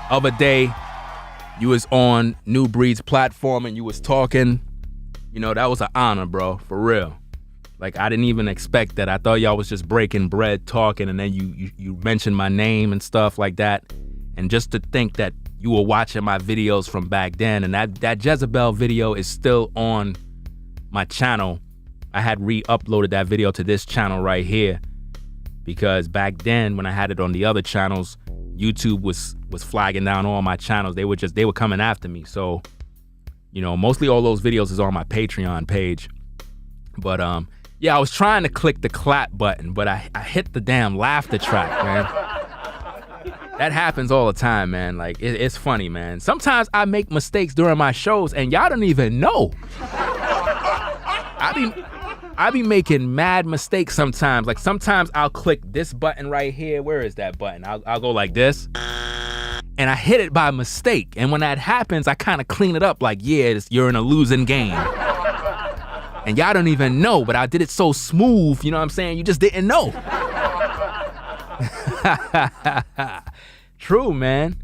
Other day, you was on New Breed's platform and you was talking. You know, that was an honor, bro, for real. Like, I didn't even expect that. I thought y'all was just breaking bread talking, and then you mentioned my name and stuff like that. And just to think that you were watching my videos from back then, and that Jezebel video is still on my channel. I had re-uploaded that video to this channel right here because back then when I had it on the other channels, YouTube was flagging down all my channels. They were coming after me. So, you know, mostly all those videos is on my Patreon page. But yeah, I was trying to click the clap button, but I hit the damn laughter track, man. That happens all the time, man. Like, it's funny, man. Sometimes I make mistakes during my shows and y'all don't even know. I be making mad mistakes sometimes. Like, sometimes I'll click this button right here. Where is that button? I'll go like this. And I hit it by mistake. And when that happens, I kind of clean it up like, yeah, you're in a losing game. And y'all don't even know, but I did it so smooth, you know what I'm saying? You just didn't know. True, man.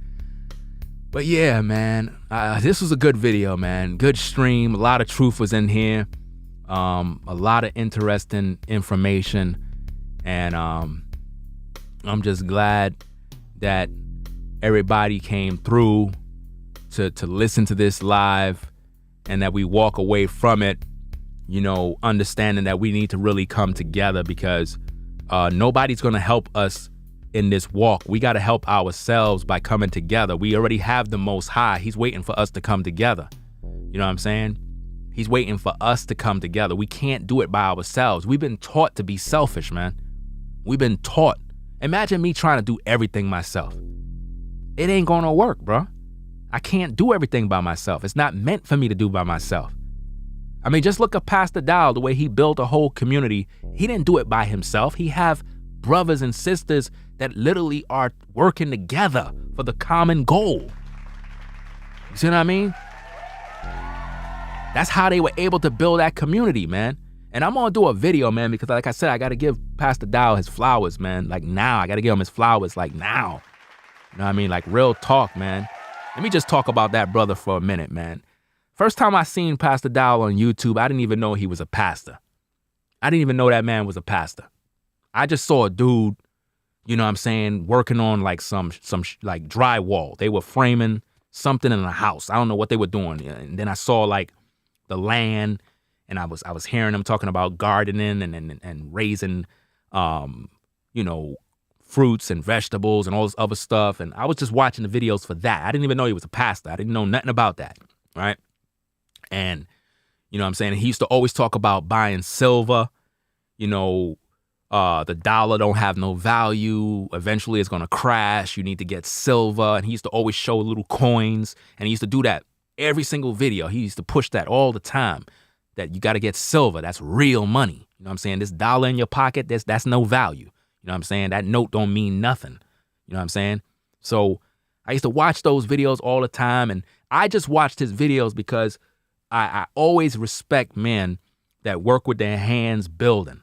But yeah, man, this was a good video, man. Good stream. A lot of truth was in here. A lot of interesting information. And I'm just glad that everybody came through to listen to this live and that we walk away from it, you know, understanding that we need to really come together because nobody's going to help us in this walk. We got to help ourselves by coming together. We already have the Most High. He's waiting for us to come together. You know what I'm saying? He's waiting for us to come together. We can't do it by ourselves. We've been taught to be selfish, man. We've been taught. Imagine me trying to do everything myself. It ain't going to work, bro. I can't do everything by myself. It's not meant for me to do by myself. I mean, just look at Pastor Dow, the way he built a whole community. He didn't do it by himself. He have brothers and sisters that literally are working together for the common goal. You see what I mean? That's how they were able to build that community, man. And I'm gonna do a video, man, because like I said, I gotta give Pastor Dow his flowers, man. Like now, I gotta give him his flowers, like now. You know what I mean? Like real talk, man. Let me just talk about that brother for a minute, man. First time I seen Pastor Dow on YouTube, I didn't even know he was a pastor. I didn't even know that man was a pastor. I just saw a dude, you know what I'm saying, working on like some like drywall. They were framing something in a house. I don't know what they were doing. And then I saw like the land, and I was hearing them talking about gardening and raising, you know, fruits and vegetables and all this other stuff. And I was just watching the videos for that. I didn't even know he was a pastor. I didn't know nothing about that, right? And, you know what I'm saying? He used to always talk about buying silver, you know, the dollar don't have no value. Eventually it's going to crash. You need to get silver. And he used to always show little coins. And he used to do that every single video. He used to push that all the time, that you got to get silver. That's real money. You know what I'm saying? This dollar in your pocket, that's no value. You know what I'm saying? That note don't mean nothing. You know what I'm saying? So I used to watch those videos all the time, and I just watched his videos because I always respect men that work with their hands building.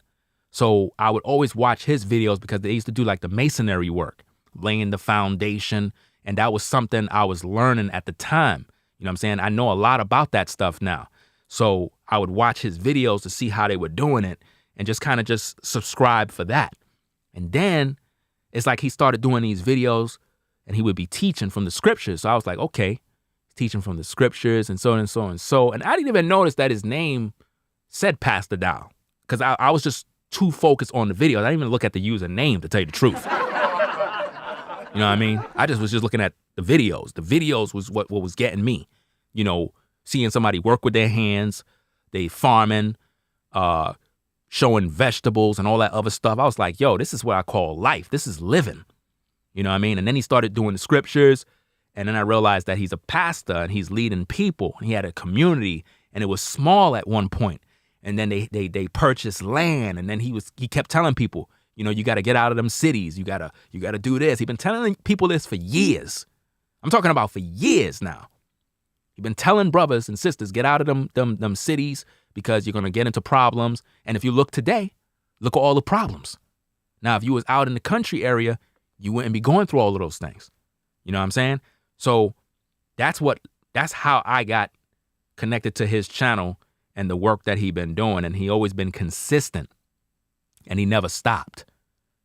So I would always watch his videos because they used to do like the masonry work, laying the foundation. And that was something I was learning at the time. You know what I'm saying? I know a lot about that stuff now. So I would watch his videos to see how they were doing it and just kind of just subscribe for that. And then it's like he started doing these videos and he would be teaching from the scriptures. So I was like, okay, he's teaching from the scriptures and so and so and so. And I didn't even notice that his name said Pastor Dow because I was just too focused on the videos. I didn't even look at the username to tell you the truth. You know what I mean? I was just looking at the videos. The videos was what was getting me. You know, seeing somebody work with their hands, they farming, showing vegetables and all that other stuff. I was like, yo, this is what I call life. This is living. You know what I mean? And then he started doing the scriptures. And then I realized that he's a pastor and he's leading people. He had a community and it was small at one point. And then they purchased land. And then he kept telling people, you know, you got to get out of them cities. You got to do this. He's been telling people this for years. I'm talking about for years now. He's been telling brothers and sisters, get out of them cities because you're going to get into problems. And if you look today, look at all the problems. Now, if you was out in the country area, you wouldn't be going through all of those things. You know what I'm saying? So that's how I got connected to his channel and the work that he been doing. And he always been consistent and he never stopped.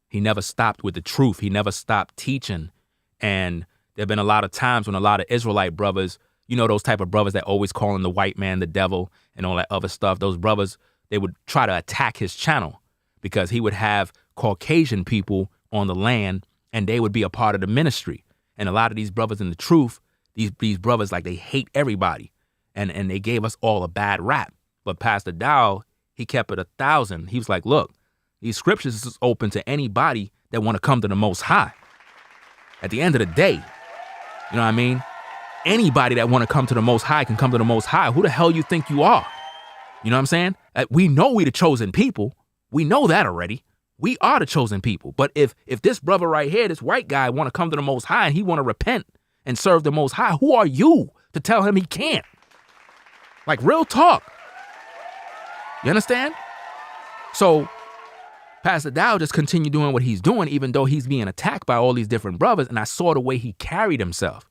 He never stopped with the truth. He never stopped teaching. And there've been a lot of times when a lot of Israelite brothers, you know, those type of brothers that always calling the white man the devil and all that other stuff, those brothers, they would try to attack his channel because he would have Caucasian people on the land and they would be a part of the ministry. And a lot of these brothers in the truth, these brothers, like they hate everybody. And they gave us all a bad rap. But Pastor Dow, he kept it 1,000. He was like, look, these scriptures is open to anybody that want to come to the Most High. At the end of the day, you know what I mean? Anybody that want to come to the Most High can come to the Most High. Who the hell you think you are? You know what I'm saying? We know we the chosen people. We know that already. We are the chosen people. But if this brother right here, this white guy, want to come to the Most High and he want to repent and serve the Most High, who are you to tell him he can't? Like, real talk. You understand? So Pastor Dow just continued doing what he's doing, even though he's being attacked by all these different brothers. And I saw the way he carried himself.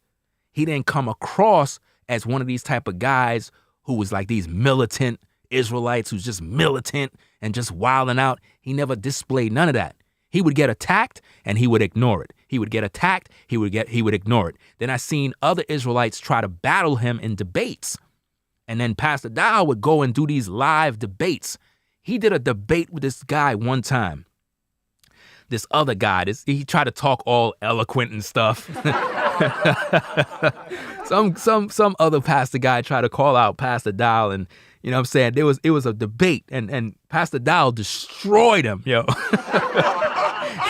He didn't come across as one of these type of guys who was like these militant Israelites who's just militant and just wilding out. He never displayed none of that. He would get attacked and he would ignore it. He would get attacked, he would ignore it. Then I seen other Israelites try to battle him in debates. And then Pastor Dow would go and do these live debates. He did a debate with this guy one time. This other guy, he tried to talk all eloquent and stuff. some other pastor guy tried to call out Pastor Dow, and you know what I'm saying? It was a debate, and Pastor Dow destroyed him, yo.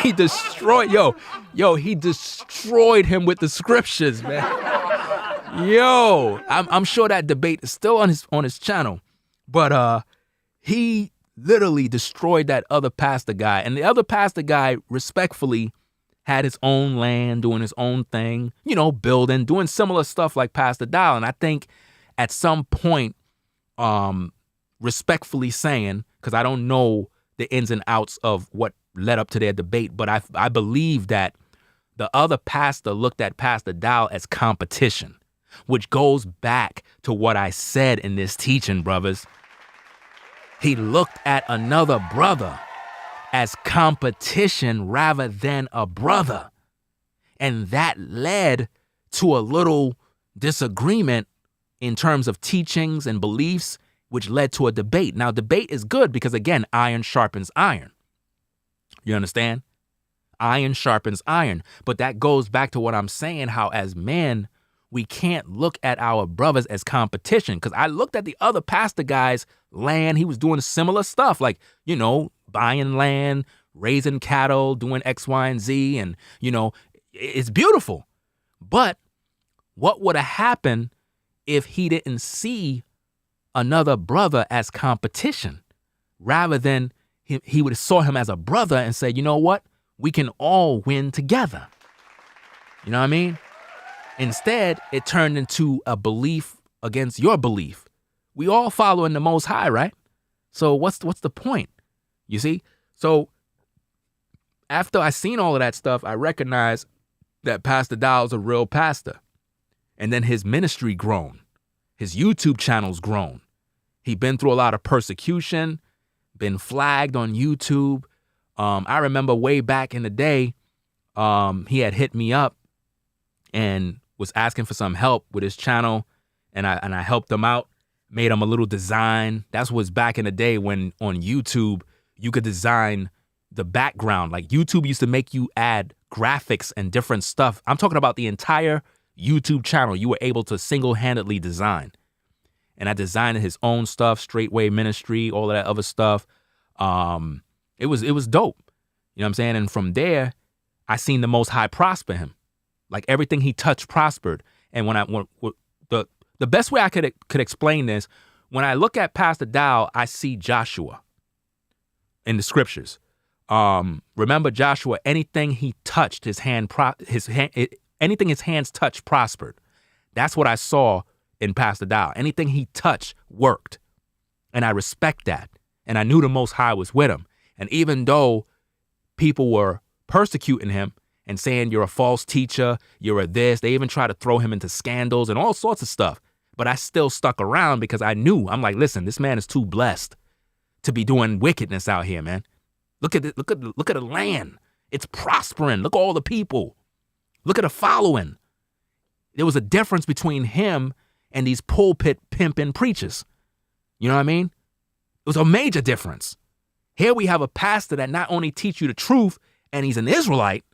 He destroyed him with the scriptures, man. Yo, I'm sure that debate is still on his channel, but he literally destroyed that other pastor guy. And the other pastor guy respectfully had his own land, doing his own thing, you know, building, doing similar stuff like Pastor Dow. And I think at some point, respectfully saying, because I don't know the ins and outs of what led up to their debate, but I believe that the other pastor looked at Pastor Dow as competition, which goes back to what I said in this teaching, brothers. He looked at another brother as competition rather than a brother. And that led to a little disagreement in terms of teachings and beliefs, which led to a debate. Now, debate is good because, again, iron sharpens iron. You understand? Iron sharpens iron. But that goes back to what I'm saying, how as men, we can't look at our brothers as competition. Because I looked at the other pastor guy's land. He was doing similar stuff like, you know, buying land, raising cattle, doing X, Y, and Z. And, you know, it's beautiful. But what would have happened if he didn't see another brother as competition? Rather than he would have saw him as a brother and say, you know what? We can all win together. You know what I mean? Instead, it turned into a belief against your belief. We all follow in the Most High, right? So what's the point? You see? So after I seen all of that stuff, I recognized that Pastor Dow's a real pastor. And then his ministry grown. His YouTube channel's grown. He been through a lot of persecution, been flagged on YouTube. I remember way back in the day, he had hit me up and was asking for some help with his channel, and I helped him out, made him a little design. That was back in the day when on YouTube you could design the background. Like YouTube used to make you add graphics and different stuff. I'm talking about the entire YouTube channel you were able to single-handedly design. And I designed his own stuff, Straightway Ministry, all of that other stuff. It was dope. You know what I'm saying? And from there, I seen the Most High prosper him. Like everything he touched prospered. And when the best way I could explain this, when I look at Pastor Dow, I see Joshua in the scriptures. Remember Joshua, anything he touched, anything his hands touched prospered. That's what I saw in Pastor Dow. Anything he touched worked. And I respect that. And I knew the Most High was with him. And even though people were persecuting him and saying you're a false teacher, you're a this, they even tried to throw him into scandals and all sorts of stuff. But I still stuck around because I knew, I'm like, listen, this man is too blessed to be doing wickedness out here, man. Look at it, look at the land. It's prospering. Look at all the people. Look at the following. There was a difference between him and these pulpit pimping preachers. You know what I mean? It was a major difference. Here we have a pastor that not only teach you the truth and he's an Israelite,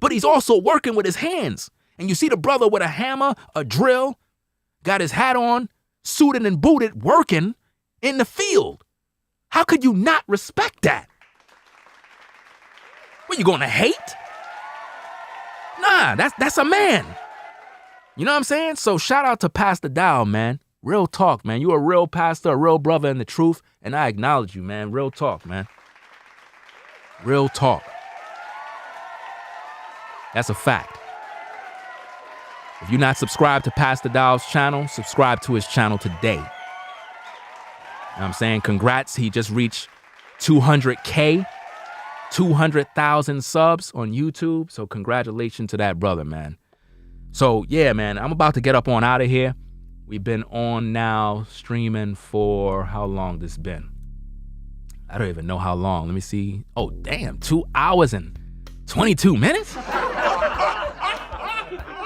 but he's also working with his hands. And you see the brother with a hammer, a drill, got his hat on, suited and booted, working in the field. How could you not respect that? What, you gonna hate? Nah, that's a man. You know what I'm saying? So shout out to Pastor Dow, man. Real talk, man. You a real pastor, a real brother in the truth, and I acknowledge you, man. Real talk, man. Real talk. That's a fact. If you're not subscribed to Pastor Dow's channel, subscribe to his channel today. You know what I'm saying? Congrats. He just reached 200K, 200,000 subs on YouTube. So congratulations to that brother, man. So yeah, man, I'm about to get up on out of here. We've been on now streaming for how long this been? I don't even know how long. Let me see. Oh, damn, 2 hours and 22 minutes?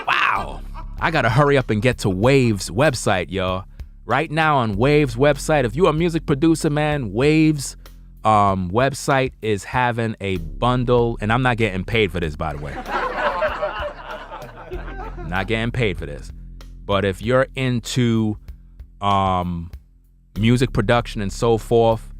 Wow. I got to hurry up and get to Wave's website, y'all. Right now on Wave's website, if you're a music producer, man, Wave's website is having a bundle, and I'm not getting paid for this, by the way. Not getting paid for this. But if you're into music production and so forth,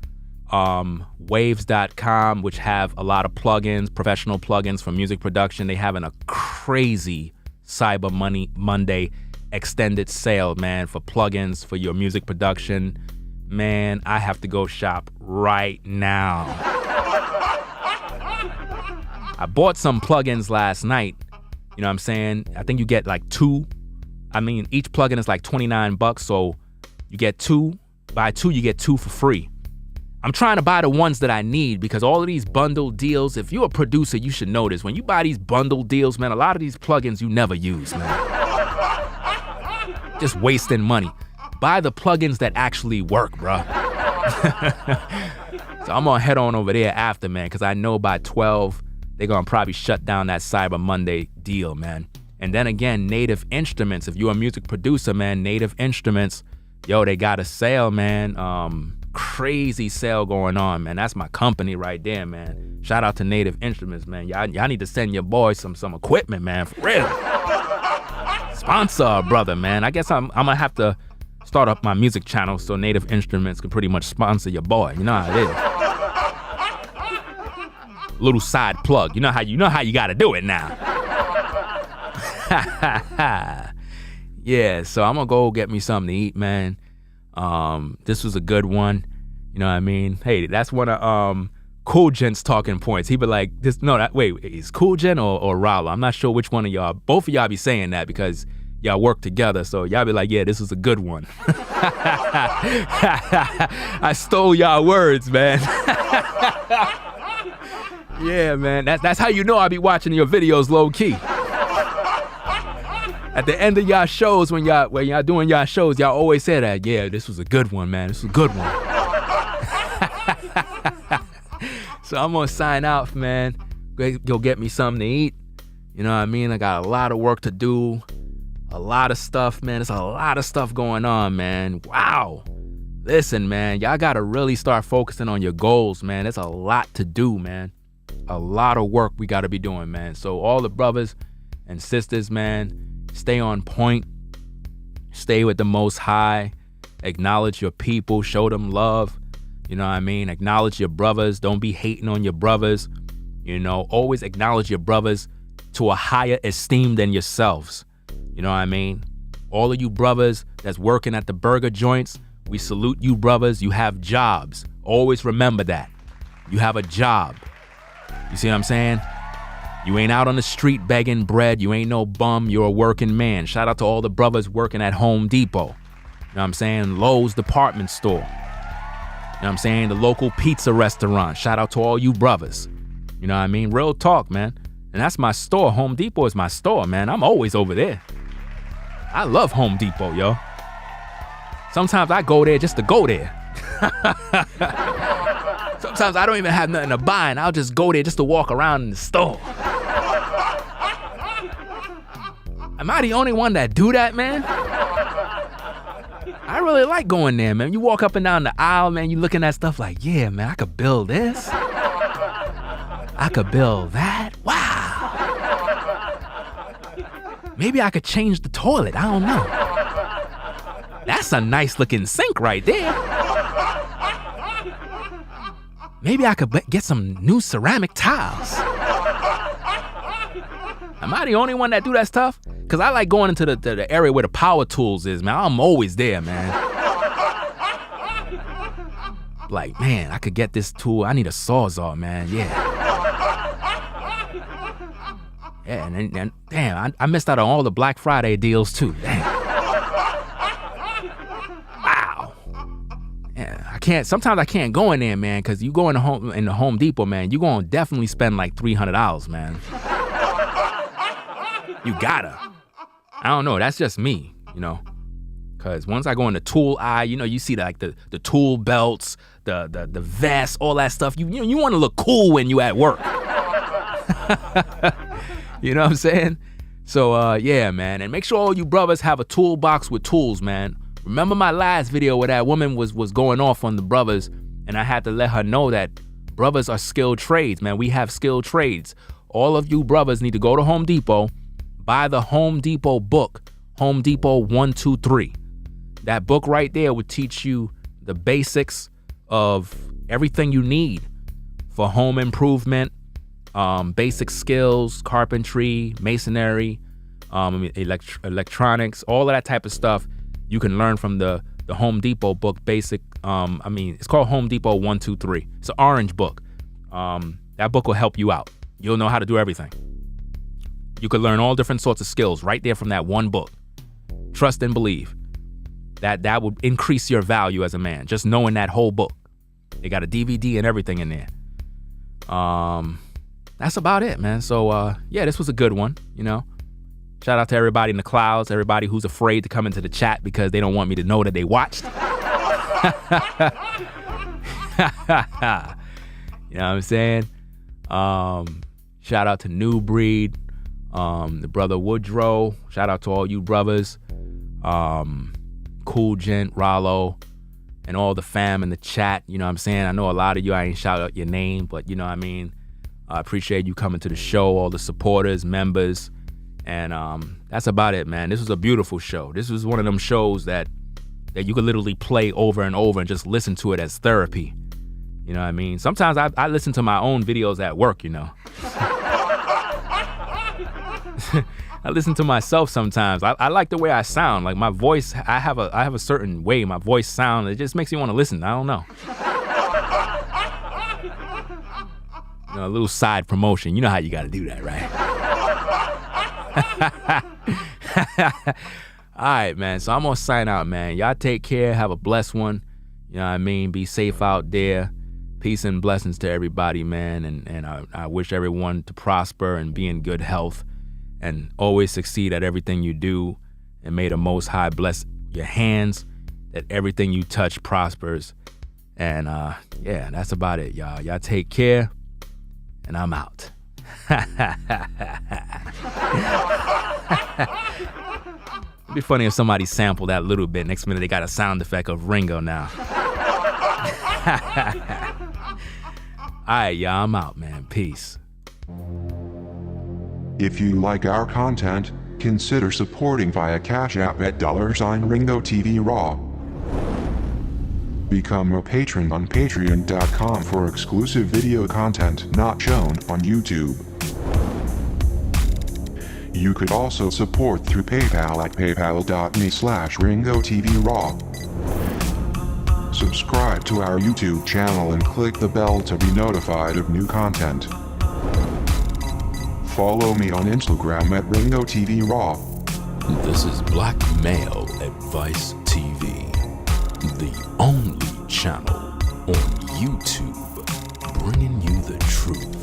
waves.com, which have a lot of plugins, professional plugins for music production, they having a crazy Cyber Monday extended sale, man, for plugins for your music production. Man, I have to go shop right now. I bought some plugins last night. You know what I'm saying? I think you get like 2. I mean, each plugin is like $29, so you get 2. Buy 2, you get 2 for free. I'm trying to buy the ones that I need because all of these bundle deals, if you're a producer, you should know this. When you buy these bundle deals, man, a lot of these plugins you never use, man. Just wasting money. Buy the plugins that actually work, bruh. So I'm gonna head on over there after, man, because I know by 12, they're gonna probably shut down that Cyber Monday deal, man. And then again, Native Instruments. If you're a music producer, man, Native Instruments, yo, they got a sale, man. Crazy sale going on, man. That's my company right there, man. Shout out to Native Instruments, man. Y'all need to send your boy some equipment, man, for real. Sponsor a brother, man. I guess I'm gonna have to start up my music channel so Native Instruments can pretty much sponsor your boy. You know how it is. Little side plug. You know how you gotta do it now. Yeah, so I'm gonna go get me something to eat, man. This was a good one. You know what I mean? Hey, that's one of Cool Gent's talking points. He be like, wait, is Cool Gent or Rallo? I'm not sure which one of y'all. Both of y'all be saying that because y'all work together. So y'all be like, yeah, this was a good one. I stole y'all words, man. Yeah, man. That's how you know I be watching your videos low key. At the end of y'all shows, when y'all doing y'all shows, y'all always say that, yeah, this was a good one, man. This was a good one. So I'm gonna sign out, man. Go get me something to eat. You know what I mean? I got a lot of work to do. A lot of stuff, man. There's a lot of stuff going on, man. Wow. Listen, man, y'all gotta really start focusing on your goals, man. There's a lot to do, man. A lot of work we gotta be doing, man. So all the brothers and sisters, man, stay on point. Stay with the Most High. Acknowledge your people. Show them love. You know what I mean? Acknowledge your brothers. Don't be hating on your brothers. You know, always acknowledge your brothers to a higher esteem than yourselves. You know what I mean? All of you brothers that's working at the burger joints, we salute you brothers. You have jobs. Always remember that. You have a job. You see what I'm saying? You ain't out on the street begging bread. You ain't no bum. You're a working man. Shout out to all the brothers working at Home Depot. You know what I'm saying? Lowe's department store. You know what I'm saying? The local pizza restaurant. Shout out to all you brothers. You know what I mean? Real talk, man. And that's my store. Home Depot is my store, man. I'm always over there. I love Home Depot, yo. Sometimes I go there just to go there. Sometimes I don't even have nothing to buy, and I'll just go there just to walk around in the store. Am I the only one that do that, man? I really like going there, man. You walk up and down the aisle, man, you looking at stuff like, yeah, man, I could build this. I could build that. Wow. Maybe I could change the toilet. I don't know. That's a nice looking sink right there. Maybe I could get some new ceramic tiles. Am I the only one that do that stuff? Because I like going into the area where the power tools is, man. I'm always there, man. Like, man, I could get this tool. I need a Sawzall, man. Yeah. Yeah, and damn, I missed out on all the Black Friday deals, too. Damn. Wow. Yeah, sometimes I can't go in there, man, because you go in the Home Depot, man, you're going to definitely spend like $300, man. You gotta. I don't know. That's just me, you know. Because once I go in the tool aisle, you know, you see the tool belts, the vest, all that stuff. You want to look cool when you at work. You know what I'm saying? So, yeah, man. And make sure all you brothers have a toolbox with tools, man. Remember my last video where that woman was going off on the brothers, and I had to let her know that brothers are skilled trades, man. We have skilled trades. All of you brothers need to go to Home Depot, buy the Home Depot book, Home Depot 123. That book right there would teach you the basics of everything you need for home improvement, basic skills, carpentry, masonry, electronics, all of that type of stuff. You can learn from the Home Depot book, basic. It's called Home Depot 123. It's an orange book. That book will help you out. You'll know how to do everything. You could learn all different sorts of skills right there from that one book. Trust and believe. That would increase your value as a man, just knowing that whole book. They got a DVD and everything in there. That's about it, man. So, yeah, this was a good one, you know. Shout out to everybody in the clouds, everybody who's afraid to come into the chat because they don't want me to know that they watched. You know what I'm saying? Shout out to New Breed, the brother Woodrow. Shout out to all you brothers. Cool Gent, Rallo, and all the fam in the chat. You know what I'm saying? I know a lot of you, I ain't shout out your name, but you know what I mean? I appreciate you coming to the show, all the supporters, members. And that's about it, man. This was a beautiful show. This was one of them shows that you could literally play over and over and just listen to it as therapy. You know what I mean? Sometimes I listen to my own videos at work, you know. I listen to myself sometimes. I like the way I sound. Like my voice, I have a certain way my voice sounds. It just makes me want to listen. I don't know. A little side promotion. You know how you got to do that, right? All right, man. So I'm going to sign out, man. Y'all take care. Have a blessed one. You know what I mean? Be safe out there. Peace and blessings to everybody, man. And I wish everyone to prosper and be in good health and always succeed at everything you do. And may the Most High bless your hands, that everything you touch prospers. And yeah, that's about it, y'all. Y'all take care. And I'm out. It'd be funny if somebody sampled that little bit. Next minute, they got a sound effect of Ringo now. All right, y'all, I'm out, man. Peace. If you like our content, consider supporting via Cash App at $Ringo TV Raw. Become a patron on patreon.com for exclusive video content not shown on YouTube. You could also support through PayPal at paypal.me/RingoTVRaw. Subscribe to our YouTube channel and click the bell to be notified of new content. Follow me on Instagram at RingoTVRaw. This is Black Male Advice TV, the only channel on YouTube bringing you the truth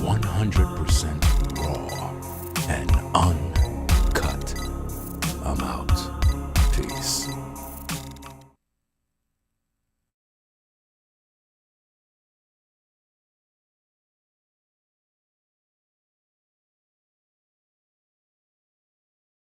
100% raw and uncut. I'm out.